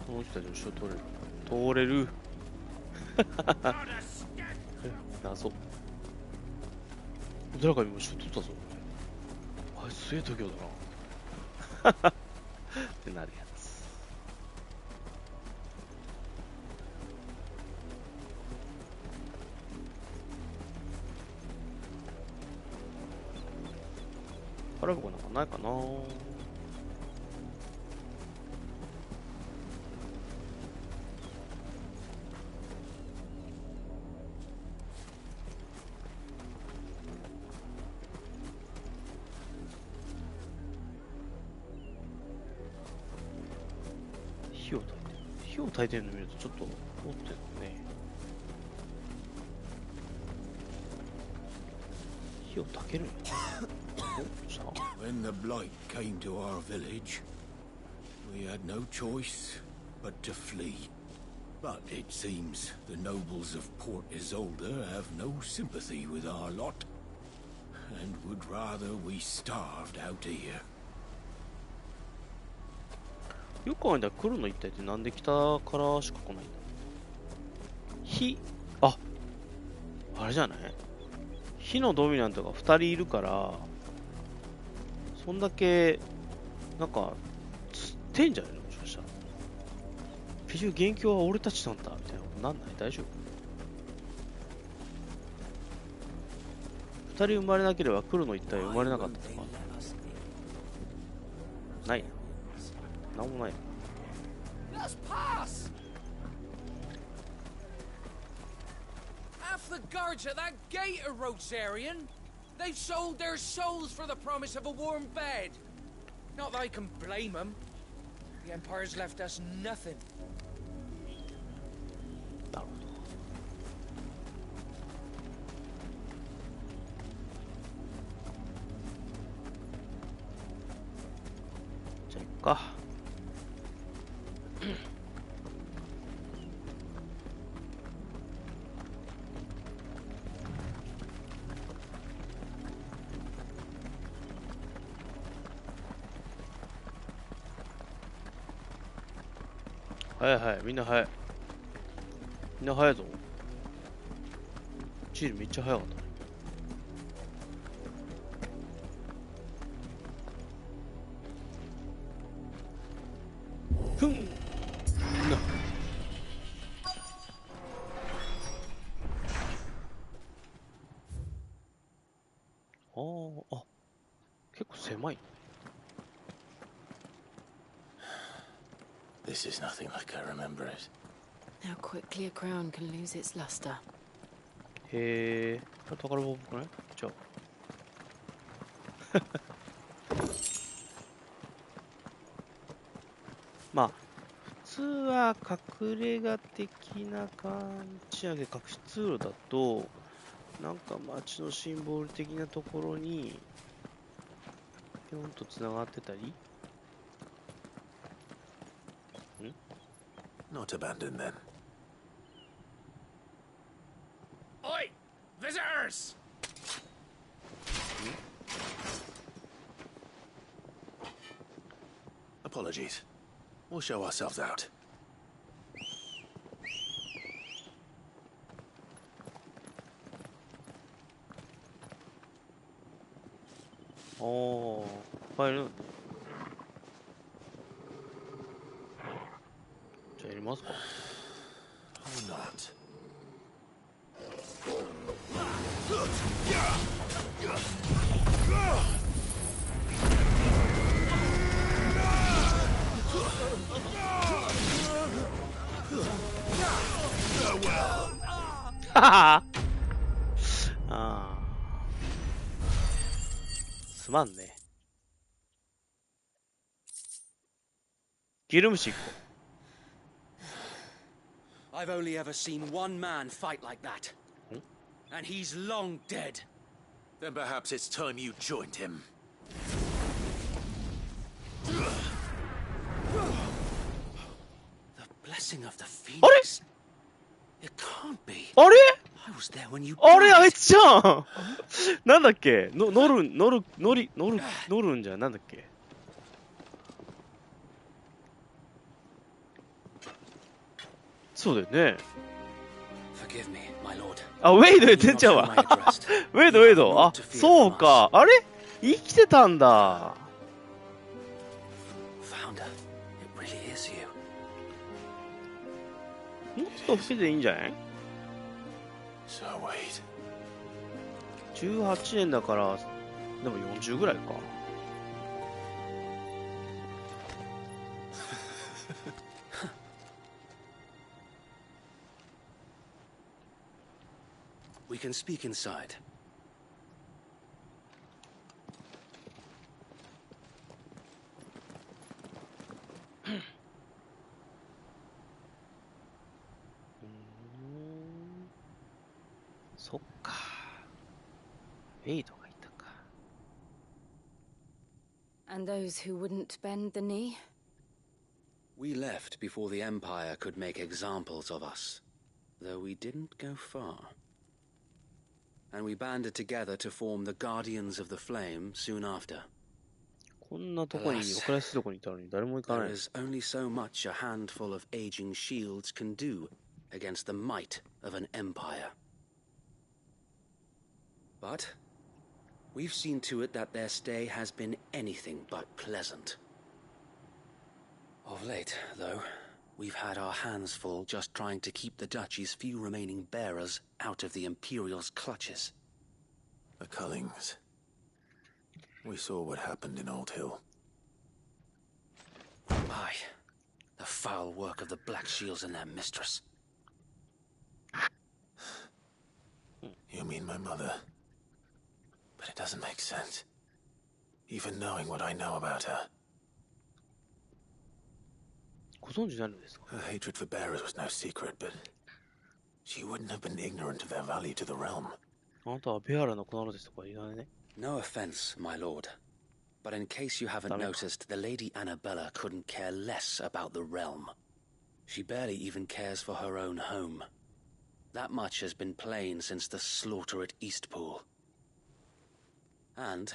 この人たちの後ろ通れる。謎。誰かにも後ろ通ったぞ。あいつすげえ度胸だな。ってなるやつ。宝箱なんかないかな。火を焚いてるの見るとちょっと思ってるね。火を焚けるんや。When the blight came to our village, we had no choice but to flee. But it seems the nobles of Port Isolde have no sympathy with our lot, and would rather we starved out here. よく考えたら黒の一帯ってなんで北からしか来ないんだ。火、あれじゃない？火のドミナントが2人いるから、そんだけなんか釣ってんじゃないの？もしかしたら結局元凶は俺たちなんだみたいなことなんない？大丈夫？2人生まれなければ黒の一帯生まれなかったとかない？なんもない。Let's pass. Half the guards at that gate are Rosarian. They've sold their souls for the promise of a warm bed. Not that I can blame them. The Empire's left us nothing. No. じゃあ行くか。早い早い、みんな早い。みんな早いぞ。チールめっちゃ早かった。ふん。あ、結構狭い。This is nothing like I remember it. How quickly a crown can lose its luster. へえ、宝箱っぽくない？じゃあ。まあ、普通は隠れ家的な感じやけど、隠し通路だと、なんか街のシンボル的なところに、ぴょんとつながってたり。Not abandoned then. Oi! Visitors! Apologies. We'll show ourselves out. Oh, fine. じゃあやりますか。How not? Ah. すまんね。ギルムシ行こう。I've only ever seen one man fight like that. And he's long dead. Then perhaps it's time you joined him. The blessing of the Phoenix. It can't be. あれ I was there when you あれあいつじゃんなんだっけ乗るんじゃんなんだっけそうだよね。あ、ウェイド言ってんちゃうわ。ウェイド。あ、そうか。あれ生きてたんだ。もっと老けていいんじゃない ?18 年だから、でも40ぐらいか。We can speak inside. And those who wouldn't bend the knee? We left before the Empire could make examples of us, though we didn't go far. And we banded together to form the Guardians of the Flame soon after. こんなとこに遅らせるとこにいたのに誰も行かない。 There is only so much a handful of aging shields can do against the might of an empire. But we've seen to it that their stay has been anything but pleasant. Of late, though, we've had our hands full just trying to keep the Duchy's few remaining bearers out of the Imperial's clutches. The Cullings. We saw what happened in Old Hill. Aye. The foul work of the Black Shields and their mistress. You mean my mother? But it doesn't make sense. Even knowing what I know about her. ご存知なんですか? Her hatred for bearers was no secret, but she wouldn't have been ignorant of their value to the realm. あなたはベアラの子なのですとか言わないね。 No offense, my lord. But in case you haven't noticed, the Lady Annabella couldn't care less about the realm. She barely even cares for her own home. That much has been plain since the slaughter at Eastpool. And,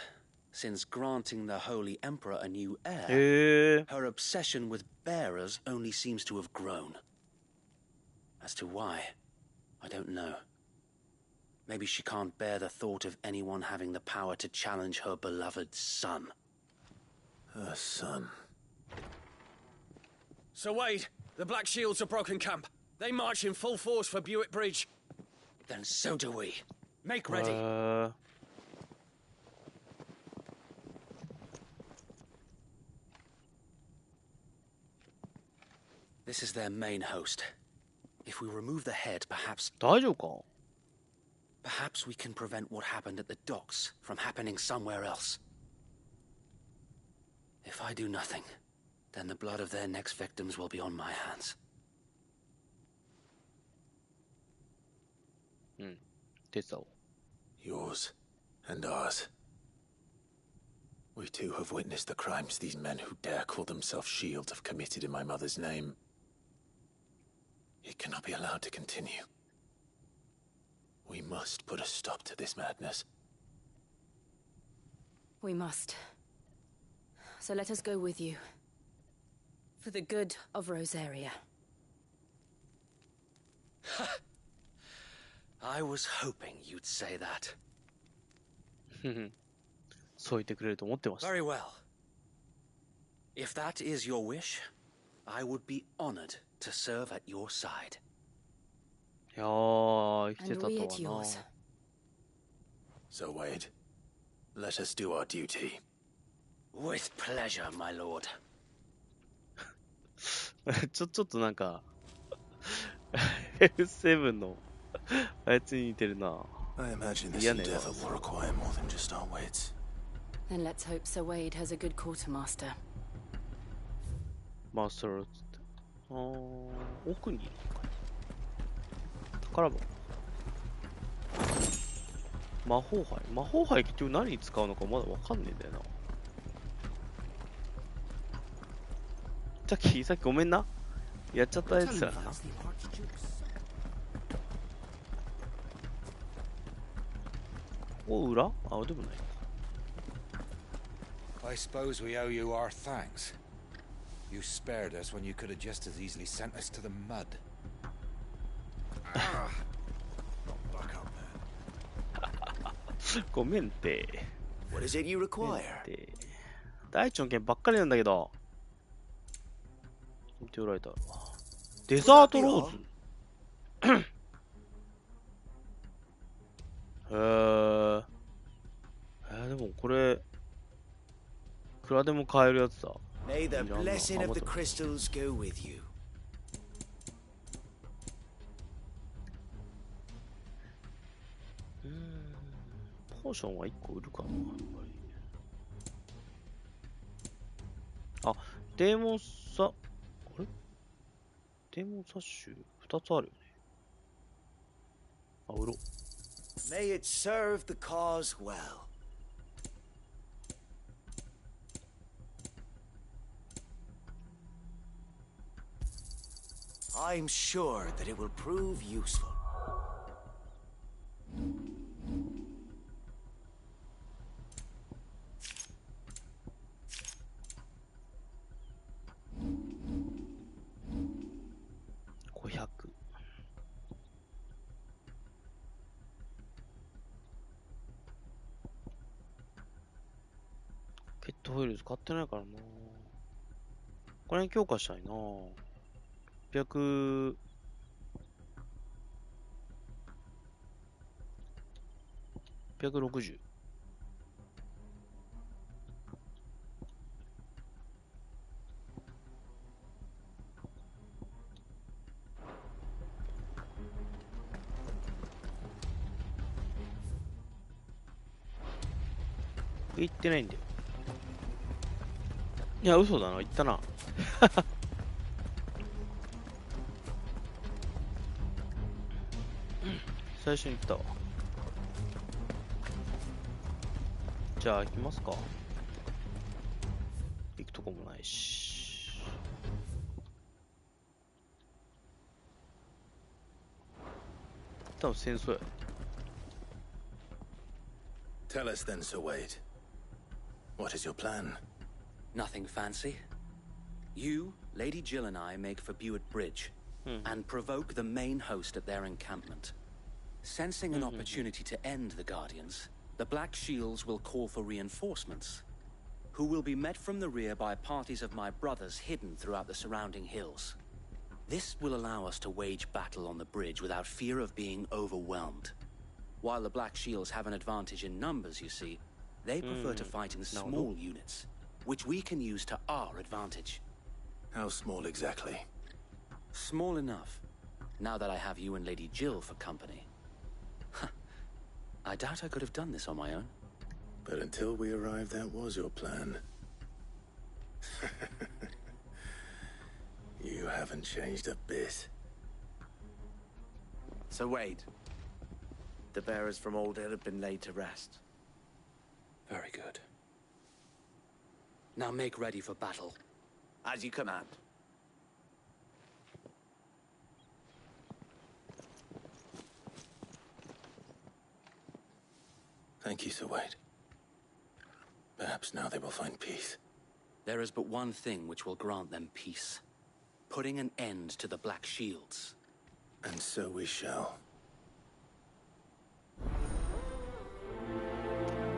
Since granting the Holy Emperor a new heir, her obsession with bearers only seems to have grown. As to why, I don't know. Maybe she can't bear the thought of anyone having the power to challenge her beloved son. Her son. Sir Wade, the Black Shields have broken camp. They march in full force for Buick Bridge. Then so do we. Make ready. This is their main host. If we remove the head, perhaps... Perhaps we can prevent what happened at the docks from happening somewhere else. If I do nothing, then the blood of their next victims will be on my hands. Yours and ours. We too have witnessed the crimes these men who dare call themselves shields have committed in my mother's name. It cannot be allowed to continue. We must put a stop to this madness. We must. So let us go with you. For the good of Rosaria. I was hoping you'd say that. Very well. If that is your wish, I would be honored to serve at your side. And we at yours. So Wade, let us do our duty. With pleasure, my lord. ちょっとなんかF7 のあいつに似てるな。 I imagine this endeavor will require more than just our wits. Then let's hope Sir Wade has a good quartermaster. Master つって。奥にいるのか。宝箱。魔法杯。魔法杯結局何に使うのかまだわかんねえんだよな。さっきごめんな。やっちゃったやつだな。ここ裏？あ、でもない。I suppose we owe you our thanks. You spared us when you could have just as easily sent us to the mud. Not back up there. ごめんって。What is it you require? 大地の件ばっかりなんだけど。見ておられた。デザートローズ。でもこれいくらでも買えるやつだ。May the blessing of the crystals go with you. ポーションは1個売るかな。やっぱり。あ、デーモンサ、あれ？デーモンサッシュ2つあるよね。あ、売ろう。May it serve the cause well. I'm sure that it will prove useful. Petホイールズ買ってないからな。これに強化したいな。660。行ってないんだよ。いや、嘘だな、行ったな。最初に行ったわ。じゃあ行きますか。行くとこもないし。多分戦争や。Tell us then, Sir Wade. What is your plan? Nothing fancy. You, Lady Jill and I make for Buett Bridge and provoke the main host at their encampment. Sensing an opportunity to end the Guardians, the Black Shields will call for reinforcements, who will be met from the rear by parties of my brothers hidden throughout the surrounding hills. This will allow us to wage battle on the bridge without fear of being overwhelmed. While the Black Shields have an advantage in numbers, you see, they prefer to fight in small units, which we can use to our advantage. How small exactly? Small enough, now that I have you and Lady Jill for company. I doubt I could have done this on my own. But until we arrived, that was your plan. You haven't changed a bit. So Wade, the bearers from Old Hill have been laid to rest. Very good. Now make ready for battle. As you command. Thank you, Sir Wade. Perhaps now they will find peace. There is but one thing which will grant them peace. Putting an end to the Black Shields. And so we shall.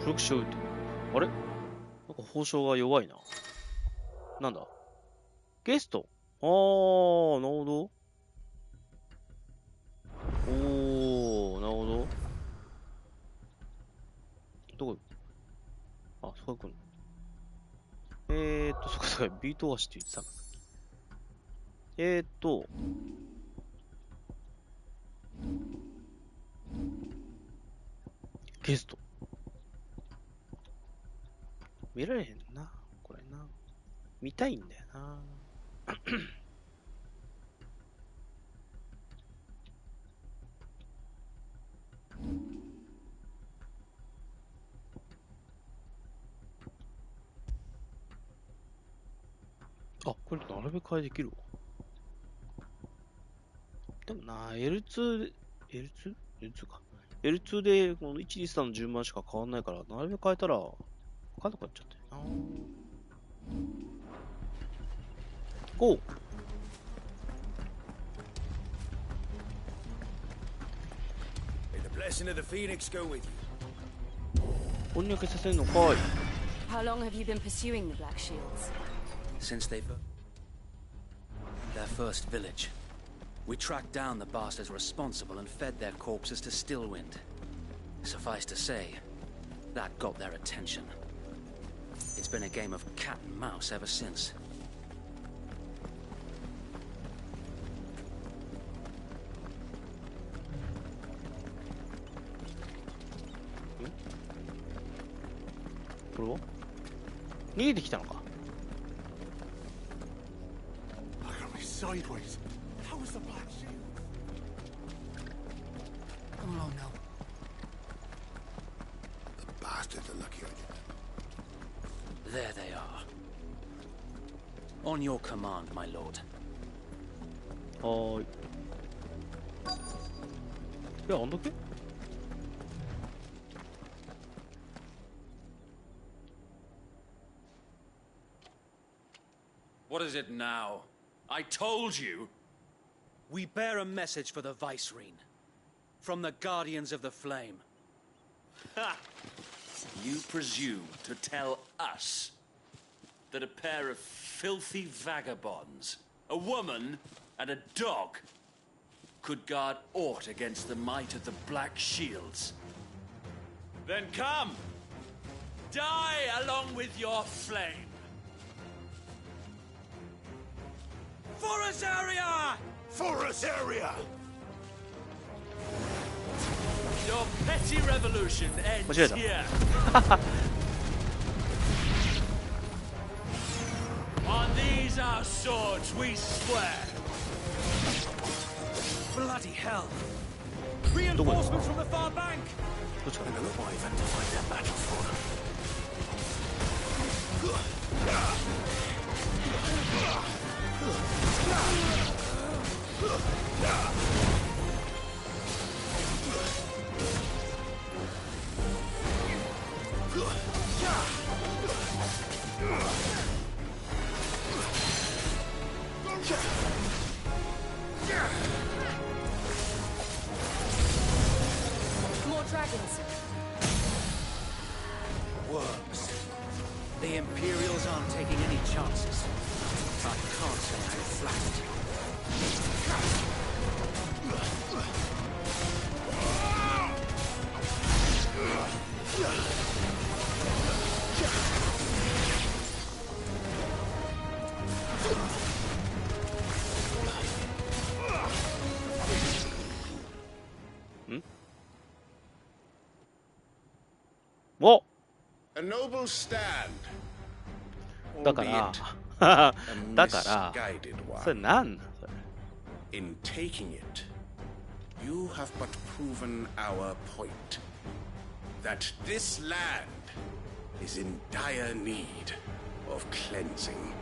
Brook Shield. あれ？なんか報奨が弱いな。なんだ？ゲスト。あー、なるほど。おー、なるほど。どこ？あ、そこ行くの。そこそこ、ビートワシって言ってたんだ。ゲスト。見られへんな、これな。見たいんだよな。あ、これ並べ替えできるわ。でもな、L2 か。L2 でこの1、2、3の順番しか変わんないから、並べ替えたら、分かんなくなっちゃってるな。GO! May the blessing of the Phoenix go with you. 翻訳させんのかい。How long have you been pursuing the Black Shields? Since their first village. We tracked down the bastards responsible and fed their corpses to Stillwind. Suffice to say, that got their attention. It's been a game of cat and mouse ever since. What? 逃げてきたのか。Sideways. How was the Black Shield? Come along now. The bastards are lucky I did. There they are. On your command, my lord. はーい。いや、あんだけWhat is it now? I told you! We bear a message for the Vicereine. From the Guardians of the Flame. Ha! You presume to tell us that a pair of filthy vagabonds, a woman and a dog, could guard aught against the might of the Black Shields? Then come! Die along with your flame! For us area! For us area! Your petty revolution ends here. On these our swords we swear. Bloody hell! Reinforcements from the far bank! I'm gonna go Wyvern to fight their battle for them. More dragons. Worms. The Imperials aren't taking any chances. I can't say I'm flattered. Oh! A noble stand. だから、だから、それ何なのそれ。In taking it, you have but proven our point that this land is in dire need of cleansing.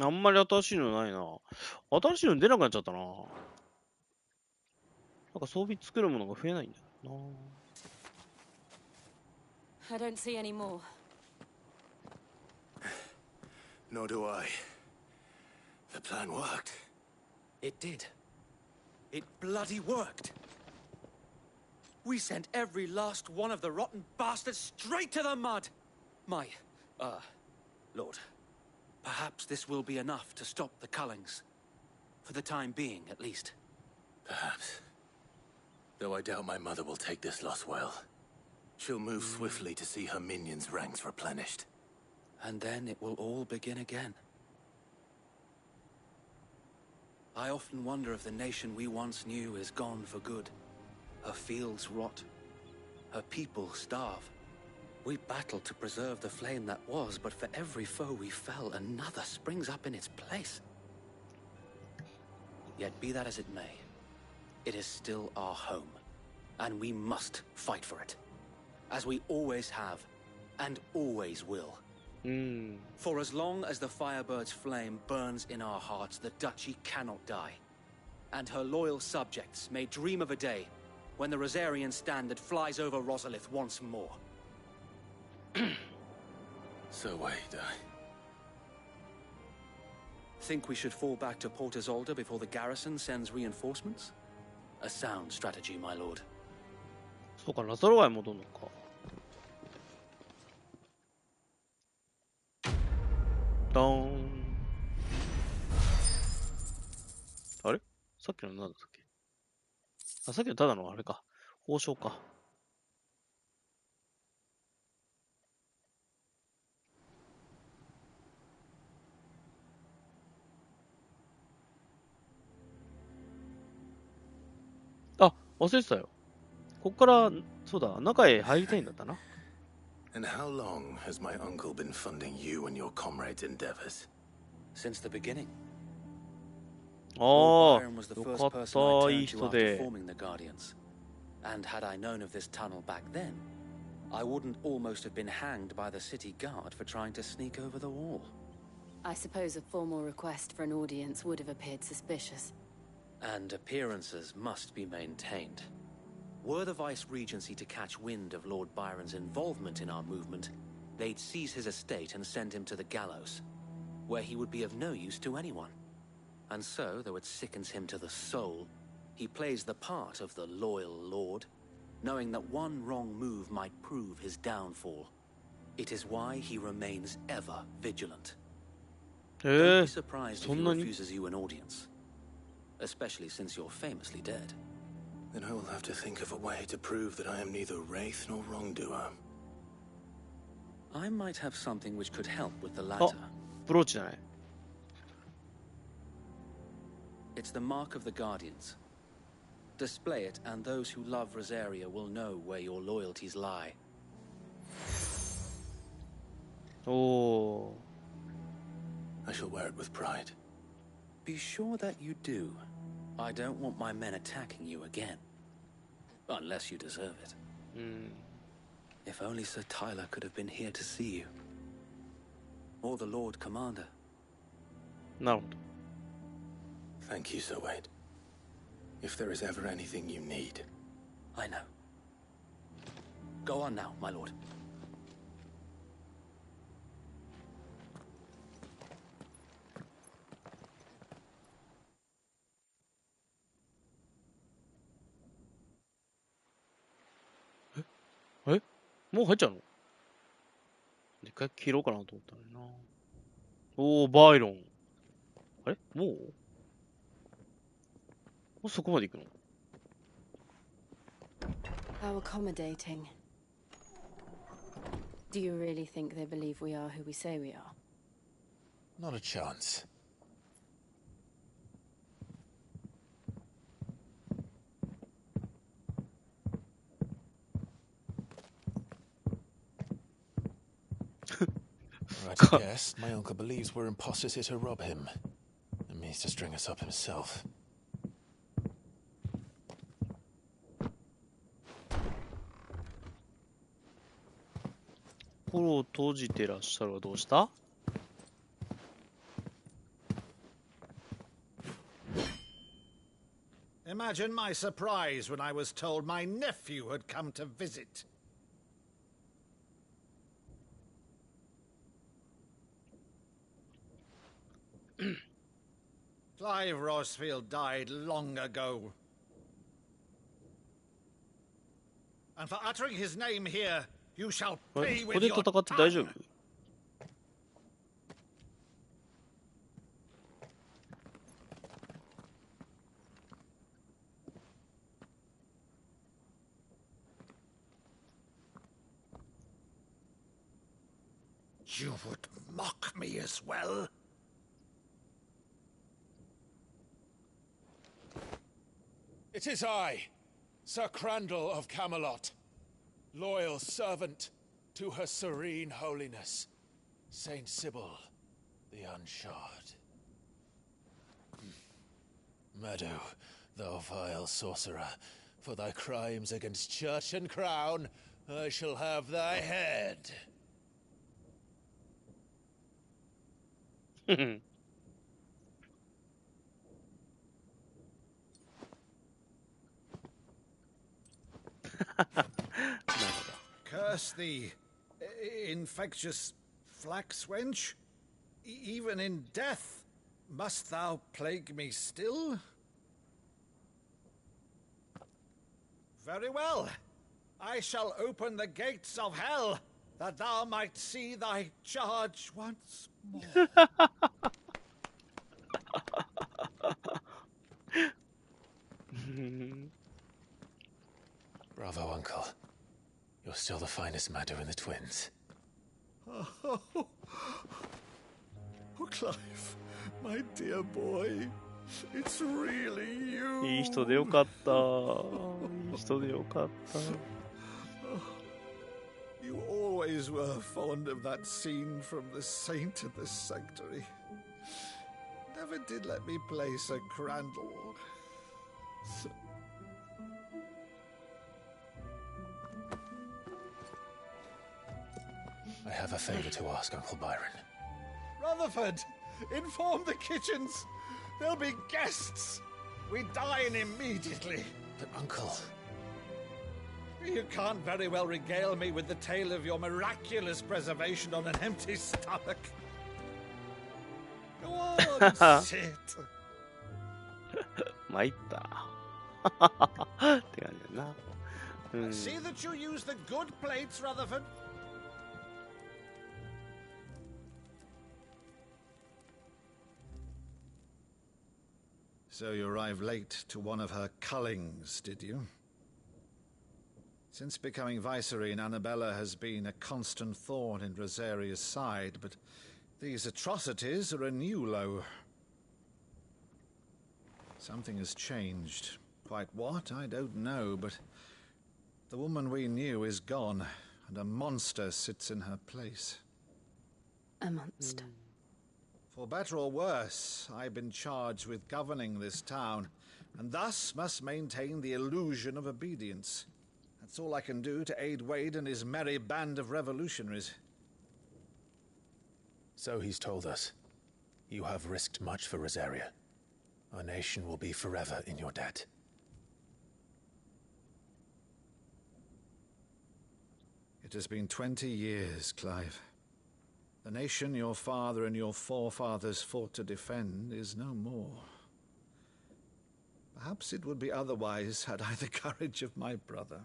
あんまり新しいのないな。新しいの出なくなっちゃったな。なんか装備作るものが増えないんだよな。I don't see any more. Nor do I. The plan worked. It did. It bloody worked. We sent every last one of the rotten bastards straight to the mud. My, Lord. Perhaps this will be enough to stop the Cullings. For the time being, at least. Perhaps. Though I doubt my mother will take this loss well. She'll move swiftly to see her minions' ranks replenished. And then it will all begin again. I often wonder if the nation we once knew is gone for good. Her fields rot. Her people starve. We battle to preserve the flame that was, but for every foe we fell, another springs up in its place. Yet be that as it may, it is still our home, and we must fight for it, as we always have, and always will. For as long as the Firebird's flame burns in our hearts, the Duchy cannot die, and her loyal subjects may dream of a day when the Rosarian standard flies over Rosalith once more. So wait, Think we should fall back to Port Isolde before the garrison sends reinforcements? A sound strategy, my lord. そうか、ラザロワイ戻るのか。ドーン。あれさっきの何だったっけ？あ、さっきのただのあれか。報奨か。あ、忘れてたよ。こっから、そうだ、中へ入りたいんだったな。And how long has my uncle been funding you and your comrades' endeavors? Since the beginning. Lord Byron was the よ first かっ person た、 I いい turned 人 to after で。 forming the Guardians. And had I known of this tunnel back then, I wouldn't almost have been hanged by the city guard for trying to sneak over the wall. I suppose a formal request for an audience would have appeared suspicious. And appearances must be maintained. Were the Vice-Regency to catch wind of Lord Byron's involvement in our movement, they'd seize his estate and send him to the gallows, where he would be of no use to anyone. And so, though it sickens him to the soul, he plays the part of the loyal lord, knowing that one wrong move might prove his downfall. It is why he remains ever vigilant. Don't be surprised if he refuses you an audience, especially since you're famously dead. Then I will have to think of a way to prove that I am neither wraith nor wrongdoer. I might have something which could help with the latter. ブローチじゃない。 It's the mark of the Guardians. Display it, and those who love Rosaria will know where your loyalties lie. おー。 I shall wear it with pride. Be sure that you do. I don't want my men attacking you again. Unless you deserve it. If only Sir Tyler could have been here to see you. Or the Lord Commander. なるほど。 Thank you, Sir Wade. If there is ever anything you need. I know. Go on now, my lord. Eh? もう入っちゃうの？一回切ろうかなと思ったのにな。おー、バイロン。あれ？もうそこまで行くの？ How accommodating. Do you really think they believe we are who we say we are? Not a chance. Right, I guess. My uncle believes we're imposters here to rob him. And means to string us up himself. 心を閉じてらっしゃるはどうした？ Imagine my surprise when I was told my nephew had come to visit. Clive Rosfield died long ago. And for uttering his name here, you shall pay with your tongue. You would mock me as well? It is I, Sir Crandall of Camelot, loyal servant to Her Serene Holiness, Saint Sybil the Unshod. Meadow, thou vile sorcerer, for thy crimes against church and crown, I shall have thy head. Curse thee, infectious flax wench. Even in death, must thou plague me still? Very well. I shall open the gates of hell, that thou might see thy charge once more. Bravo, Uncle. You're still the finest Maddo in the twins. Oh, Clive, my dear boy, it's really you. いい人でよかった。いい人でよかった。You always were fond of that scene from The Saint of the Sanctuary. never did let me play Sir Crandall. I have a favor to ask, Uncle Byron. Rutherford, inform the kitchens. There'll be guests. We dine immediately. But, Uncle... You can't very well regale me with the tale of your miraculous preservation on an empty stomach. Go on, sit. 参ったって感じだな。See that you use the good plates, Rutherford. So you arrived late to one of her cullings, did you? Since becoming Vicereine, Annabella has been a constant thorn in Rosaria's side, but these atrocities are a new low. Something has changed. Quite what, I don't know, but the woman we knew is gone, and a monster sits in her place. A monster? For better or worse, I've been charged with governing this town, and thus must maintain the illusion of obedience. That's all I can do to aid Wade and his merry band of revolutionaries. So he's told us. You have risked much for Rosaria. Our nation will be forever in your debt. It has been 20 years, Clive. The nation your father and your forefathers fought to defend is no more. Perhaps it would be otherwise had I the courage of my brother.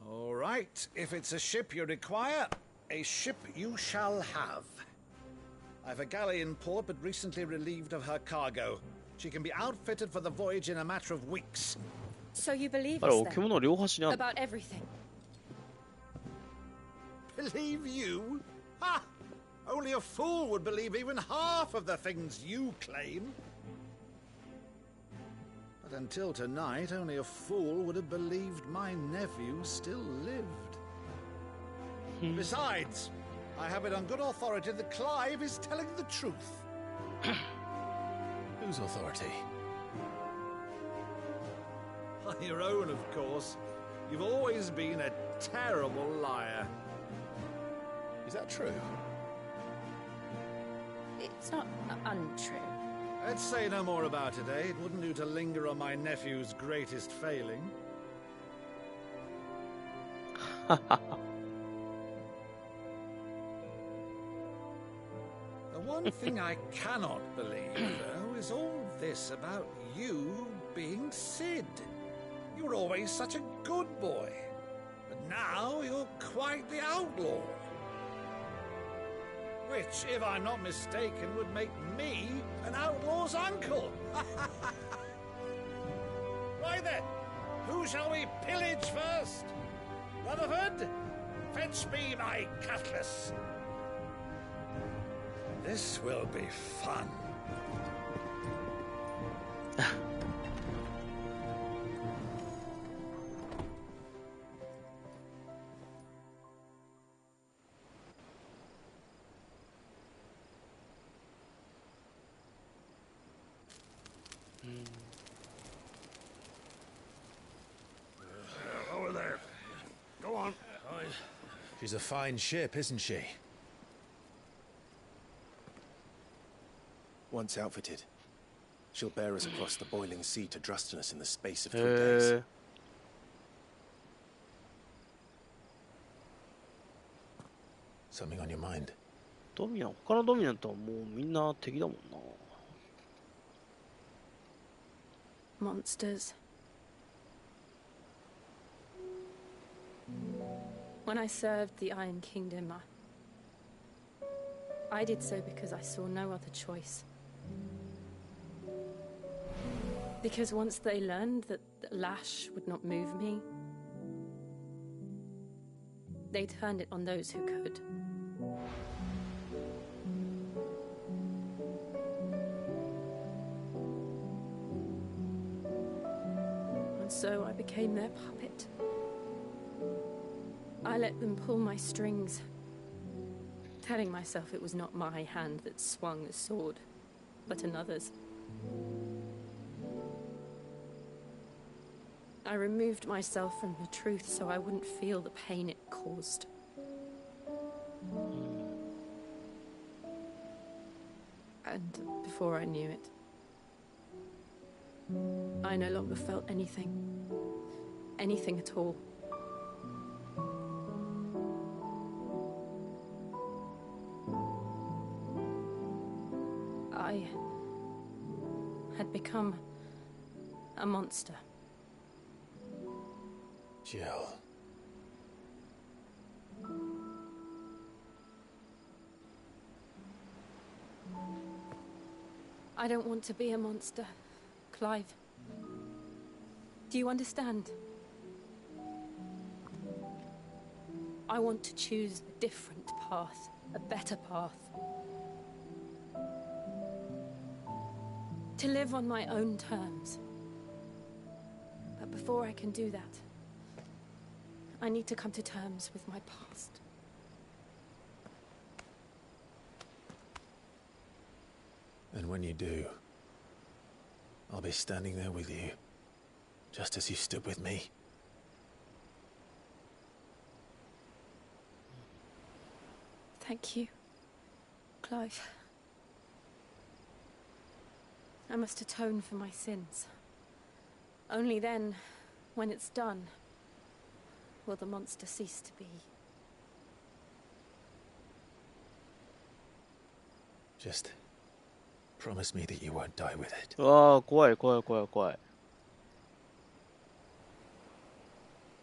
All right, if it's a ship you require, a ship you shall have. I've a galley in port, but recently relieved of her cargo. She can be outfitted for the voyage in a matter of weeks. So you believe us then? About everything? Believe you? Ha! Only a fool would believe even half of the things you claim. But until tonight, only a fool would have believed my nephew still lived. Besides, I have it on good authority that Clive is telling the truth. Whose authority? On your own, of course. You've always been a terrible liar. Is that true? It's not untrue. Let's say no more about it, eh? It wouldn't do to linger on my nephew's greatest failing. The one thing I cannot believe, though, is all this about you being Sid. You were always such a good boy, but now you're quite the outlaw. Which, if I'm not mistaken, would make me an outlaw's uncle. Right then, who shall we pillage first? Rutherford, fetch me my cutlass. This will be fun. Over there. Go on. She's a fine ship, isn't she? Once outfitted, she'll bear us across the boiling sea to Drustinus in the space of 3 days. Something on your mind? ドミナン、他のドミナントはもうみんな敵だもんな。Monsters. When I served the Iron Kingdom, I did so because I saw no other choice. Because once they learned that Lash would not move me, they turned it on those who could. And so I became their puppet. I let them pull my strings, telling myself it was not my hand that swung the sword, but another's. I removed myself from the truth so I wouldn't feel the pain it caused. And before I knew it, I no longer felt anything. Anything at all. I had become a monster. Jill. I don't want to be a monster, Clive. Do you understand? I want to choose a different path, a better path. To live on my own terms. But before I can do that, I need to come to terms with my past. And when you do, I'll be standing there with you, just as you stood with me. Thank you, Clive. I must atone for my sins. Only then, when it's done, will the monster cease to be. Just promise me that you won't die with it. Ah, 怖い怖い怖い怖い。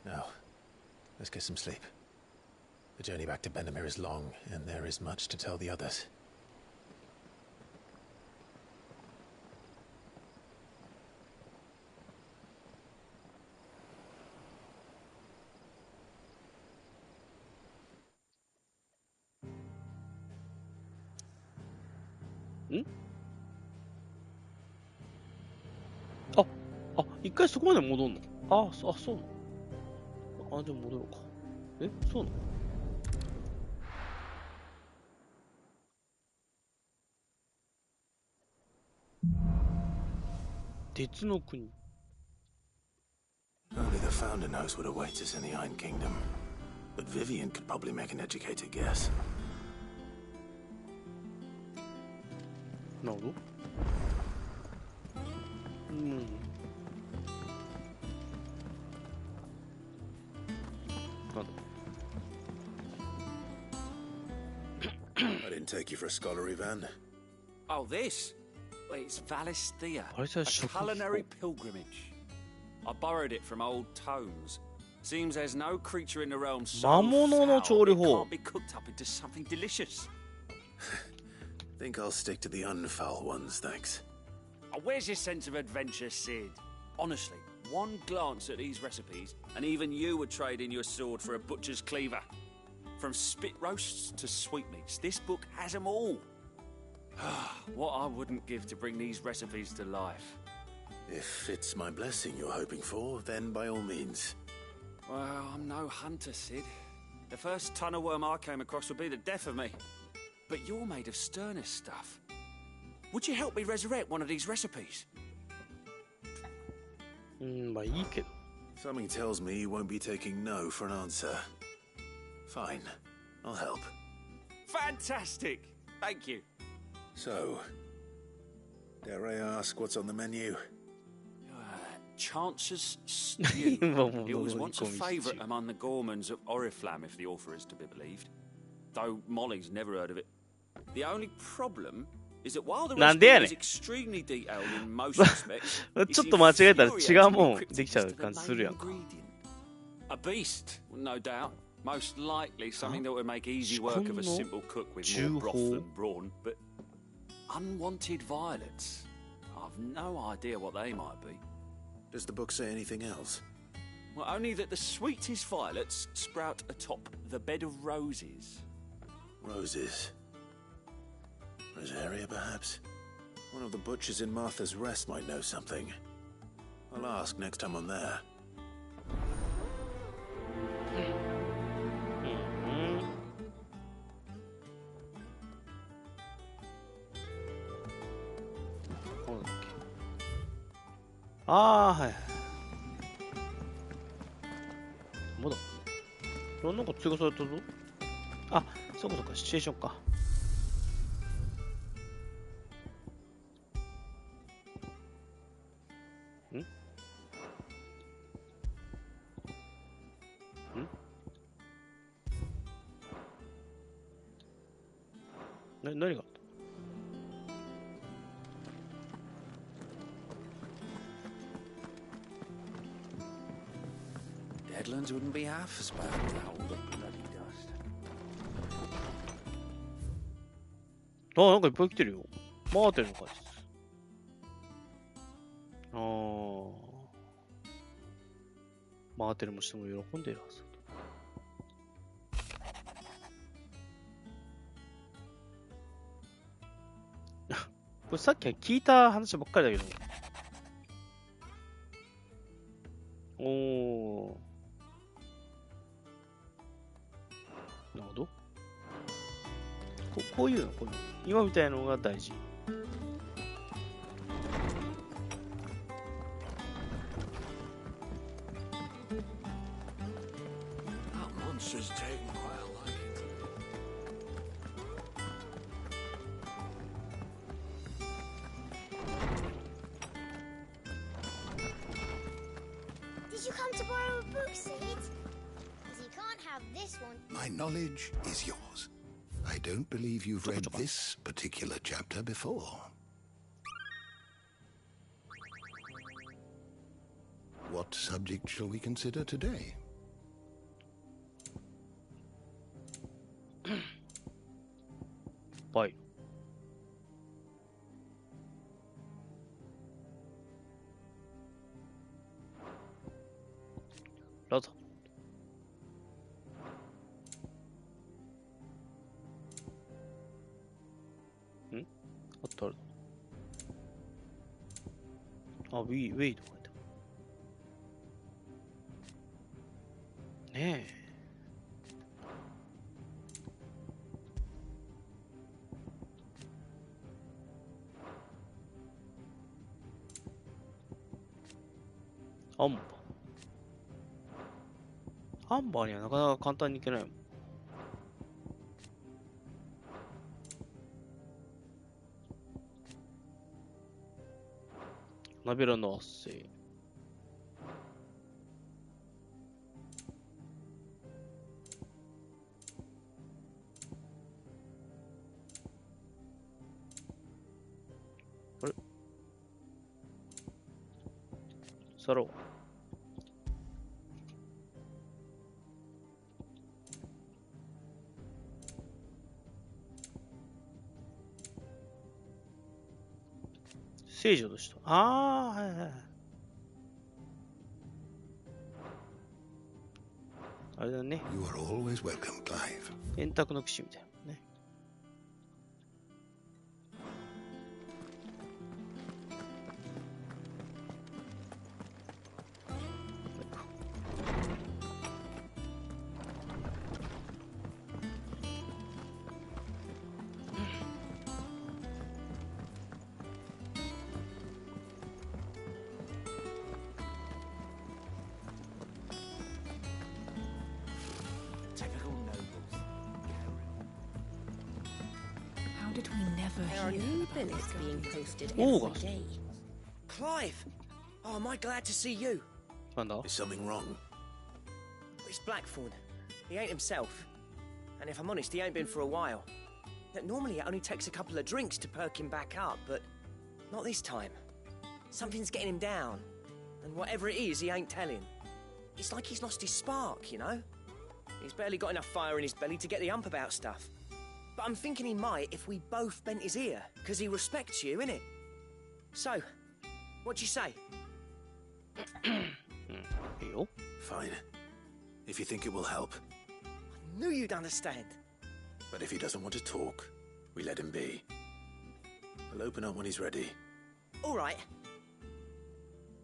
Now, let's get some sleep. The journey back to Benamir is long, and there is much to tell the others. Hmm? あ、一回そこまで戻んの？そうなの？じゃあ戻ろうか。そうなの？鉄の国。Only the founder knows what awaits us in the Iron Kingdom. But Vivian could probably make an educated guess. なるほど。I didn't take you for a scholarly van. Oh, this? It's Valisthea, What is that a culinary pilgrimage. I borrowed it from old tomes. Seems there's no creature in the realm so foul it can't be cooked up into something delicious. Think I'll stick to the unfoul ones, thanks. Oh, where's your sense of adventure, Sid? Honestly, one glance at these recipes, and even you would trade in your sword for a butcher's cleaver. From spit roasts to sweetmeats, this book has them all. What I wouldn't give to bring these recipes to life. If it's my blessing you're hoping for, then by all means. Well, I'm no hunter, Sid. The first ton of worm I came across would be the death of me. But you're made of sterner stuff. Would you help me resurrect one of these recipes? まあいいけど。 Something tells me you won't be taking no for an answer. Fine, I'll help. Fantastic! Thank you. So, dare I ask what's on the menu? Chance's Stew. It was once a favourite among the Gormans of Oriflamme, if the author is to be believed. Though Molly's never heard of it. The only problem is that while the recipe is extremely detailed in most respects, it's ちょっと間違えたら違うもんできちゃう感じするやんか。 A beast, no doubt. Most likely something that would make easy work of a simple cook with more broth than brawn. But unwanted violets. I've no idea what they might be. Does the book say anything else? Well, only that the sweetest violets sprout atop the bed of roses. Roses. Rosaria, perhaps? One of the butchers in Martha's Rest might know something. I'll ask next time I'm there. なんだっけ。あー、はいはい。まだなんか追加されたぞ。あ、そうかそうか、シチュエーションか。何があった？ Deadlands wouldn't be half as bad without all the bloody dust. あ、なんかいっぱい来てるよ。マーテルの感じです。マーテルもしても喜んでいるはず。これさっきは聞いた話ばっかりだけど。おー。なるほど。こういうの、今みたいなのが大事。My knowledge is yours. I don't believe you've read this particular chapter before. What subject shall we consider today? Bye. Lots. Ah, wait. ねえ。アンバー。アンバーにはなかなか簡単にいけないもん。ナビラの圧政。あれサロー。聖女とした。ああ、はいはい。あれだね。You are always welcome, Clive. 円卓の騎士みたいなね。Clive! Oh, am I glad to see you? Is something wrong? It's Blackthorn. He ain't himself. And if I'm honest, he ain't been for a while. Normally it only takes a couple of drinks to perk him back up, but not this time. Something's getting him down. And whatever it is, he ain't telling. It's like he's lost his spark, you know? He's barely got enough fire in his belly to get the ump about stuff. But I'm thinking he might if we both bent his ear, because he respects you, innit? So, what do you say? Fine. If you think it will help. I knew you'd understand. But if he doesn't want to talk, we let him be. We'll open up when he's ready. All right.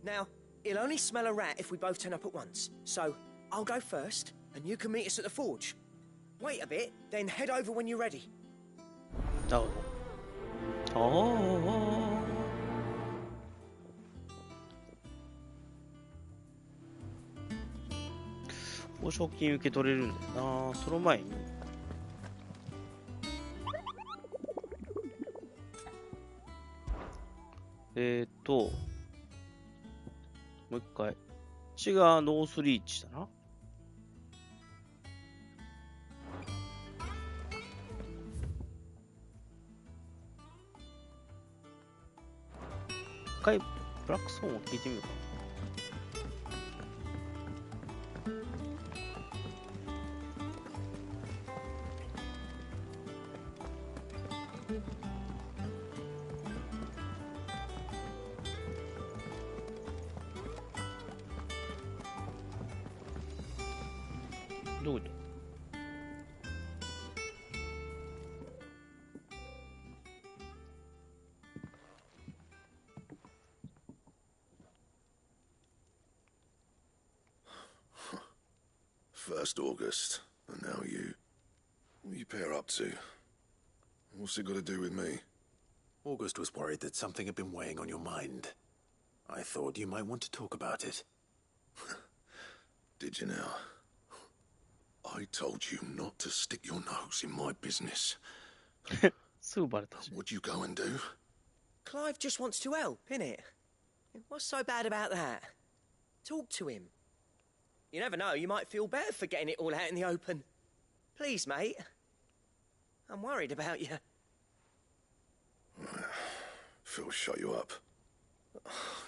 Now, he'll only smell a rat if we both turn up at once. So, I'll go first, and you can meet us at the forge. Wait a bit, then head over when you're ready. Oh. 報奨金受け取れるんだよな。その前にもう一回。こっちがノースリーチだな。一回ブラックソーンを聞いてみようか。どこ行った？First August, and now you. What are you pair up to? What's it got to do with me? August was worried that something had been weighing on your mind. I thought you might want to talk about it. Did you now? I told you not to stick your nose in my business. What'd you go and do? Clive just wants to help, innit? What's so bad about that? Talk to him. You never know, you might feel better for getting it all out in the open. Please, mate. I'm worried about you. Phil shut you up.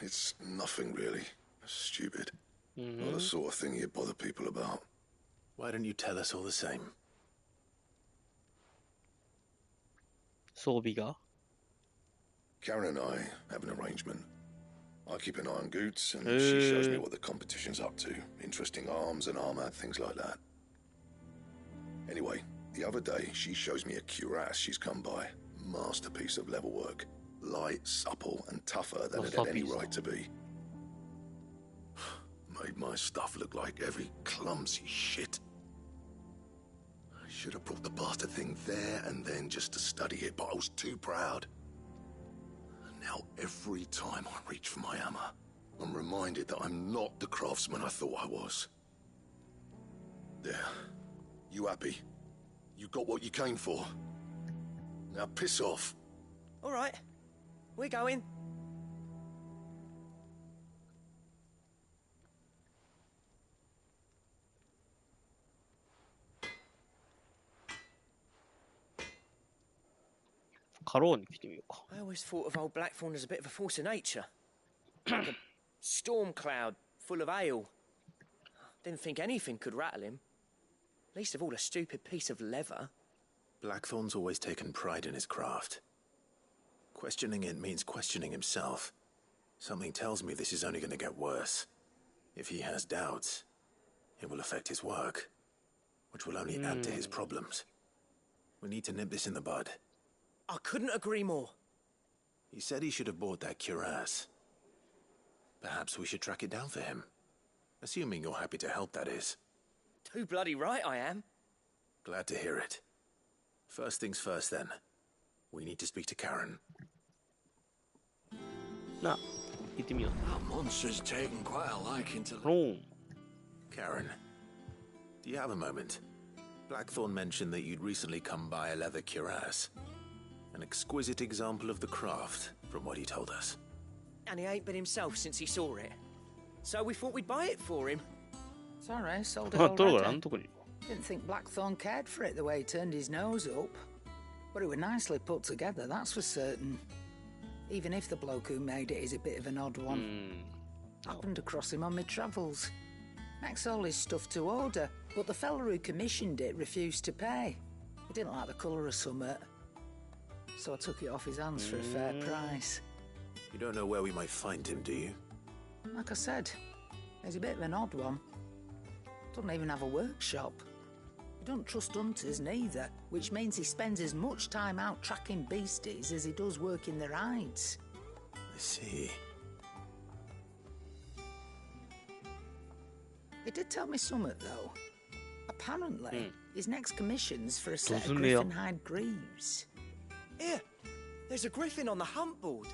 It's nothing really. Stupid. Not the sort of thing you bother people about. Why don't you tell us all the same? 装備が Karen and I have an arrangement. I keep an eye on Goots, and she shows me what the competition's up to. Interesting arms and armor, things like that. Anyway, the other day, she shows me a cuirass she's come by. Masterpiece of level work. Light, supple, and tougher than it had any right to be. Made my stuff look like heavy, clumsy shit. I should have brought the bastard thing there and then just to study it, but I was too proud. And now every time I reach for my hammer, I'm reminded that I'm not the craftsman I thought I was. There. You happy? You got what you came for. Now piss off. All right. We're going. I always thought of old Blackthorn as a bit of a force of nature. Like a storm cloud full of hail. Didn't think anything could rattle him. Least of all a stupid piece of leather. Blackthorn's always taken pride in his craft. Questioning it means questioning himself. Something tells me this is only going to get worse. If he has doubts, it will affect his work, which will only add to his problems. We need to nip this in the bud. I couldn't agree more. He said he should have bought that cuirass. Perhaps we should track it down for him. Assuming you're happy to help, that is. Too bloody right I am. Glad to hear it. First things first, then. We need to speak to Karen. Nah, hit me up. That monster's taken quite a liking to... Karen, do you have a moment? Blackthorn mentioned that you'd recently come by a leather cuirass. An exquisite example of the craft, from what he told us. And he ain't been himself since he saw it. So we thought we'd buy it for him. Sorry, sold it already. Didn't think Blackthorn cared for it the way he turned his nose up. But it was nicely put together, that's for certain. Even if the bloke who made it is a bit of an odd one. Happened across him on my travels. Makes all his stuff to order, but the fella who commissioned it refused to pay. He didn't like the colour of summit. So I took it off his hands for a fair price. You don't know where we might find him, do you? Like I said, he's a bit of an odd one. Doesn't even have a workshop. He don't trust hunters neither, which means he spends as much time out tracking beasties as he does working their hides. I see. He did tell me something, though. Apparently, his next commission's for a set of griffin hide greaves. Here, there's a griffin on the hunt board.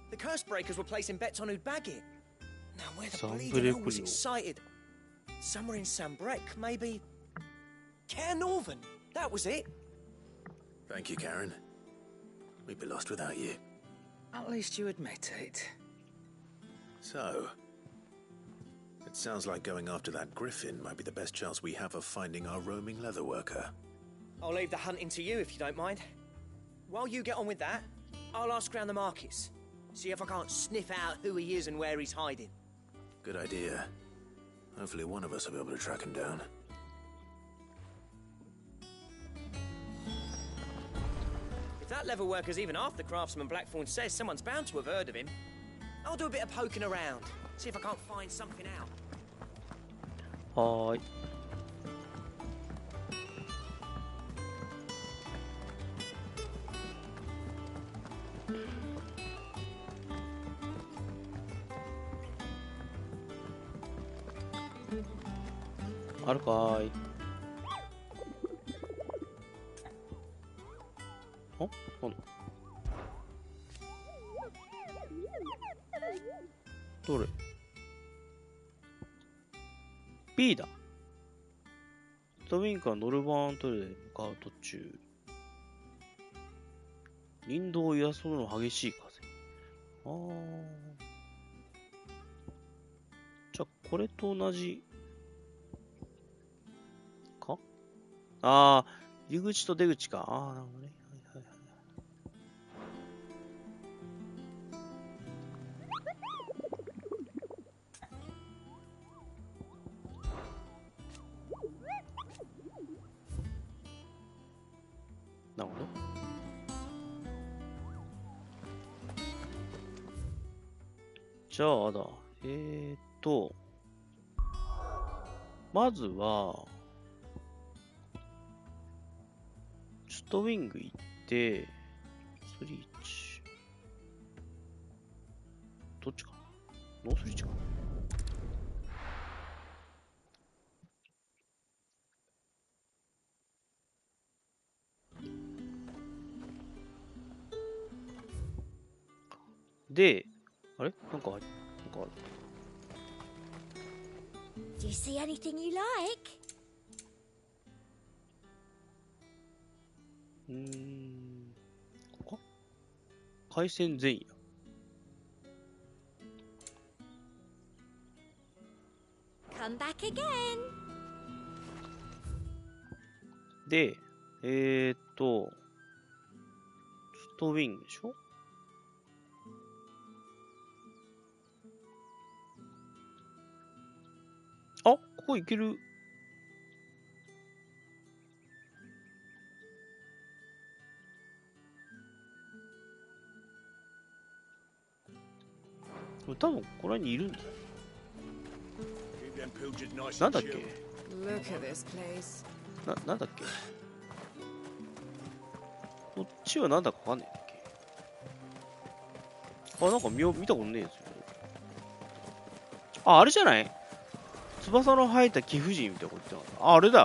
The curse breakers were placing bets on who'd bag it. Now where the bleeding hell was excited? Somewhere in Sambrec, maybe. Care Northern. That was it. Thank you, Karen. We'd be lost without you. At least you admit it. So, it sounds like going after that griffin might be the best chance we have of finding our roaming leather worker. I'll leave the hunting to you if you don't mind. While you get on with that, I'll ask around the markets. See if I can't sniff out who he is and where he's hiding. Good idea. Hopefully one of us will be able to track him down. If that leather worker's even half the craftsman Blackthorn says, someone's bound to have heard of him. I'll do a bit of poking around. See if I can't find something out. Hi.あるかーい。あ、なんだ。どれ ?B だ。スタウィンカーノルバーントレで向かう途中。林道を揺らすほどの激しい風。じゃあ、これと同じ。入り口と出口か。なるほどね。はいはいはい。なるほど。じゃあだ。まずは、ストウィング行って、スリーチ。どっちかな？ノースリーチかな？で、あれなんかある。Do you see anything you like? ここか海鮮前夜。Come back again. で、ストウィングでしょ？あ、ここ行ける。多分これにいるんだよ。なんだっけ？なんだっけ？こっちはなんだかわかんないんだっけ？あ、なんか見たことねえですよ。あ、あれじゃない？翼の生えた貴婦人みたいなこと言ってなかった。あ、あれだ。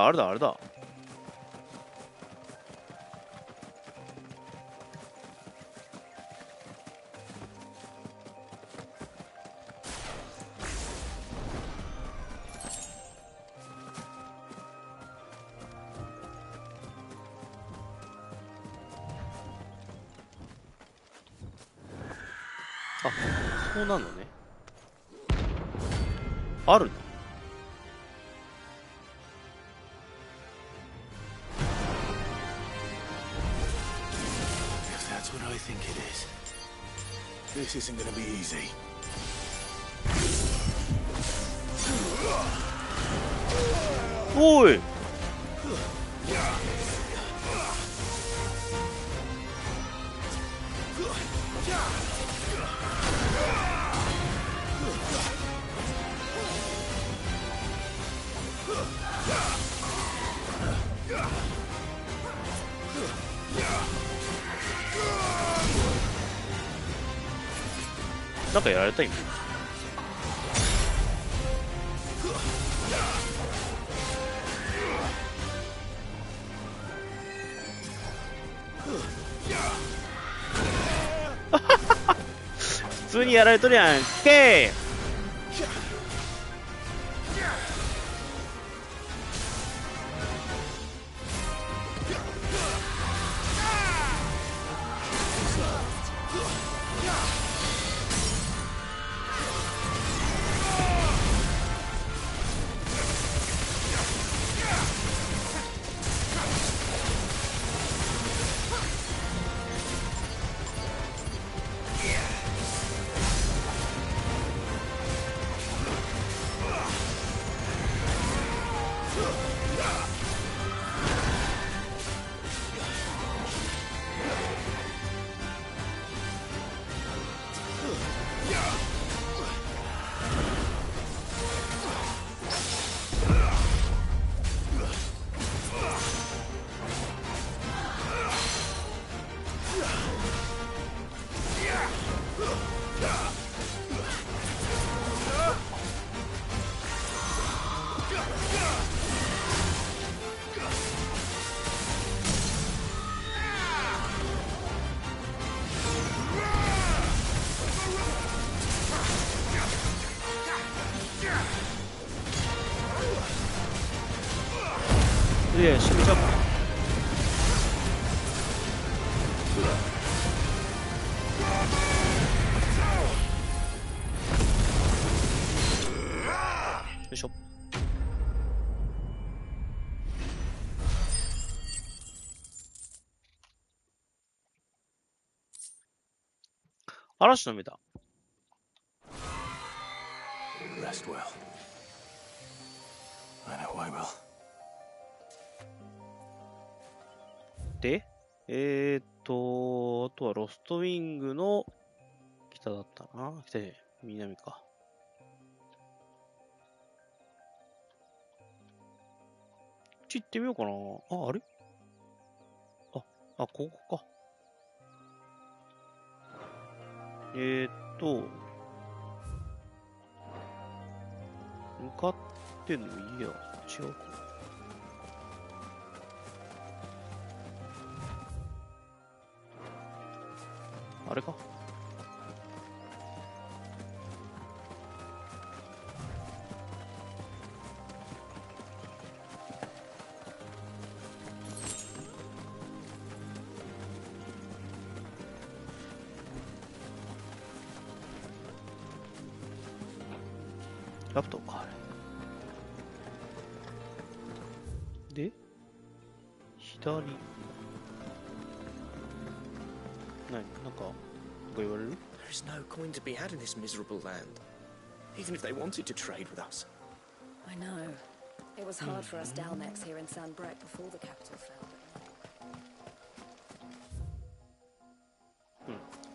あ、そうなのね。あるな。That's what I think it is. This isn't gonna be easy. Oi!なんかやられた今。普通にやられとるやんけー。いや、閉めちゃうか。よいしょ。嵐の目だ。Rest well. I know I will. で、あとはロストウィングの北だったな。北で南か。こっち行ってみようかな。あ、あれここか。向かってんのいいや。違うか。あれか。ラプトか、あれ。で、左。なんか言われる？ There's no coin to be had in this miserable land, even if they wanted to trade with us. I know. It was hard for us Dalnex here in San Brek before the capital fell.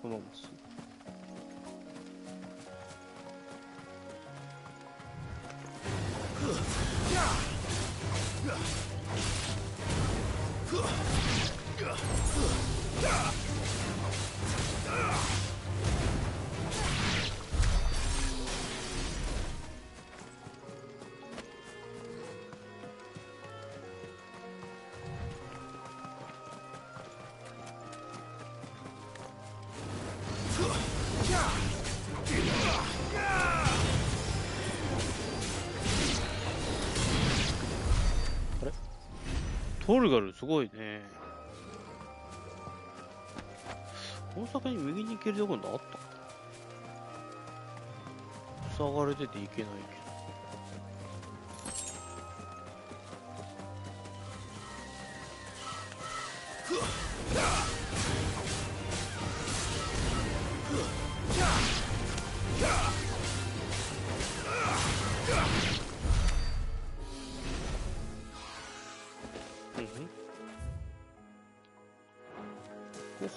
このまます。トルガルすごいね。この先に右に行けるところあった？塞がれてて行けないけど。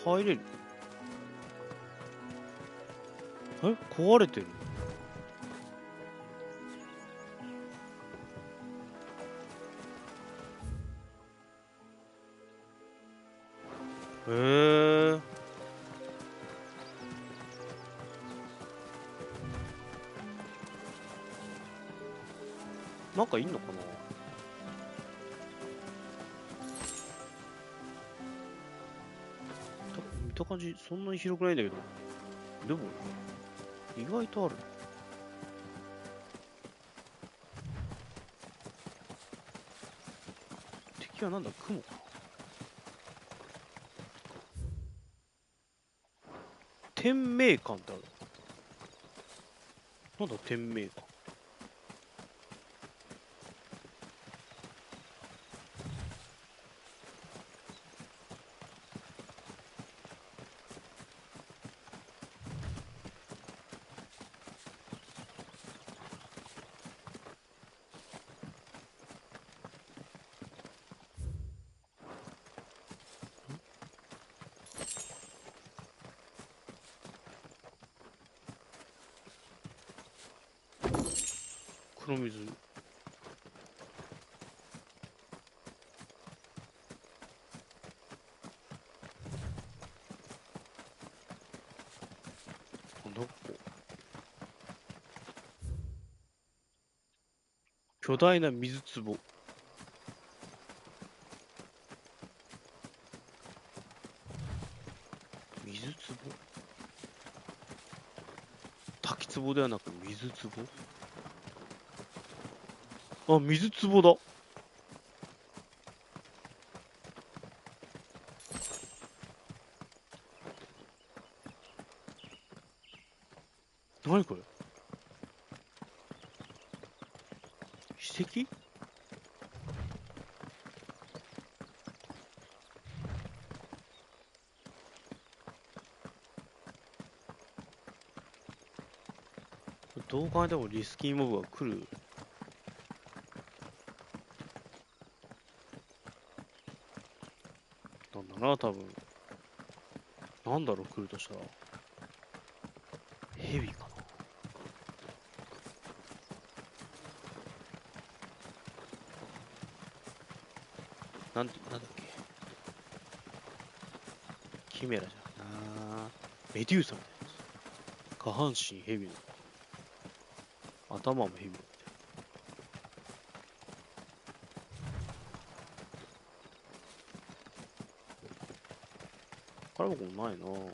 入れる？壊れてる？なんかいんのかな？見た感じそんなに広くないんだけど、でも意外とある。敵はなんだ、雲か。天命館ってある。なんだ天命館。黒水。どこ？巨大な水壺。水壺？滝壺ではなく水壺？あ、水壺だ。何これ、史跡？どう考えてもリスキーモブが来る。なんだな、多分。なんだろう、来るとしたら。ヘビかな。なんだっけ。キメラじゃんな。メデューサみたいなやつ。下半身ヘビの。頭もヘビみたいな。宝箱もないな。違う。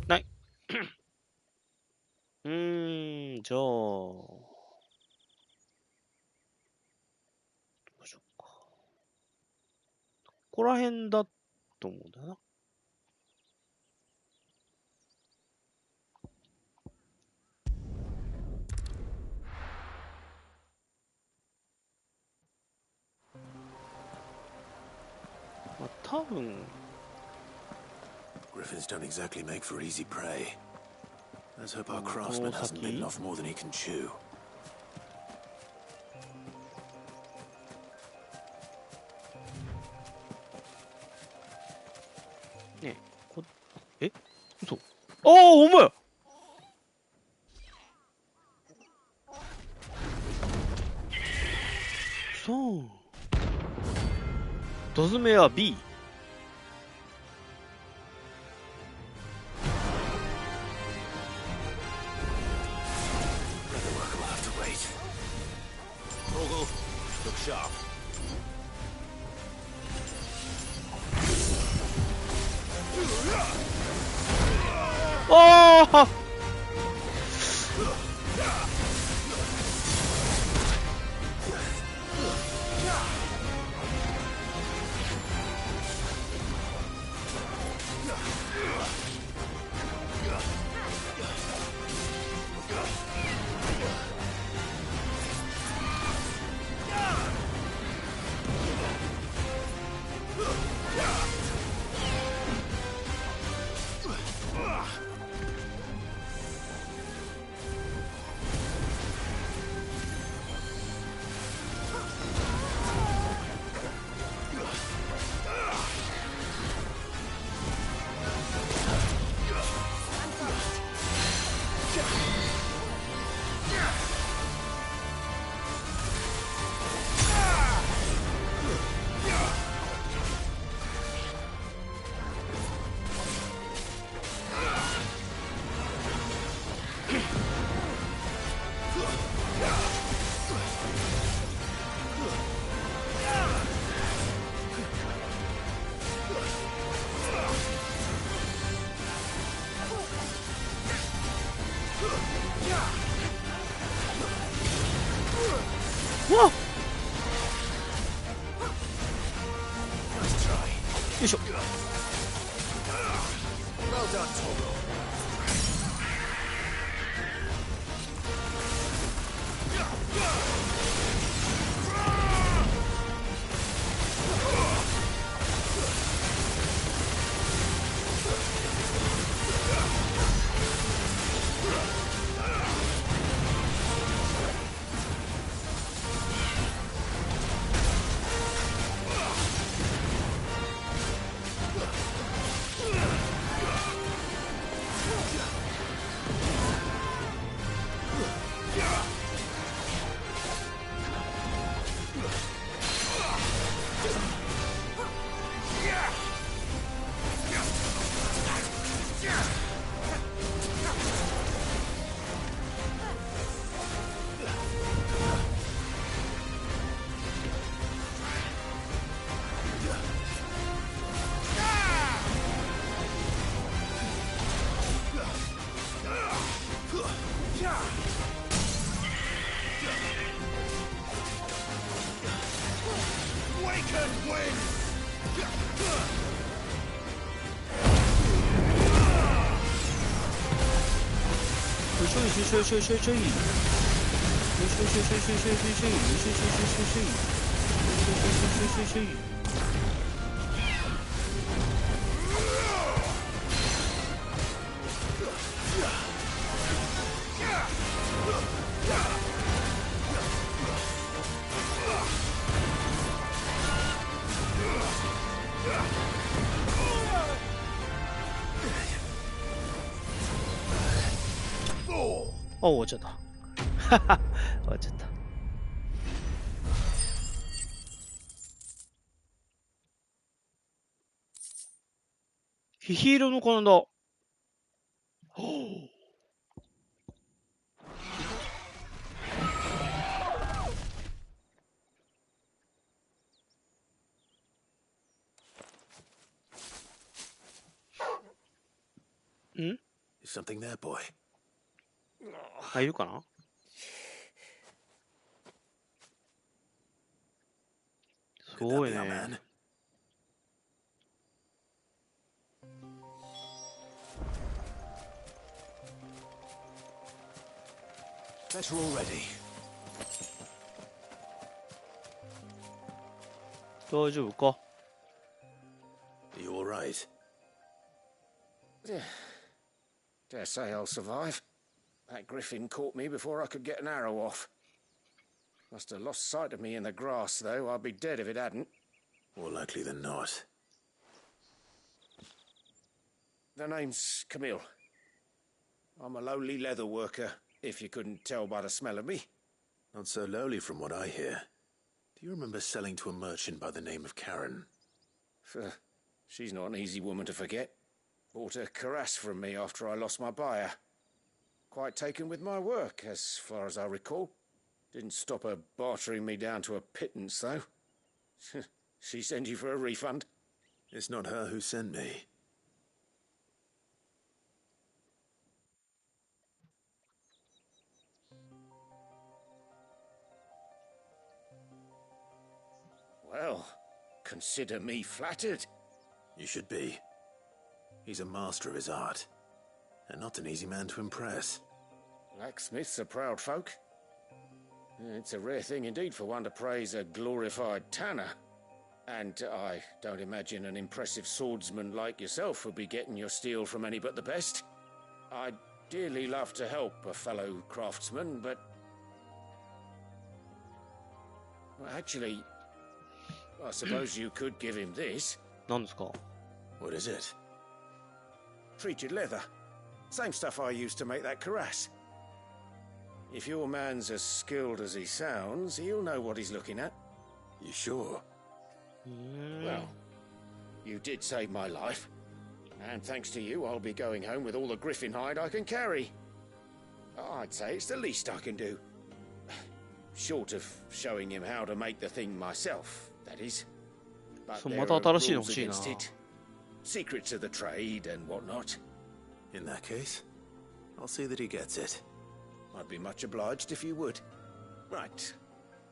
ない。じゃあ、どうしようか。ここら辺だと思うんだよな。まあ、多分。Griffins don't exactly make for easy prey. Let's hope our craftsman hasn't bitten off more than he can chew. ねえ、え、嘘。ああ、ほんまや。そう。ドズメは B。Look sharp. ああ。わっ、よいしょ。あ、終わっちゃった。終わっちゃった。ヒヒーロの体。ん？ Something there, boy. あ、いるかな？すごいね。Better already. 大丈夫か？ You all right? Dare say I'll survive. That griffin caught me before I could get an arrow off. Must have lost sight of me in the grass, though. I'd be dead if it hadn't. More likely than not. The name's Camille. I'm a lowly leather worker, if you couldn't tell by the smell of me. Not so lowly from what I hear. Do you remember selling to a merchant by the name of Karen? She's not an easy woman to forget. Bought a cuirass from me after I lost my buyer. Quite taken with my work, as far as I recall. Didn't stop her bartering me down to a pittance, though. She sent you for a refund? It's not her who sent me. Well, consider me flattered. You should be. He's a master of his art, and not an easy man to impress. Blacksmiths are proud folk. It's a rare thing indeed for one to praise a glorified tanner. And I don't imagine an impressive swordsman like yourself would be getting your steel from any but the best. I'd dearly love to help a fellow craftsman, but... Well, actually, I suppose you could give him this. 何ですか? What is it? Treated leather. Same stuff I used to make that cuirass. If your man's as skilled as he sounds, he'll know what he's looking at. You sure? Well, you did save my life. And thanks to you, I'll be going home with all the griffin hide I can carry. I'd say it's the least I can do. Short of showing him how to make the thing myself, that is. But there are rules against it. Secrets of the trade and whatnot. In that case, I'll see that he gets it. I'd be much obliged if you would. Right.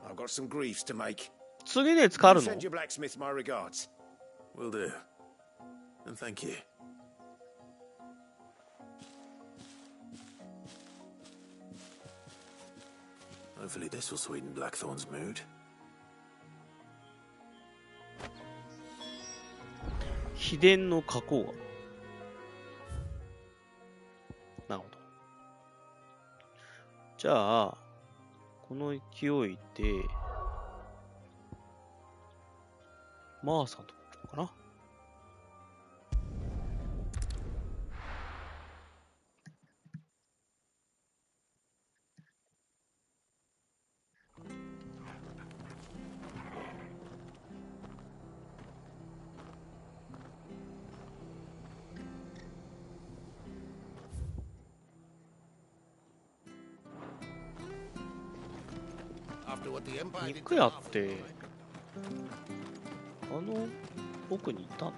I've got some greaves to make. 次に使うの? Send your blacksmith my regards. Will do. And thank you. Hopefully this will sweeten Blackthorn's mood. 秘伝の加工が。なるほど。じゃあ、この勢いで、マーさんとこかな。肉屋って奥にいたんだ。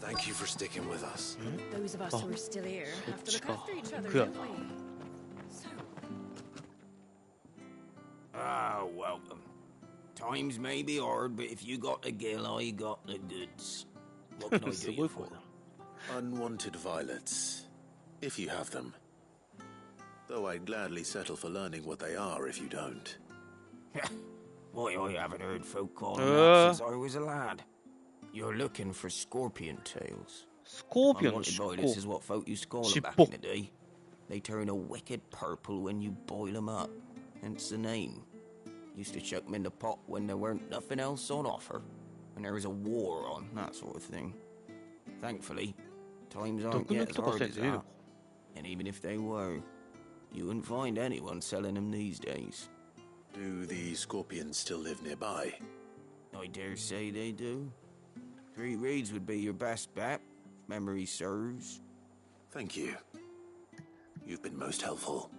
Thank you for sticking with us. Those of us who are still here have to look after each other, don't we? Ah, welcome. Times may be hard, but if you got the gill, I got the goods. What can I do you for? Unwanted violets, if you have them. Though I'd gladly settle for learning what they are if you don't. Why, I haven't heard folk call that since I was a lad. You're looking for scorpion tails. Scorpion violets is what folk used to call them back in the day. They turn a wicked purple when you boil them up, hence the name. Used to chuck them in the pot when there weren't nothing else on offer, when there was a war on, that sort of thing. Thankfully, times aren't yet as hard as that. And even if they were, you wouldn't find anyone selling them these days. Do the scorpions still live nearby? I dare say they do. 3 reeds would be your best bet, if memory serves. Thank you. You've been most helpful.300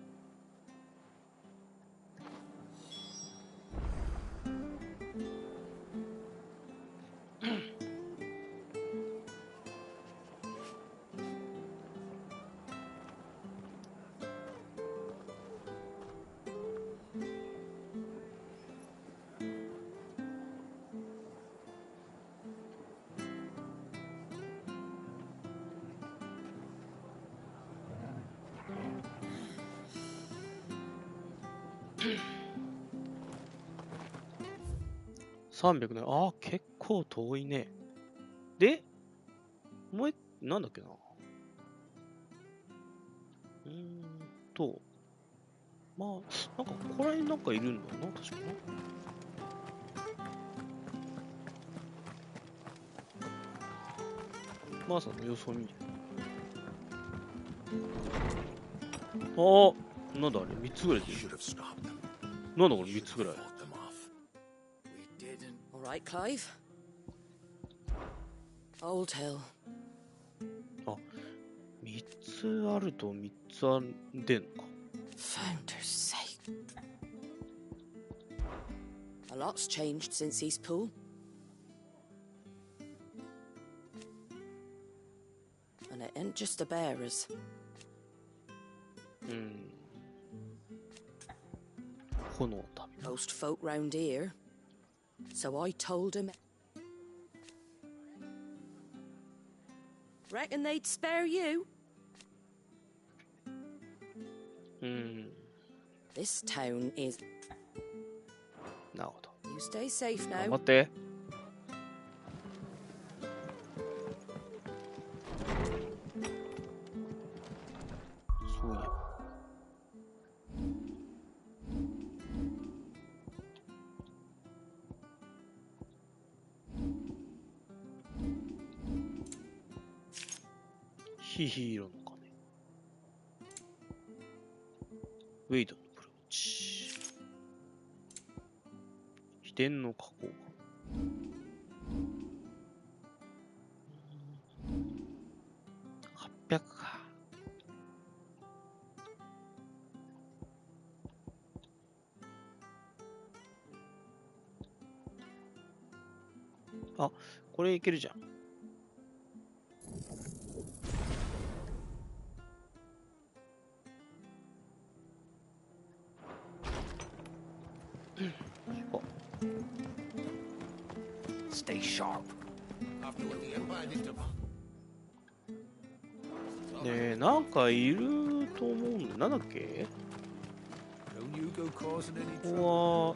ね。ああ、結構遠いね。で、もうなんだっけな。まあ、なんかここら辺なんかいるんだよな、確かな。マーさんの様子を見る。ああ、なんだあれ、3つぐらいで。なんだこれ、3つぐらい。All right, Clive. Old Hill. あ、3つあると3つあ出んのか。Founder's sake. A lot's changed since Eastpool. And it ain't just the bearers. Most folk round here. So I told him. Reckon they'd spare you? This town is. なるほど。You stay safe now. 頑張って。そういや。ヒーローの鐘。ウェイドのブローチ。秘伝の加工が。800か。あ、これいけるじゃん。Stay sharp. ねえ、なんかいると思うんだ。なんだっけ？ここは、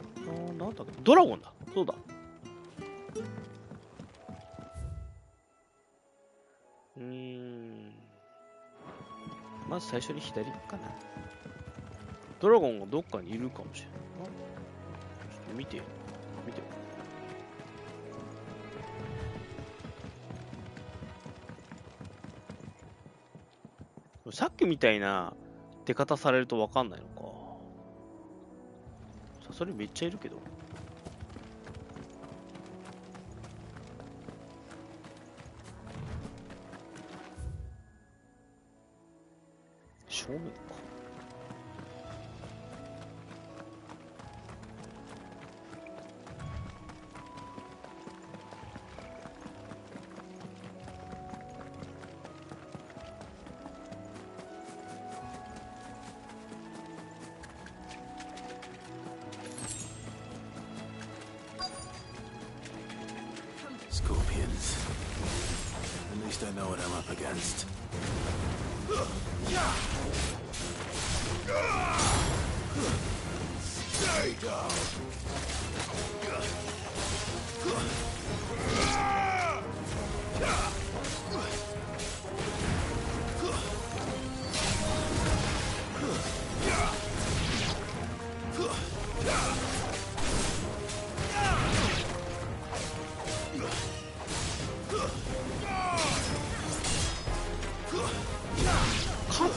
なんだっけ？ドラゴンだ。そうだ。まず最初に左かな。ドラゴンがどっかにいるかもしれないな。ちょっと見て。さっきみたいな出方されると分かんないのか。それめっちゃいるけど。正面か。begins. At least I know what I'm up against. Stay down.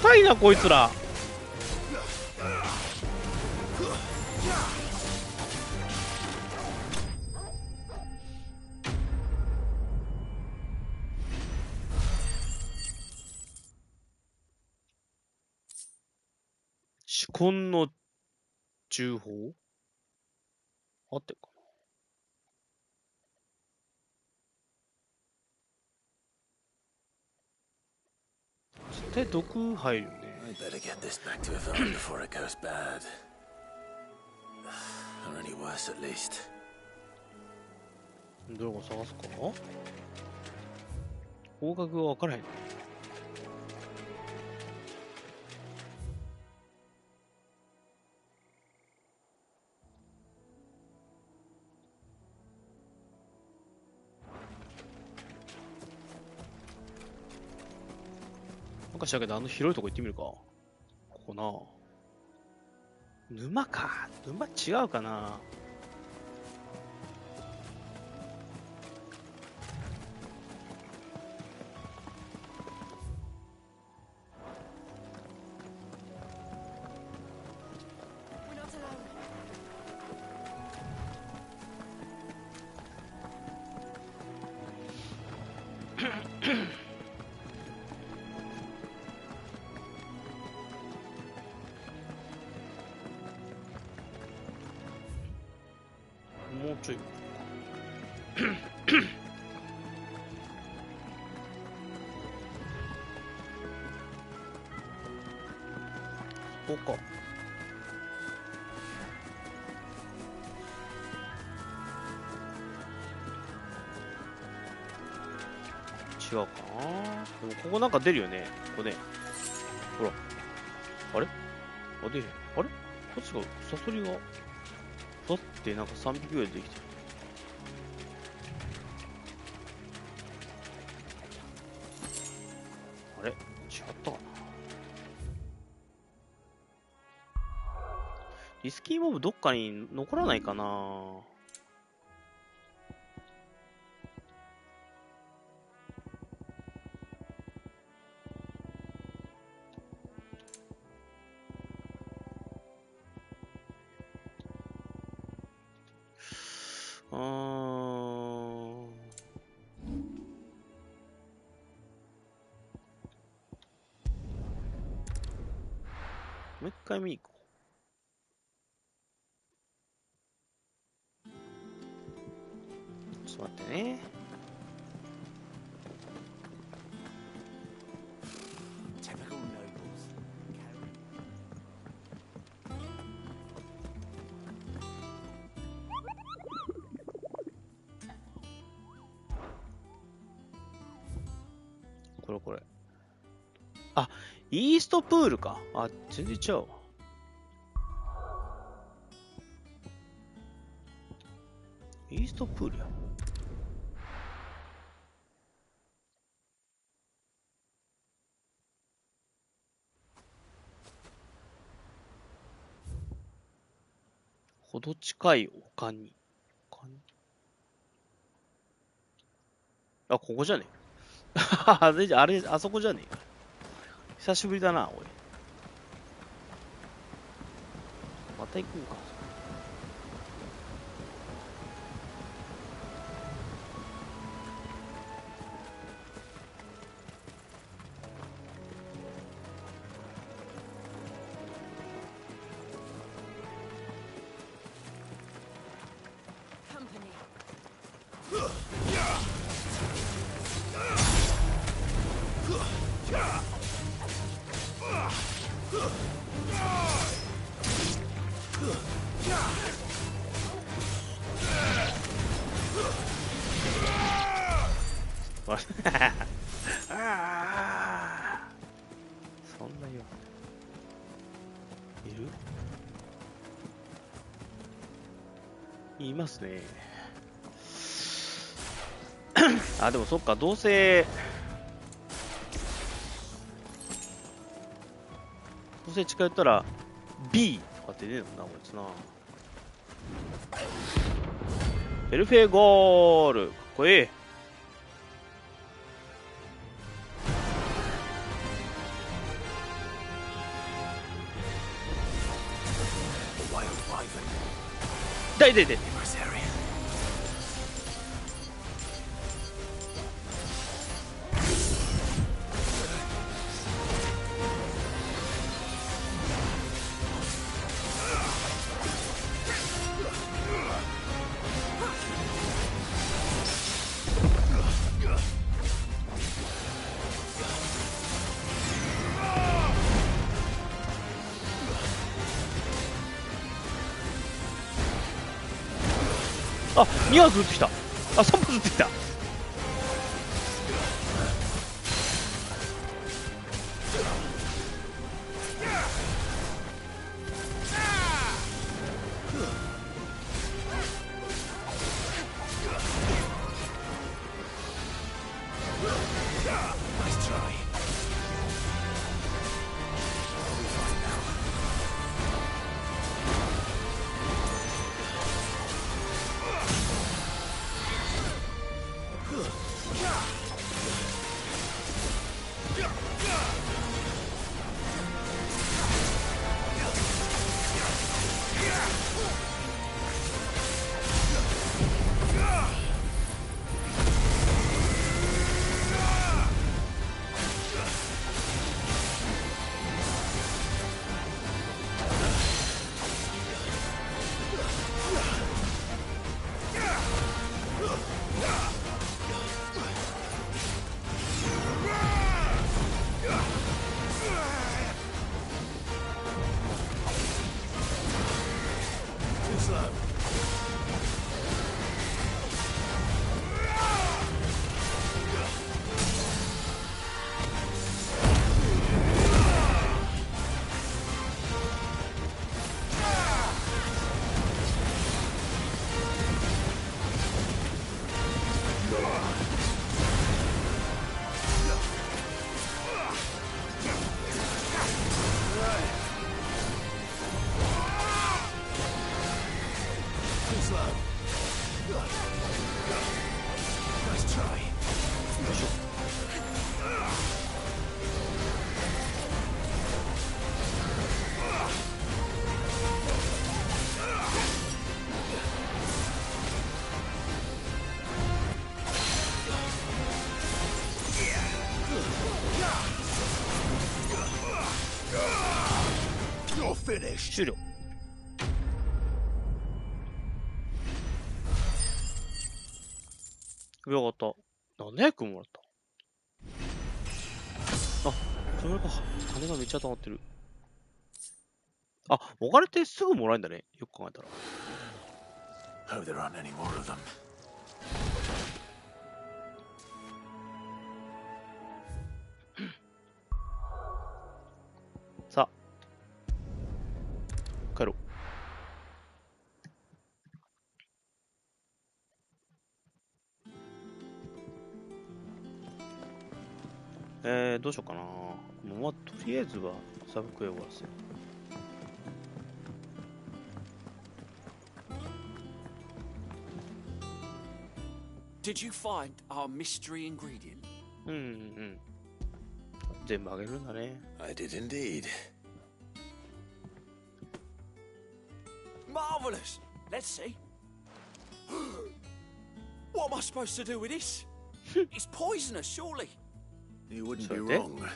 硬いなこいつら。至根の銃砲合ってるかな。絶対毒入るよね。I better get this back to Yvonne before it goes bad. Or any worse, at least. どれを探すか。方角が分からへん。なんかしらけど、あの広いとこ行ってみるか。ここな。沼か。沼違うかな。もうちょいここか。違うかな。でもここなんか出るよね。ここね。ほら。あれあ、出へん。あれこっちがサソリがだってなんか3匹ぐらいできてる。あれ違ったかな。リスキーモブどっかに残らないかな。もう一回見に行こう。ちょっと待ってね。これ。あ、イーストプールか。あ、全然違うわ。イーストプールや。ほど近い丘に。あ、ここじゃねえ。あれ、あそこじゃねえ。久しぶりだな、おい。また行くんか。ああ。そんなよ。いる？いますね。あ、でもそっか、どうせ近寄ったら B とかって出るのな、こいつな。エルフェゴール、かっこいい。痛い痛い痛い。あ、2発撃ってきた。あ、3発撃ってきた。終了。よかった。700もらった。あ、それか。金がめっちゃ溜まってる。あ、お金ってすぐもらえるんだね。よく考えたら。Hope there aren't any more of them. さあ。帰ろう。どうしようかな。まあ、とりあえずはサブクエ終わらせる。Did you find our mystery ingredient? うんうん。全部あげるんだね。I did indeed. Marvelous! Let's see. What am I supposed to do with this? It's poisonous, surely. You wouldn't be wrong.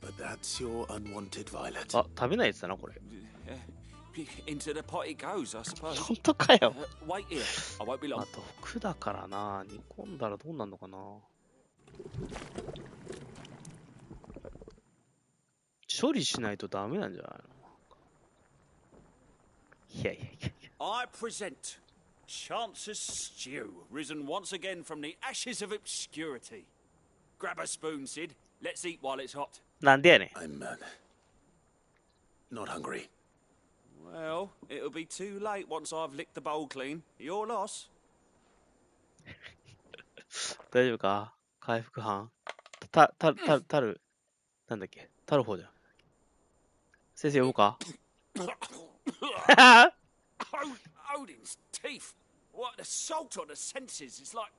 But that's your unwanted violet. あ、食べないやつだな、これ。Into the pot it goes, I suppose. 本当かよ。Wait here. I won't be long. あ、毒だからな。煮込んだらどうなるのかな。処理しないとダメなんじゃないの。いやいやいや。I present Chance's stew, risen once again from the ashes of obscurity. Grab a spoon, Sid. Let's eat while it's hot. なんでやねん。I'm not hungry. Well, it'll be too late once I've licked the bowl clean. Your loss. 大丈夫か回復班たる、なんだっけたる方じゃん。先生呼ぶかOdin's teeth. What an assault on the senses. It's like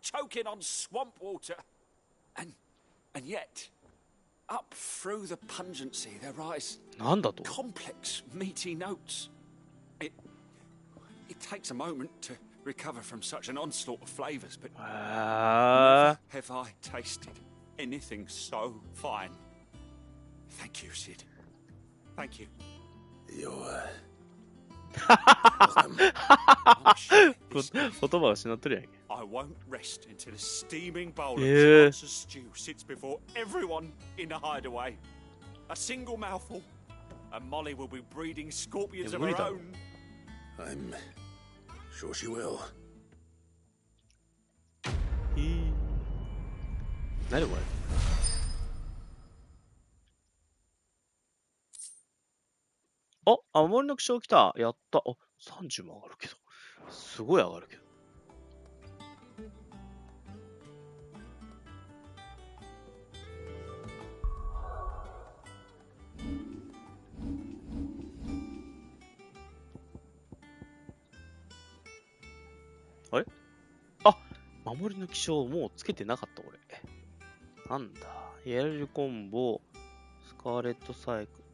choking on swamp water. And yet, up through the pungency, there rise なんだと complex, meaty notes. It takes a moment to recover from such an onslaught of flavors, but never have I tasted anything so fine. Thank you, Sid. Thank you. You're 言葉を失ってるやんけ。 I won't rest until a steaming bowl of Chance's stew sits before everyone in the hideaway. A single mouthful, and Molly will be breeding scorpions of her own. I'm sure she will. 何これあ、守りの気象来た。やった。あ、30も上がるけど。すごい上がるけど。あれあ、守りの気象もうつけてなかった俺。なんだ。エアリルコンボ、スカーレットサイクル。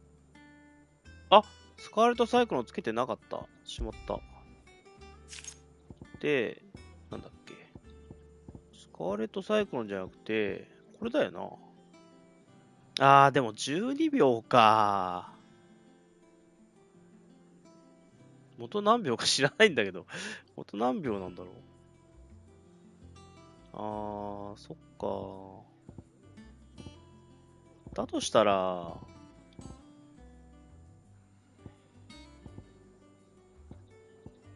あ、スカーレットサイクルンつけてなかった。しまった。で、なんだっけ。スカーレットサイクルンじゃなくて、これだよな。でも12秒か。元何秒か知らないんだけど。元何秒なんだろう。そっか。だとしたら、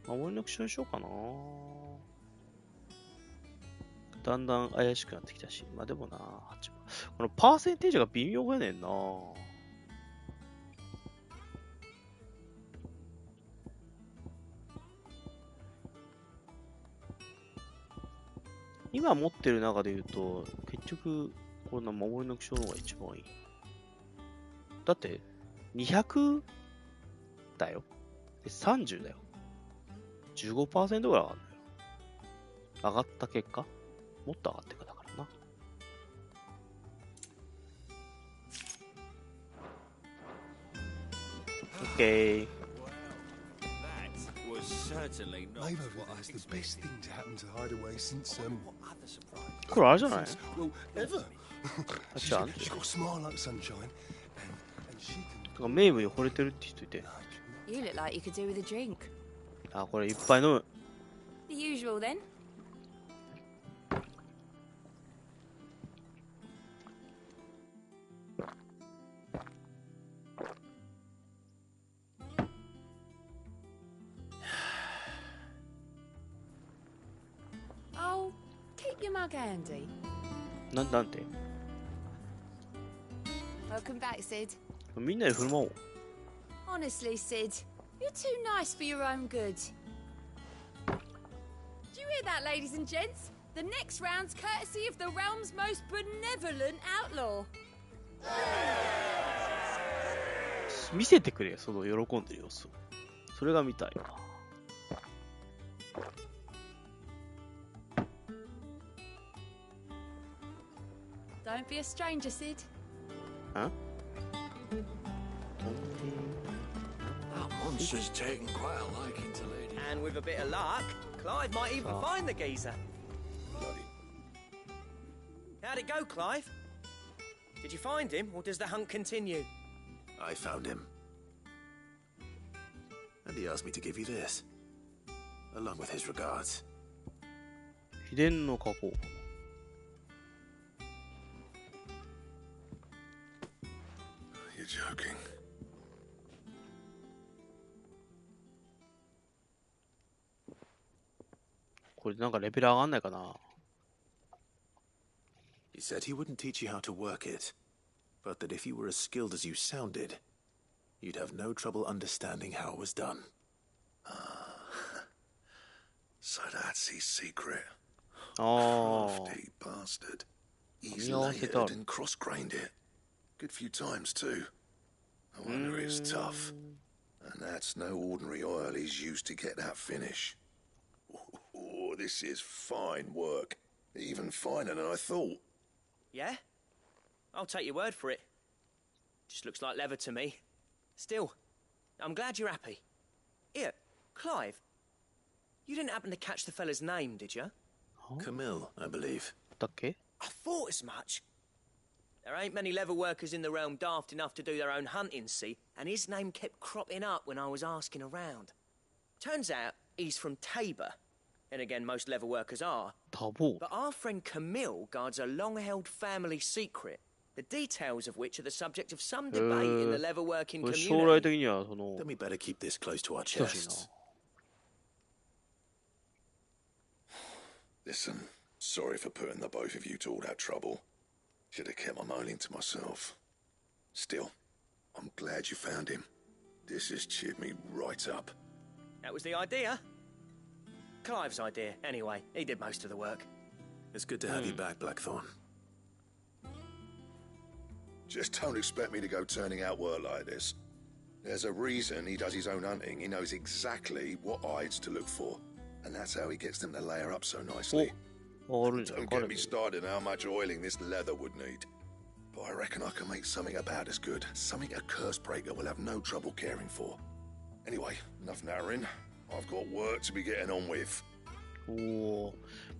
守りの気象にしようかな。だんだん怪しくなってきたし。まあでもな、このパーセンテージが微妙やねんな。今持ってる中で言うと、結局、こんな守りの気象の方が一番いい。だって、200だよ。で、30だよ。15% ぐらい上がるんだよ。上がった結果もっと上がっていくだからな。OK。これあれじゃない？あ、違う。メイブに惚れてるって人いて。You look like you could do with a drink. あ、これいっぱい飲む。The usual then. Oh, keep your mug handy. なんて Welcome back, Sid. みんなで振る舞おう。Honestly, Sid, you're too nice for your own good. Do you hear that, ladies and gents? The next round's courtesy of the realm's most benevolent outlaw. 見せてくれよ、その喜んでる様子。それが見たいわ。Don't be a stranger, Sid. Huh? That monster's taken quite a liking to Lady. And with a bit of luck, Clive might even find the geezer. How'd it go, Clive? Did you find him, or does the hunt continue? I found him. And he asked me to give you this, along with his regards. 秘伝の加工。You're joking. これなんかレベル上がんないかな。 He said he wouldn't teach you how to work it, but that if you were as skilled as you sounded, you'd have no trouble understanding how it was done. So that's his secret. Oh. Crafty bastard. He's layered and cross-grained it. Good few times too. No wonder it's tough. And that's no ordinary oil he's used to get that finish. Oh, this is fine work. Even finer than I thought. Yeah? I'll take your word for it. Just looks like leather to me. Still, I'm glad you're happy. Here, Clive. You didn't happen to catch the fella's name, did you? Camille, I believe. Okay. I thought as much. There ain't many leather workers in the realm daft enough to do their own hunting, see? And his name kept cropping up when I was asking around. Turns out he's from Tabor. And again, most leather workers are. But our friend Camille guards a long-held family secret, the details of which are the subject of some debate in the leather-working community. Then we better keep this close to our chests. Listen, sorry for putting the both of you to all that trouble. Should have kept my moaning to myself. Still, I'm glad you found him. This has cheered me right up. That was the idea. Clive's idea, anyway. He did most of the work. It's good to have you back, Blackthorn. Just don't expect me to go turning out work like this. There's a reason he does his own hunting. He knows exactly what hides to look for. And that's how he gets them to layer up so nicely. Don't get me started on how much oiling this leather would need. But I reckon I can make something about as good. Something a curse breaker will have no trouble caring for. Anyway, enough narrowing. I've got work to be getting on with. おお、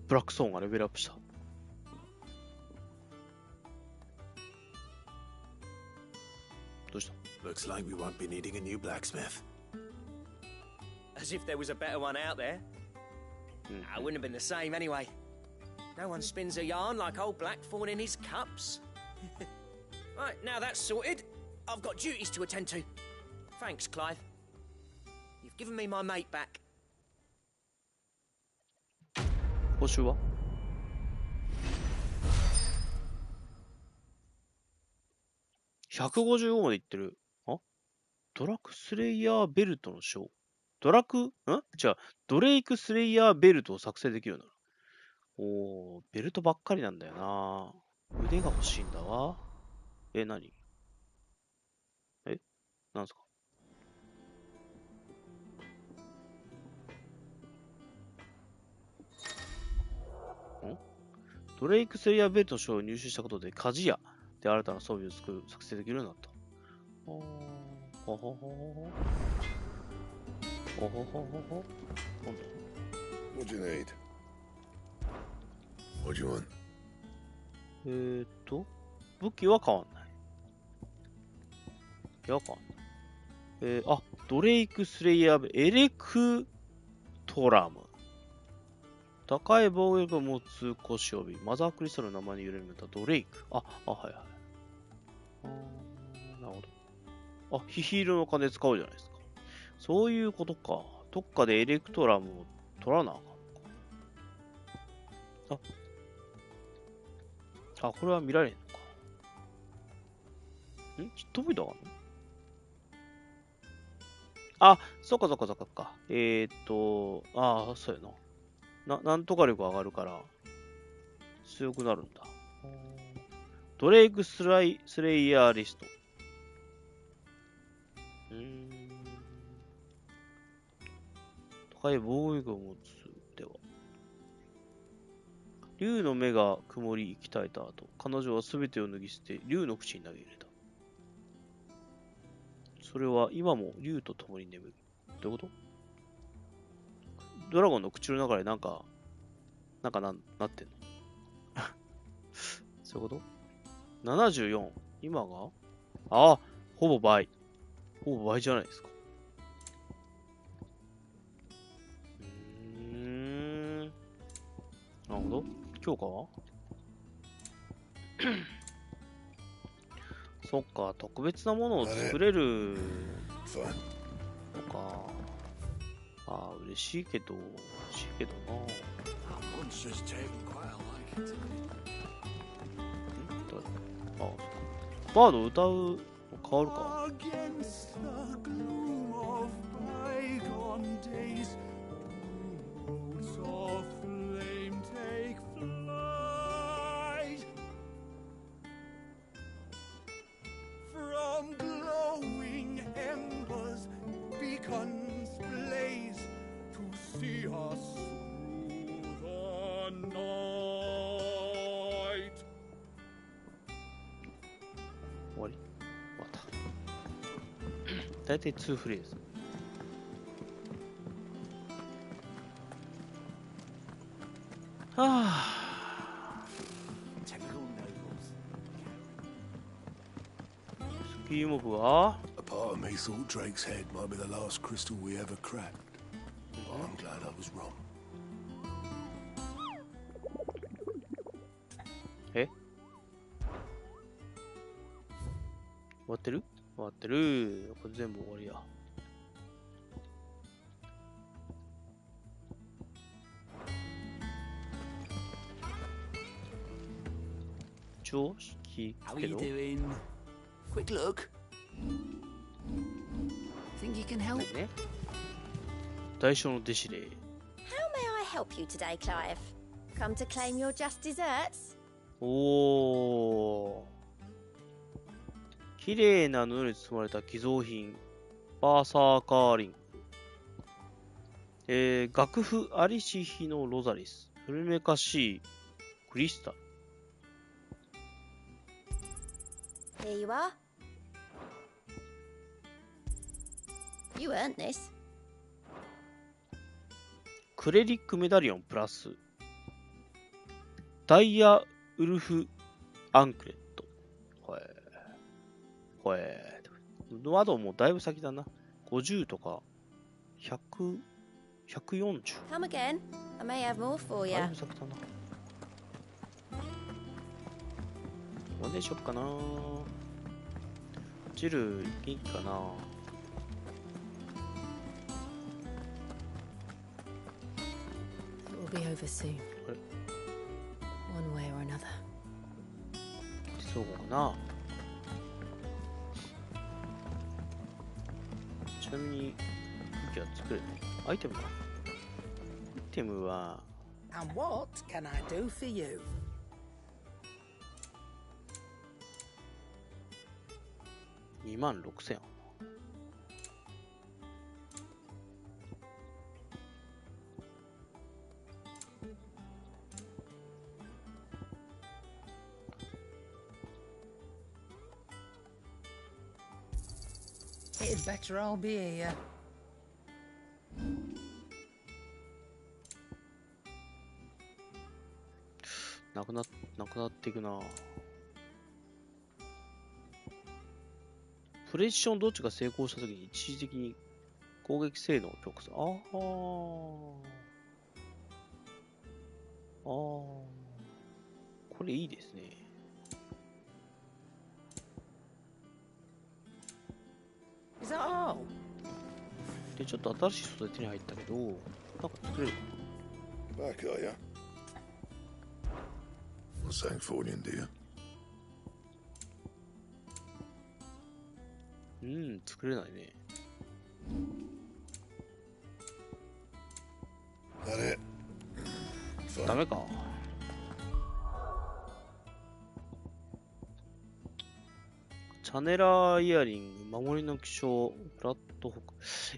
ブラックソーンがレベルアップした。どうした？ Looks like we won't be needing a new blacksmith. As if there was a better one out there. I wouldn't have been the same anyway. No one spins a yarn like old Blackthorn in his cups. Right, now that's sorted. I've got duties to attend to. Thanks, Clive. You've given me my mate back. 報酬は155までいってる。あ、ドラクスレイヤーベルトの章。違う。ドレイクスレイヤーベルトを作成できるようになる。おー、ベルトばっかりなんだよな。腕が欲しいんだわ。何？なんすか？ドレイクスレイヤーベルトの章を入手したことで、鍛冶屋で新たな装備を作成できるようになった。ほほほほほ。ほほほほほ。今度。What do you need? What do you want? 武器は変わんない。変わんない。ドレイクスレイヤーエレクトラム。高い防御力を持つ腰帯。マザークリスタルの名前に揺れるめたドレイク。はいはい。なるほど。ヒヒールの金使うじゃないですか。そういうことか。どっかでエレクトラムを取らなあかんのか。これは見られんのか。ヒットポイント上がるの？そっか。そうやな。なんとか力上がるから、強くなるんだ。ドレイクスレイヤーリスト。高い防御力を持つ。では。竜の目が曇り息絶えた後、彼女は全てを脱ぎ捨て、竜の口に投げ入れた。それは今も竜と共に眠る。どういうこと？ドラゴンの口の中でなんかなってんのそういうこと？ 74。今がほぼ倍。ほぼ倍じゃないですか。なるほど。強化はそっか、特別なものを作れるのか。ああ、嬉しいけどな。あ、バード歌う変わるか。大体2フレーズ。はあ。スキーモブは A part of me thought Drake's head might be the last crystal we ever cracked. But I'm glad I was wrong. え？終わってる？終わってる。これ全部終わりや。常識けど。Quick look. Think you can help? ね。大将の弟子で。How may I help you today, Clive? Come to claim your just desserts? おー。綺麗な布に包まれた寄贈品。バーサーカーリング。楽譜アリシヒのロザリス。古めかしいクリスタル。Here you are. You earned this. クレリックメダリオンプラス。ダイヤウルフアンクレット。あともうだいぶ先だな。50とか、100、140。Come again. I may have more for you. だいぶ先だな。これでしよっかな。ジル、元気かな。It'll be over soon. One way or another. そうかな。ちなみに、武器は作れない。アイテムか。アイテムは、And what can I do for you? 26,000。It'd better all be here. なくなっていくな。プレションどっちが成功したときに一時的に攻撃性能を強化する。これいいですね。Is that all? で、ちょっと新しい素材手に入ったけど、なんか作れるかな。 Back, are ya? What's that for you, dear? 作れないね。ダメか。チャネラーイヤリング、守りの気象、プラットホーク。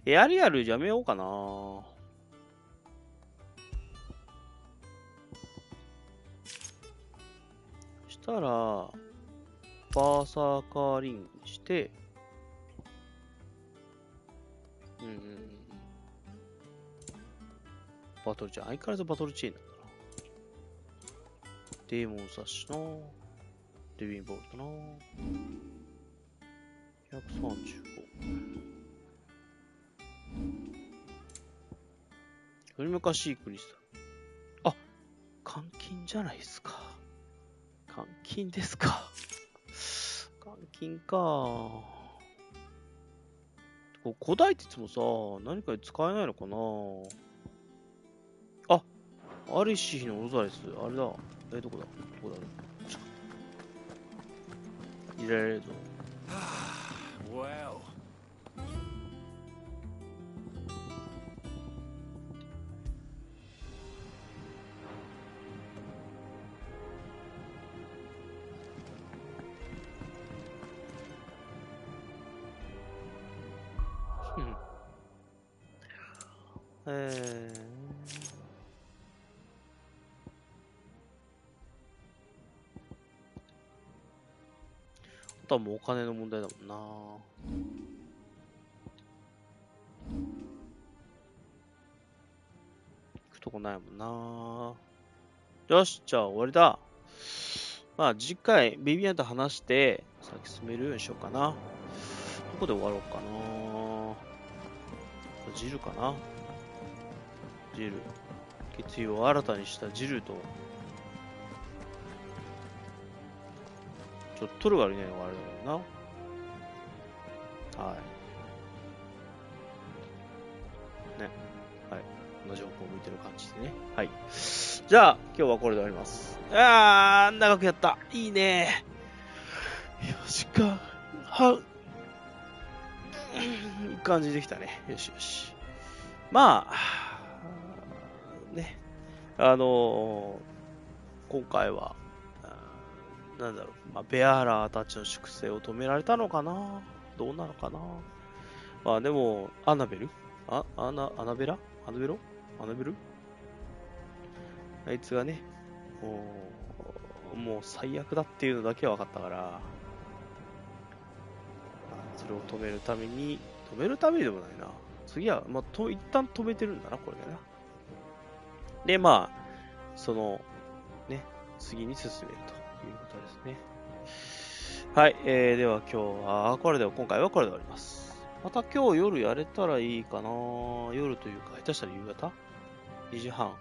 エアリアルやめようかな。したら、バーサーカーリングにして、バトルチェーン。相変わらずバトルチェーンなんだな。デーモンサッシュの、デビンボルトの、135。古めかしいクリスタル。あ、監禁じゃないですか。監禁ですか。監禁か。古代鉄もさ、何かで使えないのかな。あ、アリシーのオザレス。あれだ。どこだ入れられるぞ。Well. Hmm. あとはもうお金の問題だもんな。行くとこないもんな。よし、じゃあ終わりだ。まあ次回ビビアンと話して先進めるようにしようかな。どこで終わろうかな。ジルかな。ジル。決意を新たにしたジルと、ちょっとトルがいないのがあれだけどな。はい。ね。はい。同じ方向を向いてる感じでね。はい。じゃあ、今日はこれで終わります。長くやった。いいね。4時間半。いい感じできたね。よしよし。まあ、ね。今回は、なんだろう、まあ、ベアラーたちの粛清を止められたのかな。どうなのかな。まあでも、アナベルアナベラアナベロアナベルあいつがね、もう最悪だっていうのだけは分かったから、それを止めるためでもないな。次は、まあ、一旦止めてるんだな、これでな。で、まあ、ね、次に進めるということですね。はい、では今回はこれで終わります。また今日夜やれたらいいかな。夜というか、下手したら夕方 ?2 時半、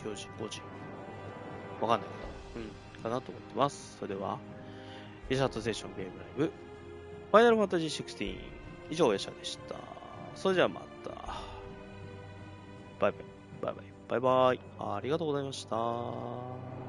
4時、5時。わかんないけど。かなと思ってます。それでは、イシャットステーションゲームライブ、ファイナルファンタジー16、以上、ヤシャでした。それではまた。バイバイ。ありがとうございました。